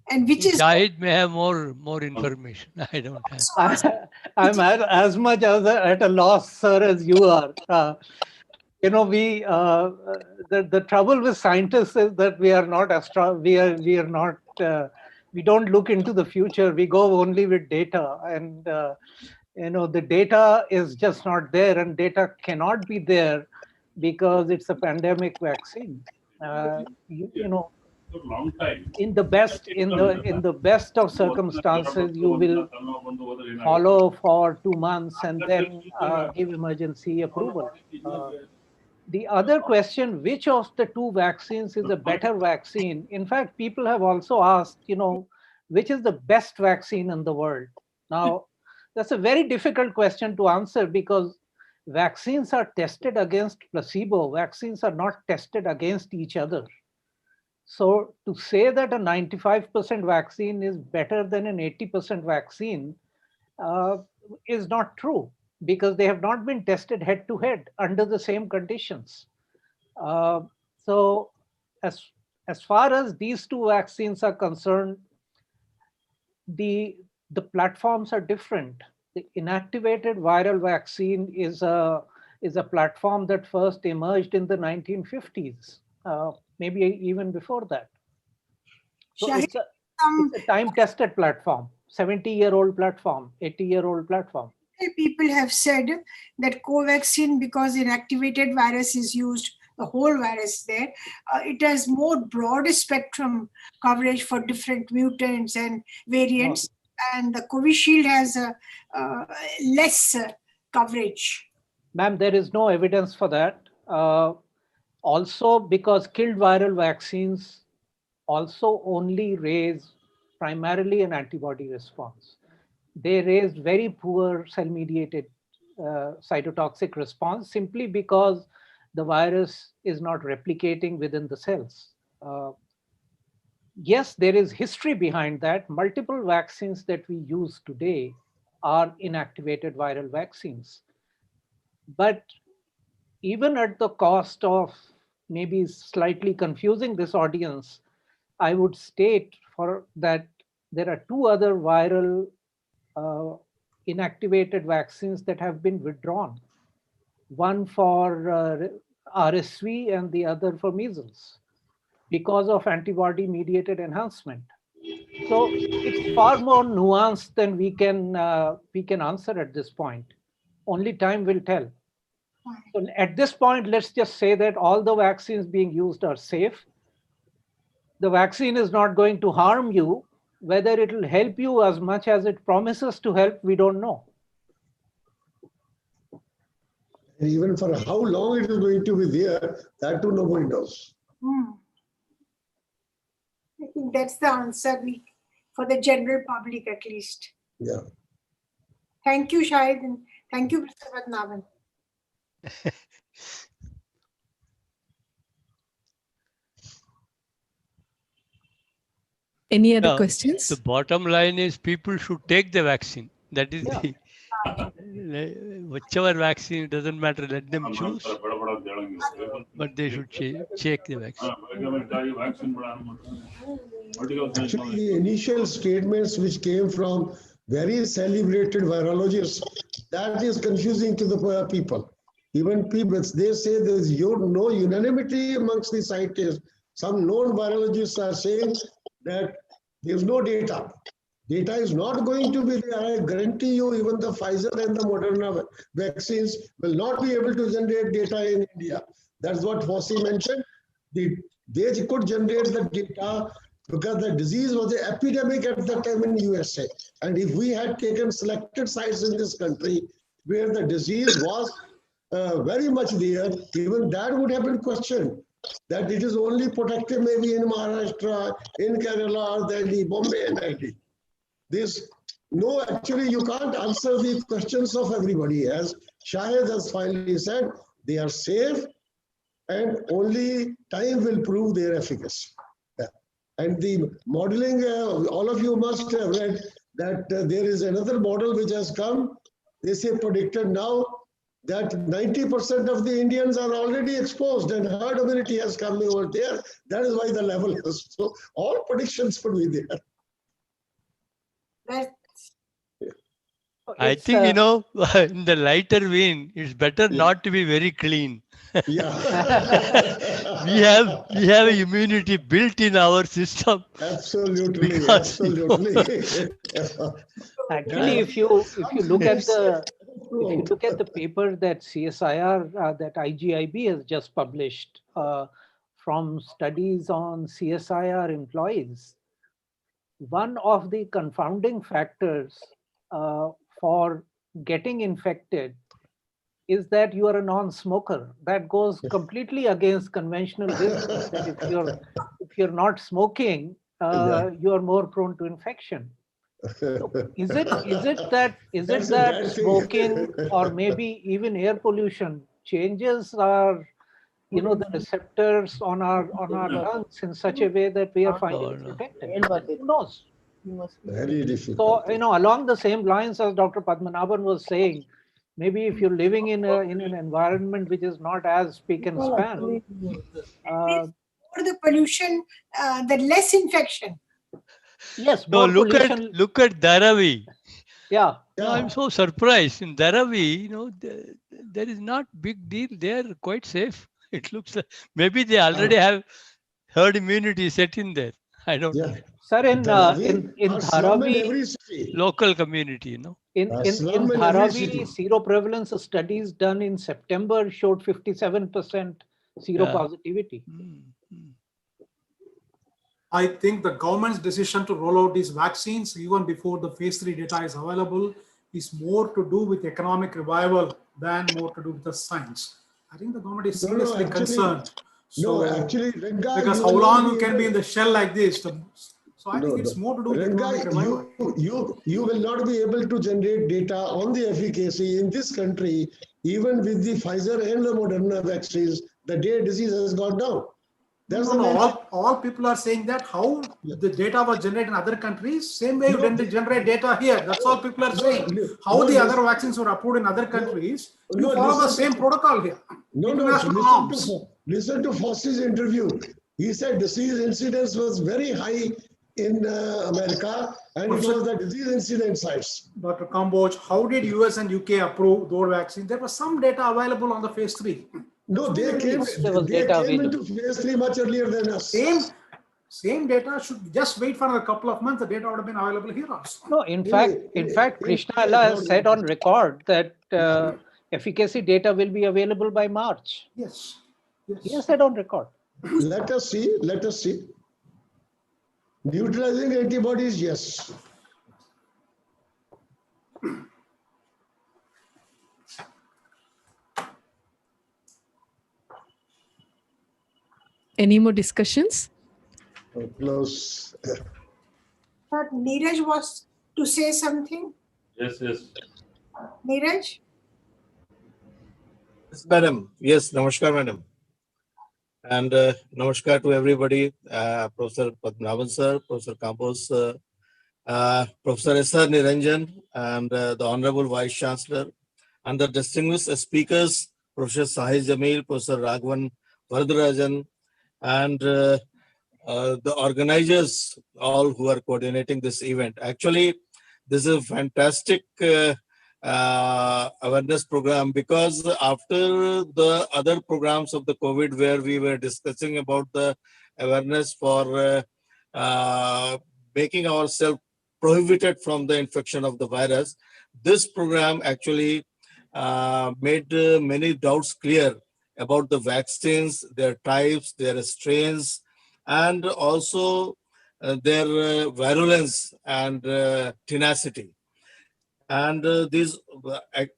And which is Shahid may have more information. I don't have. I'm as much at a loss, sir, as you are. The trouble with scientists is that we are not we don't look into the future. We go only with data, and the data is just not there, and data cannot be there because it's a pandemic vaccine. In the best of circumstances, you will follow for 2 months and then give emergency approval. The other question, which of the 2 vaccines is a better vaccine? In fact, people have also asked, which is the best vaccine in the world? Now, that's a very difficult question to answer because vaccines are tested against placebo. Vaccines are not tested against each other. So to say that a 95% vaccine is better than an 80% vaccine is not true because they have not been tested head to head under the same conditions. So as far as these 2 vaccines are concerned, the platforms are different. The inactivated viral vaccine is a platform that first emerged in the 1950s. Maybe even before that. So it's a time-tested platform, 70-year-old platform, 80-year-old platform. People have said that Covaxin, because inactivated virus is used, the whole virus there, it has more broad spectrum coverage for different mutants and variants, and the Covishield has less coverage. Ma'am, there is no evidence for that. Also, because killed viral vaccines also only raise primarily an antibody response. They raise very poor cell-mediated cytotoxic response simply because the virus is not replicating within the cells. Yes, there is history behind that. Multiple vaccines that we use today are inactivated viral vaccines. But even at the cost of maybe slightly confusing this audience, I would state that there are 2 other viral inactivated vaccines that have been withdrawn. One for RSV and the other for measles because of antibody-mediated enhancement. So it's far more nuanced than we can answer at this point. Only time will tell. So at this point, let's just say that all the vaccines being used are safe. The vaccine is not going to harm you. Whether it will help you as much as it promises to help, we don't know. And even for how long it is going to be there, that too nobody knows. I think that's the answer for the general public at least. Yeah. Thank you, Shahid, and thank you, Professor Padmanabhan. Any other questions? The bottom line is people should take the vaccine. That is the whichever vaccine, doesn't matter, let them choose. But they should check the vaccine. Actually, the initial statements which came from very celebrated virologists, that is confusing to the people. Even people, they say there's no unanimity amongst the scientists. Some known virologists are saying that there's no data. Data is not going to be there. I guarantee you, even the Pfizer and the Moderna vaccines will not be able to generate data in India. That's what Fauci mentioned. They could generate the data because the disease was an epidemic at that time in USA. And if we had taken selected sites in this country where the disease was very much there, even that would have been questioned. That it is only protective maybe in Maharashtra, in Kerala, Delhi, Bombay, and NIT. This, no, actually, you can't answer the questions of everybody. As Shahid has finally said, they are safe and only time will prove their efficacy. Yeah. And the modeling, all of you must have read that there is another model which has come. They say predicted now that 90% of the Indians are already exposed and herd immunity has come over there. That is why the level is. So all predictions could be there. I think, in the lighter vein, it's better not to be very clean. Yeah. we have immunity built in our system. Absolutely, Because, absolutely. Actually, if you look at the paper that CSIR that IGIB has just published from studies on CSIR employees, one of the confounding factors for getting infected is that you are a non-smoker. That goes completely against conventional wisdom. That if you're not smoking, you are more prone to infection. So is it that smoking or maybe even air pollution changes our the receptors on our lungs in such a way that we are finding protected? Who knows? Very difficult. So along the same lines as Dr. Padmanabhan was saying, maybe if you're living in an environment which is not as spick and span, for the pollution, the less infection. Yes, no, more look pollution. at Dharavi. Yeah. No, I'm so surprised. In Dharavi, there is not big deal. They are quite safe. It looks like maybe they already have herd immunity set in there. I don't know. Sir, in Dharavi, local community, In Dharavi, seroprevalence studies done in September showed 57% seropositivity. I think the government's decision to roll out these vaccines even before the phase 3 data is available is more to do with economic revival than more to do with the science. I think the government is seriously concerned. Because how long you can be in the shell like this? So I think it's more to do with economic revival. You will not be able to generate data on the efficacy in this country, even with the Pfizer and the Moderna vaccines. The day disease has gone down. All people are saying that how the data was generated in other countries, same way you didn't generate data here. That's all people are saying. How the other vaccines were approved in other countries, you follow the same protocol here. Listen to Fauci's interview. He said disease incidence was very high in America, and it was the disease incidence sites. Dr. Kamboj, how did US and UK approve those vaccines? There was some data available on the phase 3. No, they came into phase 3 much earlier than us. Same data should just wait for a couple of months. The data would have been available here also. No, in fact, Krishna Allah has said on record that efficacy data will be available by March. Yes. He has said on record. Let us see. Neutralizing antibodies, yes. Any more discussions? Close. But Neeraj was to say something. Yes. Neeraj? Yes, madam. Yes, namaskar, madam. And namaskar to everybody, Professor Padmanabhan sir, Professor Campos, Professor S.R. Niranjan, and the Honorable Vice Chancellor, and the distinguished speakers, Professor Shahid Jamil, Professor Raghavan Varadarajan, and the organizers, all who are coordinating this event. Actually, this is a fantastic awareness program, because after the other programs of the COVID, where we were discussing about the awareness for making ourselves prohibited from the infection of the virus. This program actually made many doubts clear about the vaccines, their types, their strains, and also their virulence and tenacity. And these,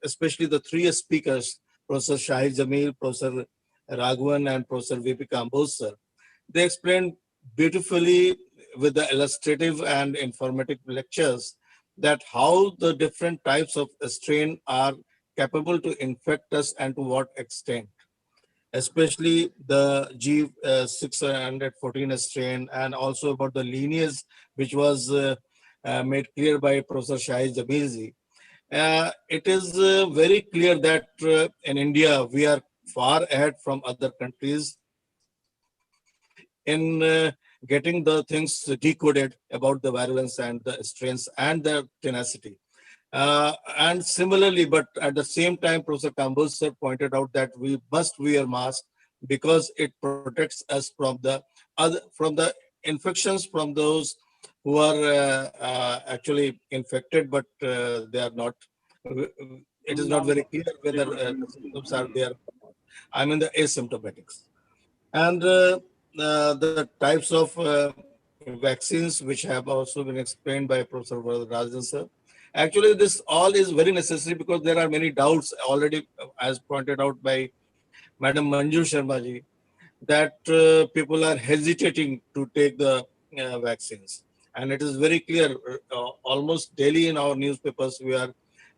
especially the three speakers, Professor Shahid Jamil, Professor Raghavan, and Professor V.P. Kamboj, sir, they explained beautifully with the illustrative and informative lectures that how the different types of strain are capable to infect us and to what extent, especially the G614 strain, and also about the lineage which was made clear by Professor Shahid Jamilji. It is very clear that in India, we are far ahead from other countries in getting the things decoded about the virulence and the strains and their tenacity. And similarly, but at the same time, Professor Kamboj sir pointed out that we must wear masks because it protects us from the infections from those who are actually infected, but they are not. It is not very clear whether the symptoms are there. I mean the asymptomatics. And the types of vaccines which have also been explained by Professor Rajan sir. Actually, this all is very necessary because there are many doubts already, as pointed out by Madam Manju Sharma ji, that people are hesitating to take the vaccines. And it is very clear, almost daily in our newspapers, we are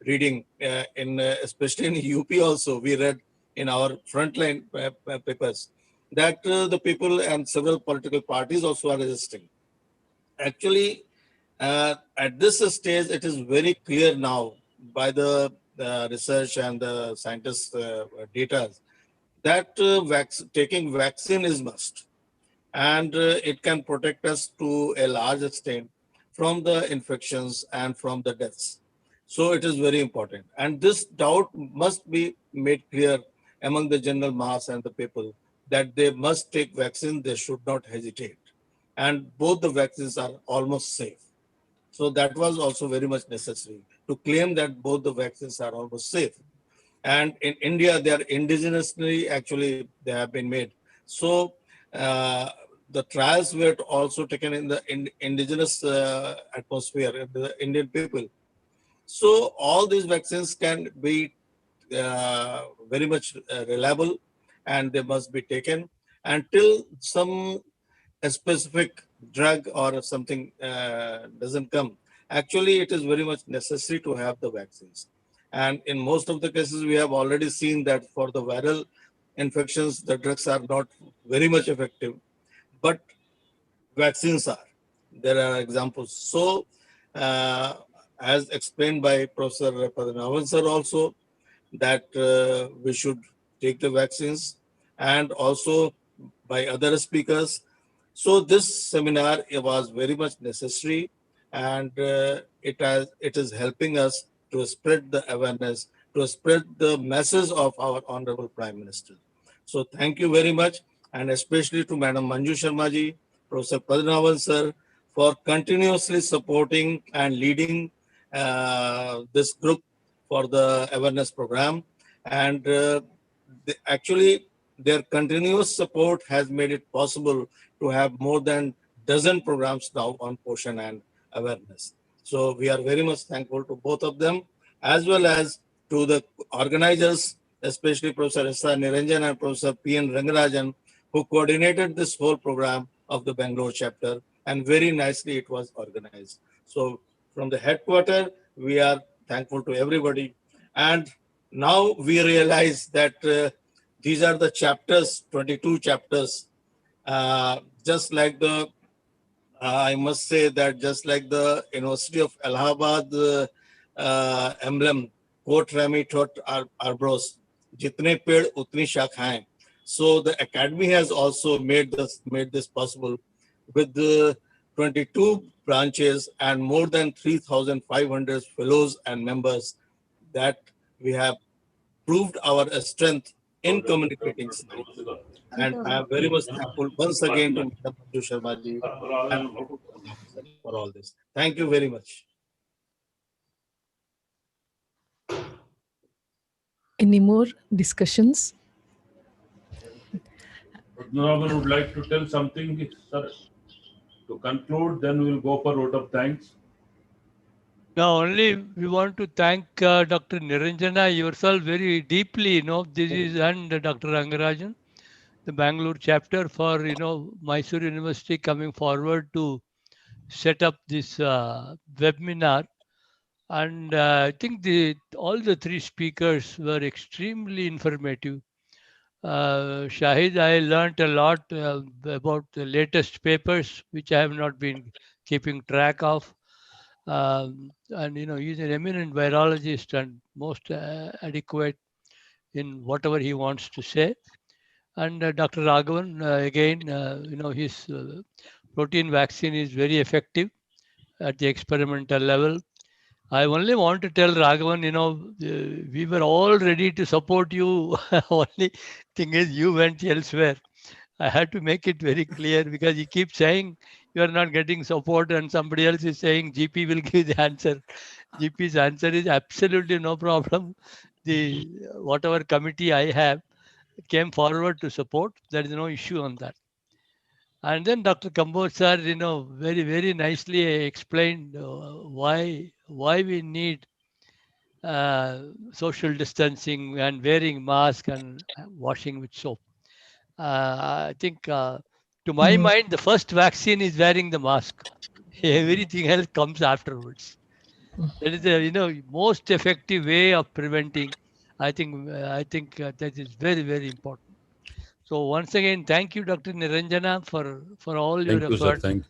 reading, especially in UP also, we read in our frontline papers that the people and several political parties also are resisting. Actually, at this stage, it is very clear now by the research and the scientists' data that taking vaccine is must, and it can protect us to a large extent from the infections and from the deaths. So it is very important, and this doubt must be made clear among the general mass and the people that they must take vaccine. They should not hesitate, and both the vaccines are almost safe. So that was also very much necessary to claim that both the vaccines are almost safe. And in India, they are indigenously actually they have been made. So the trials were also taken in the indigenous atmosphere, the Indian people. So all these vaccines can be very much reliable, and they must be taken until some specific drug or something doesn't come. Actually, it is very much necessary to have the vaccines. And in most of the cases, we have already seen that for the viral infections, the drugs are not very much effective, but vaccines are. There are examples. So, as explained by Professor Padmanabhan sir also, that we should take the vaccines, and also by other speakers. So this seminar was very much necessary, and it is helping us to spread the awareness, to spread the message of our Honorable Prime Minister. So thank you very much, and especially to Madam Manju Sharma ji, Professor Padmanabhan sir, for continuously supporting and leading this group for the awareness program. And actually, their continuous support has made it possible to have more than dozen programs now on Poshan and awareness. So we are very much thankful to both of them, as well as to the organizers, especially Professor S.R. Niranjan and Professor P.N. Rangarajan, who coordinated this whole program of the Bangalore chapter, and very nicely it was organized. So from the headquarters, we are thankful to everybody. And now we realize that these are the chapters, 22 chapters, just like the, I must say that just like the University of Allahabad emblem, quote Rami Tot Arbros, Jitne Ped Utni Shakhaएं. So the academy has also made this possible with the 22 branches and more than 3,500 fellows and members, that we have proved our strength in communicating science. And I am very much thankful once again to Madam Manju Sharma ji and for all this. Thank you very much. Any more discussions? Padmanabhan would like to tell something, sir, to conclude, then we'll go for vote of thanks. Now, only we want to thank Dr. Niranjana yourself very deeply, this is, and Dr. Rangarajan, the Bangalore chapter for, Mysore University coming forward to set up this webinar. And I think all the three speakers were extremely informative. Shahid, I learnt a lot about the latest papers, which I have not been keeping track of. And he's an eminent virologist and most adequate in whatever he wants to say. And Dr. Raghavan, again, his protein vaccine is very effective at the experimental level. I only want to tell Raghavan, we were all ready to support you. Only thing is, you went elsewhere. I had to make it very clear because he keeps saying you are not getting support, and somebody else is saying GP will give the answer. GP's answer is absolutely no problem. The whatever committee I have came forward to support. There is no issue on that. And then Dr. Kamboj sir, very, very nicely explained why we need social distancing and wearing mask and washing with soap. I think, to my mind, the first vaccine is wearing the mask. Everything else comes afterwards. That is the most effective way of preventing. I think that is very, very important. So once again, thank you, Dr. Niranjana, for all your Thank you, sir. effort, Thank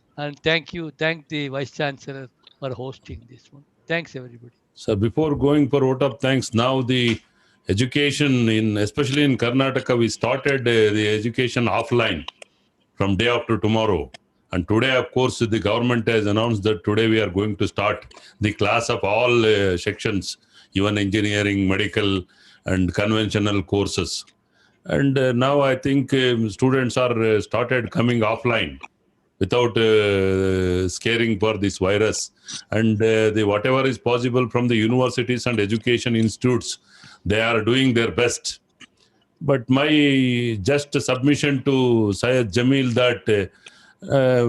you. and thank the Vice Chancellor for hosting this one. Thanks, everybody. So before going for vote of thanks, now the education especially in Karnataka, we started the education offline from day after tomorrow. And today, of course, the government has announced that today we are going to start the class of all sections, even engineering, medical, and conventional courses. And now I think students are started coming offline without scaring for this virus. And whatever is possible from the universities and education institutes, they are doing their best. But my just submission to Syed Jamil that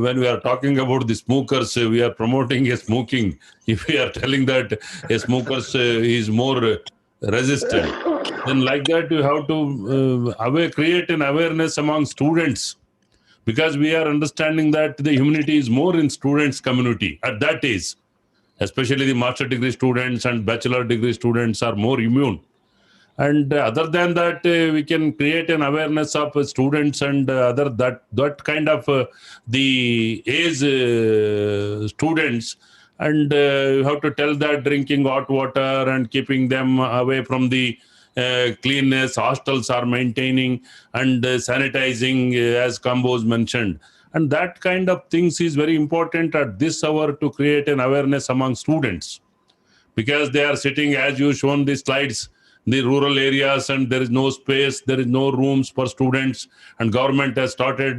when we are talking about the smokers, we are promoting a smoking. If we are telling that a smokers is more resistant, then like that you have to create an awareness among students, because we are understanding that the immunity is more in students community at that age, especially the master degree students and bachelor degree students are more immune. And other than that, we can create an awareness of students and other that kind of the age students. And you have to tell that drinking hot water and keeping them away from the cleanness, hostels are maintaining and sanitizing, as Kamboj mentioned. And that kind of things is very important at this hour to create an awareness among students, because they are sitting, as you shown the slides, the rural areas, and there is no space, there is no rooms for students, and government has started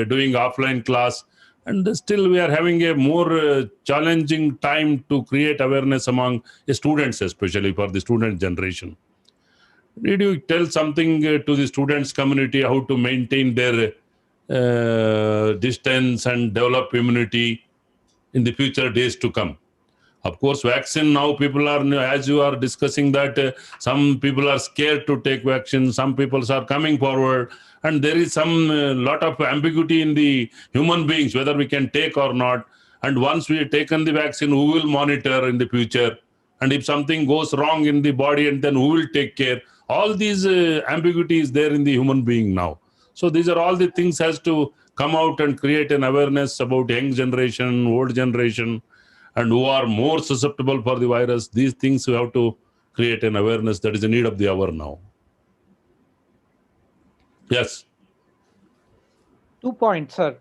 doing offline class. And still we are having a more challenging time to create awareness among students, especially for the student generation. Did you tell something to the students community how to maintain their distance and develop immunity in the future days to come? Of course, vaccine now people are, as you are discussing that some people are scared to take vaccine, some people are coming forward, and there is some lot of ambiguity in the human beings whether we can take or not. And once we have taken the vaccine, who will monitor in the future? And if something goes wrong in the body, and then who will take care? All these ambiguity is there in the human being now. So these are all the things has to come out and create an awareness about young generation, old generation, and who are more susceptible for the virus. These things we have to create an awareness that is the need of the hour now. Yes. 2 points, sir.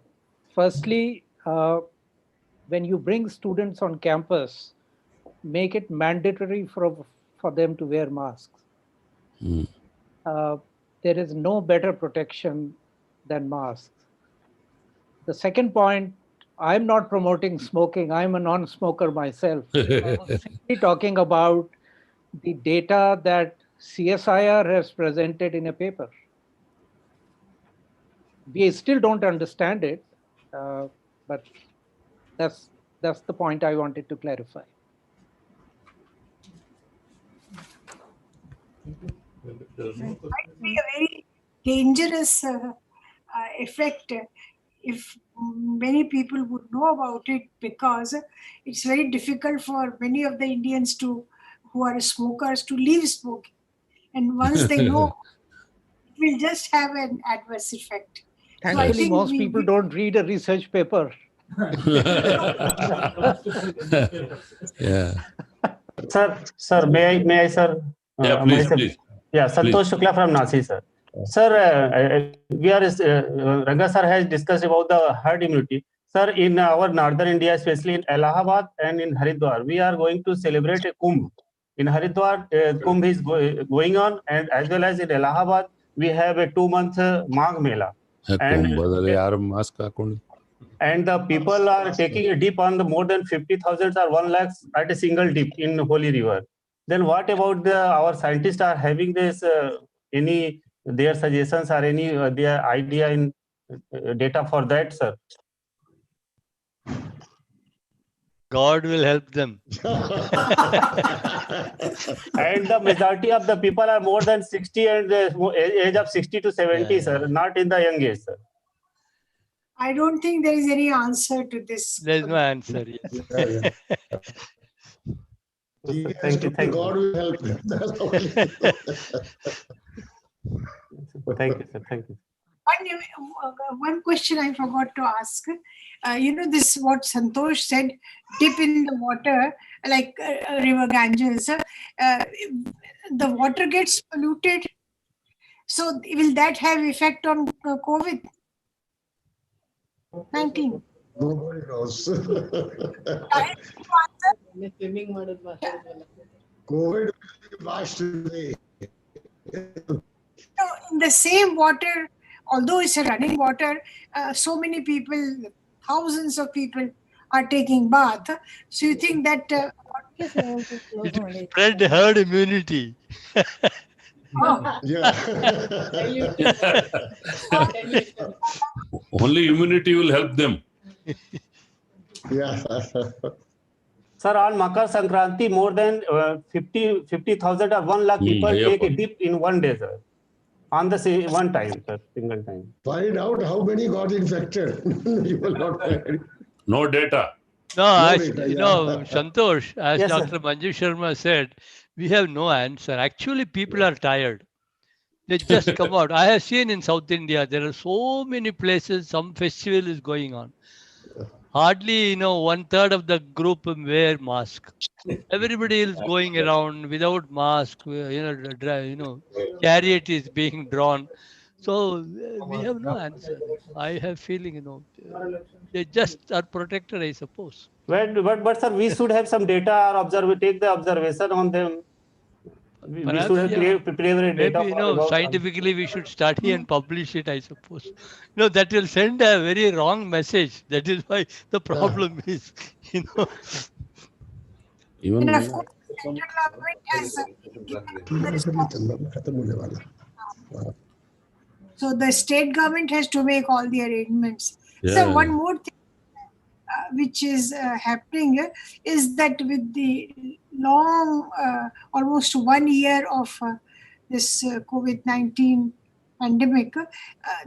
Firstly, when you bring students on campus, make it mandatory for them to wear masks. there is no better protection than masks. The second point, I'm not promoting smoking. I'm a non-smoker myself. I was simply talking about the data that CSIR has presented in a paper. We still don't understand it, but that's the point I wanted to clarify. It might be a very dangerous effect if many people would know about it, because it's very difficult for many of the Indians who are smokers to leave smoking. And once they know, it will just have an adverse effect. Thankfully, most people don't read a research paper. Yeah. Sir, may I, sir? Yeah, please, please. Yeah, Santosh Shukla from Nasi, sir. Sir, Ranga sir has discussed about the herd immunity. Sir, in our northern India, especially in Allahabad and in Haridwar, we are going to celebrate a Kumbh. In Haridwar, Kumbh is going on, and as well as in Allahabad, we have a 2-month Magh Mela. And the people are taking a dip on the more than 50,000 or 1 lakh at a single dip in Holy River. Then what about our scientists are having this, their suggestions or any their idea in data for that, sir? God will help them. And the majority of the people are more than 60 and age of 60 to 70, sir, not in the young age, sir. I don't think there is any answer to this. There is no answer. Yes. Thank you. God will help them. Thank you, sir. Thank you. One question I forgot to ask. This what Santosh said, dip in the water, like River Ganges, the water gets polluted. So will that have effect on COVID-19? Nobody knows. COVID will be washed away. In the same water, although it's a running water, so many people, thousands of people are taking bath. So you think that it spread herd immunity. Only immunity will help them. Yeah. Sir, on Makar Sankranti, more than 50,000 or 1 lakh people take a dip in one day, sir. On the same one time, sir, single time. Find out how many got infected. You will not find. No data. No, Santosh, as Yes, Dr. Manju Sharma said, we have no answer. Actually, people are tired. They just come out. I have seen in South India, there are so many places, some festival is going on. Hardly, 1/3 of the group wear mask. Everybody is going around without mask. Chariot is being drawn. So we have no answer. I have feeling, they just are protected, I suppose. But sir, we should have some data or take the observation on them. We should have prepared data. Maybe, scientifically we should study and publish it, I suppose. That will send a very wrong message. That is why the problem is, And of course, the central government has so the state government has to make all the arrangements. Yeah. So one more thing which is happening is that with the long, almost 1 year of this COVID-19 pandemic,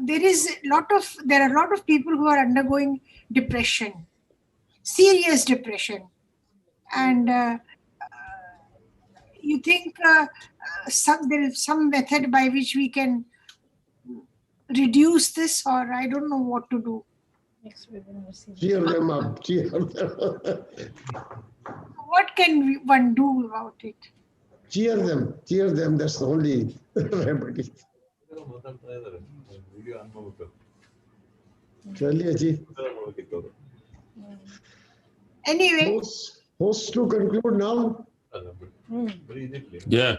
there are a lot of people who are undergoing depression, serious depression, and you think there is some method by which we can reduce this, or I don't know what to do. Cheer them up. Cheer them up. What can one do about it? Cheer them. Cheer them. That's the only remedy. Anyway. Hosts to conclude now. Yeah.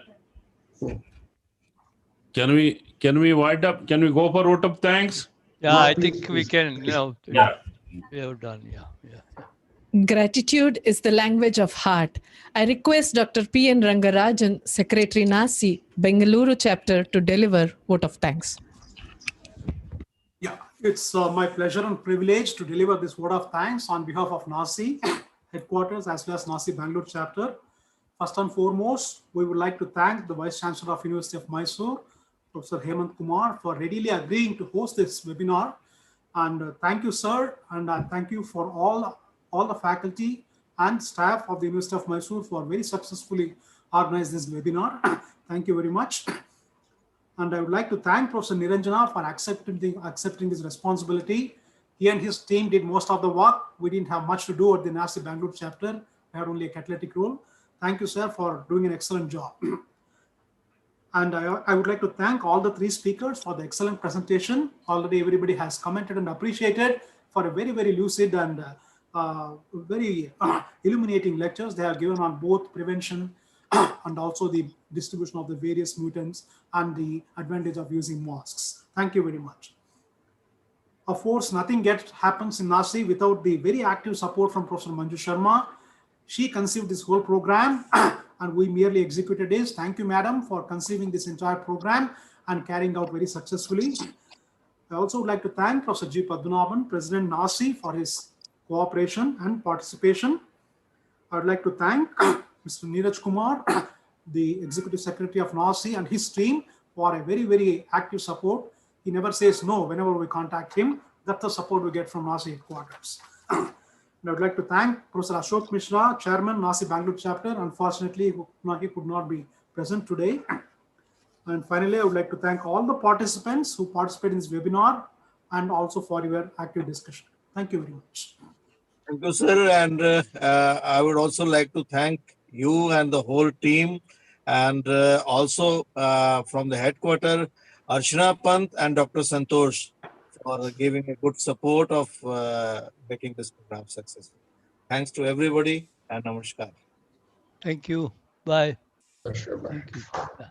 Can we wind up? Can we go for vote of thanks? Yeah, I think we can, Yeah. we have done, yeah. Gratitude is the language of heart. I request Dr. P.N. Rangarajan, Secretary NASI, Bengaluru chapter, to deliver vote of thanks. Yeah, it's my pleasure and privilege to deliver this word of thanks on behalf of NASI headquarters as well as NASI Bangalore chapter. First and foremost, we would like to thank the Vice Chancellor of University of Mysore, Professor Hemant Kumar, for readily agreeing to host this webinar. And thank you, sir, and thank you for all the faculty and staff of the University of Mysore for very successfully organized this webinar. Thank you very much. And I would like to thank Professor Niranjana for accepting this responsibility. He and his team did most of the work. We didn't have much to do at the NASI Bangalore chapter. We had only a catalytic role. Thank you, sir, for doing an excellent job. And I would like to thank all the three speakers for the excellent presentation. Already everybody has commented and appreciated for a very, very lucid and very illuminating lectures they have given on both prevention and also the distribution of the various mutants and the advantage of using masks. Thank you very much. Of course, nothing happens in NASI without the very active support from Professor Manju Sharma. She conceived this whole program and we merely executed it. Thank you, madam, for conceiving this entire program and carrying out very successfully. I also would like to thank Professor G. Padmanabhan, President NASI, for his cooperation and participation. I would like to thank Mr. Neeraj Kumar, the Executive Secretary of NASI, and his team for a very, very active support. He never says no whenever we contact him. That's the support we get from NASI headquarters. And I would like to thank Professor Ashok Mishra, Chairman, NASI Bangalore chapter. Unfortunately, he could not be present today. And finally, I would like to thank all the participants who participated in this webinar and also for your active discussion. Thank you very much. Thank you, sir. And I would also like to thank you and the whole team, and also from the headquarters, Archana Pant and Dr. Santosh for giving a good support of making this program successful. Thanks to everybody and namaskar. Thank you. Bye. Sure, bye. Thank you. Yeah.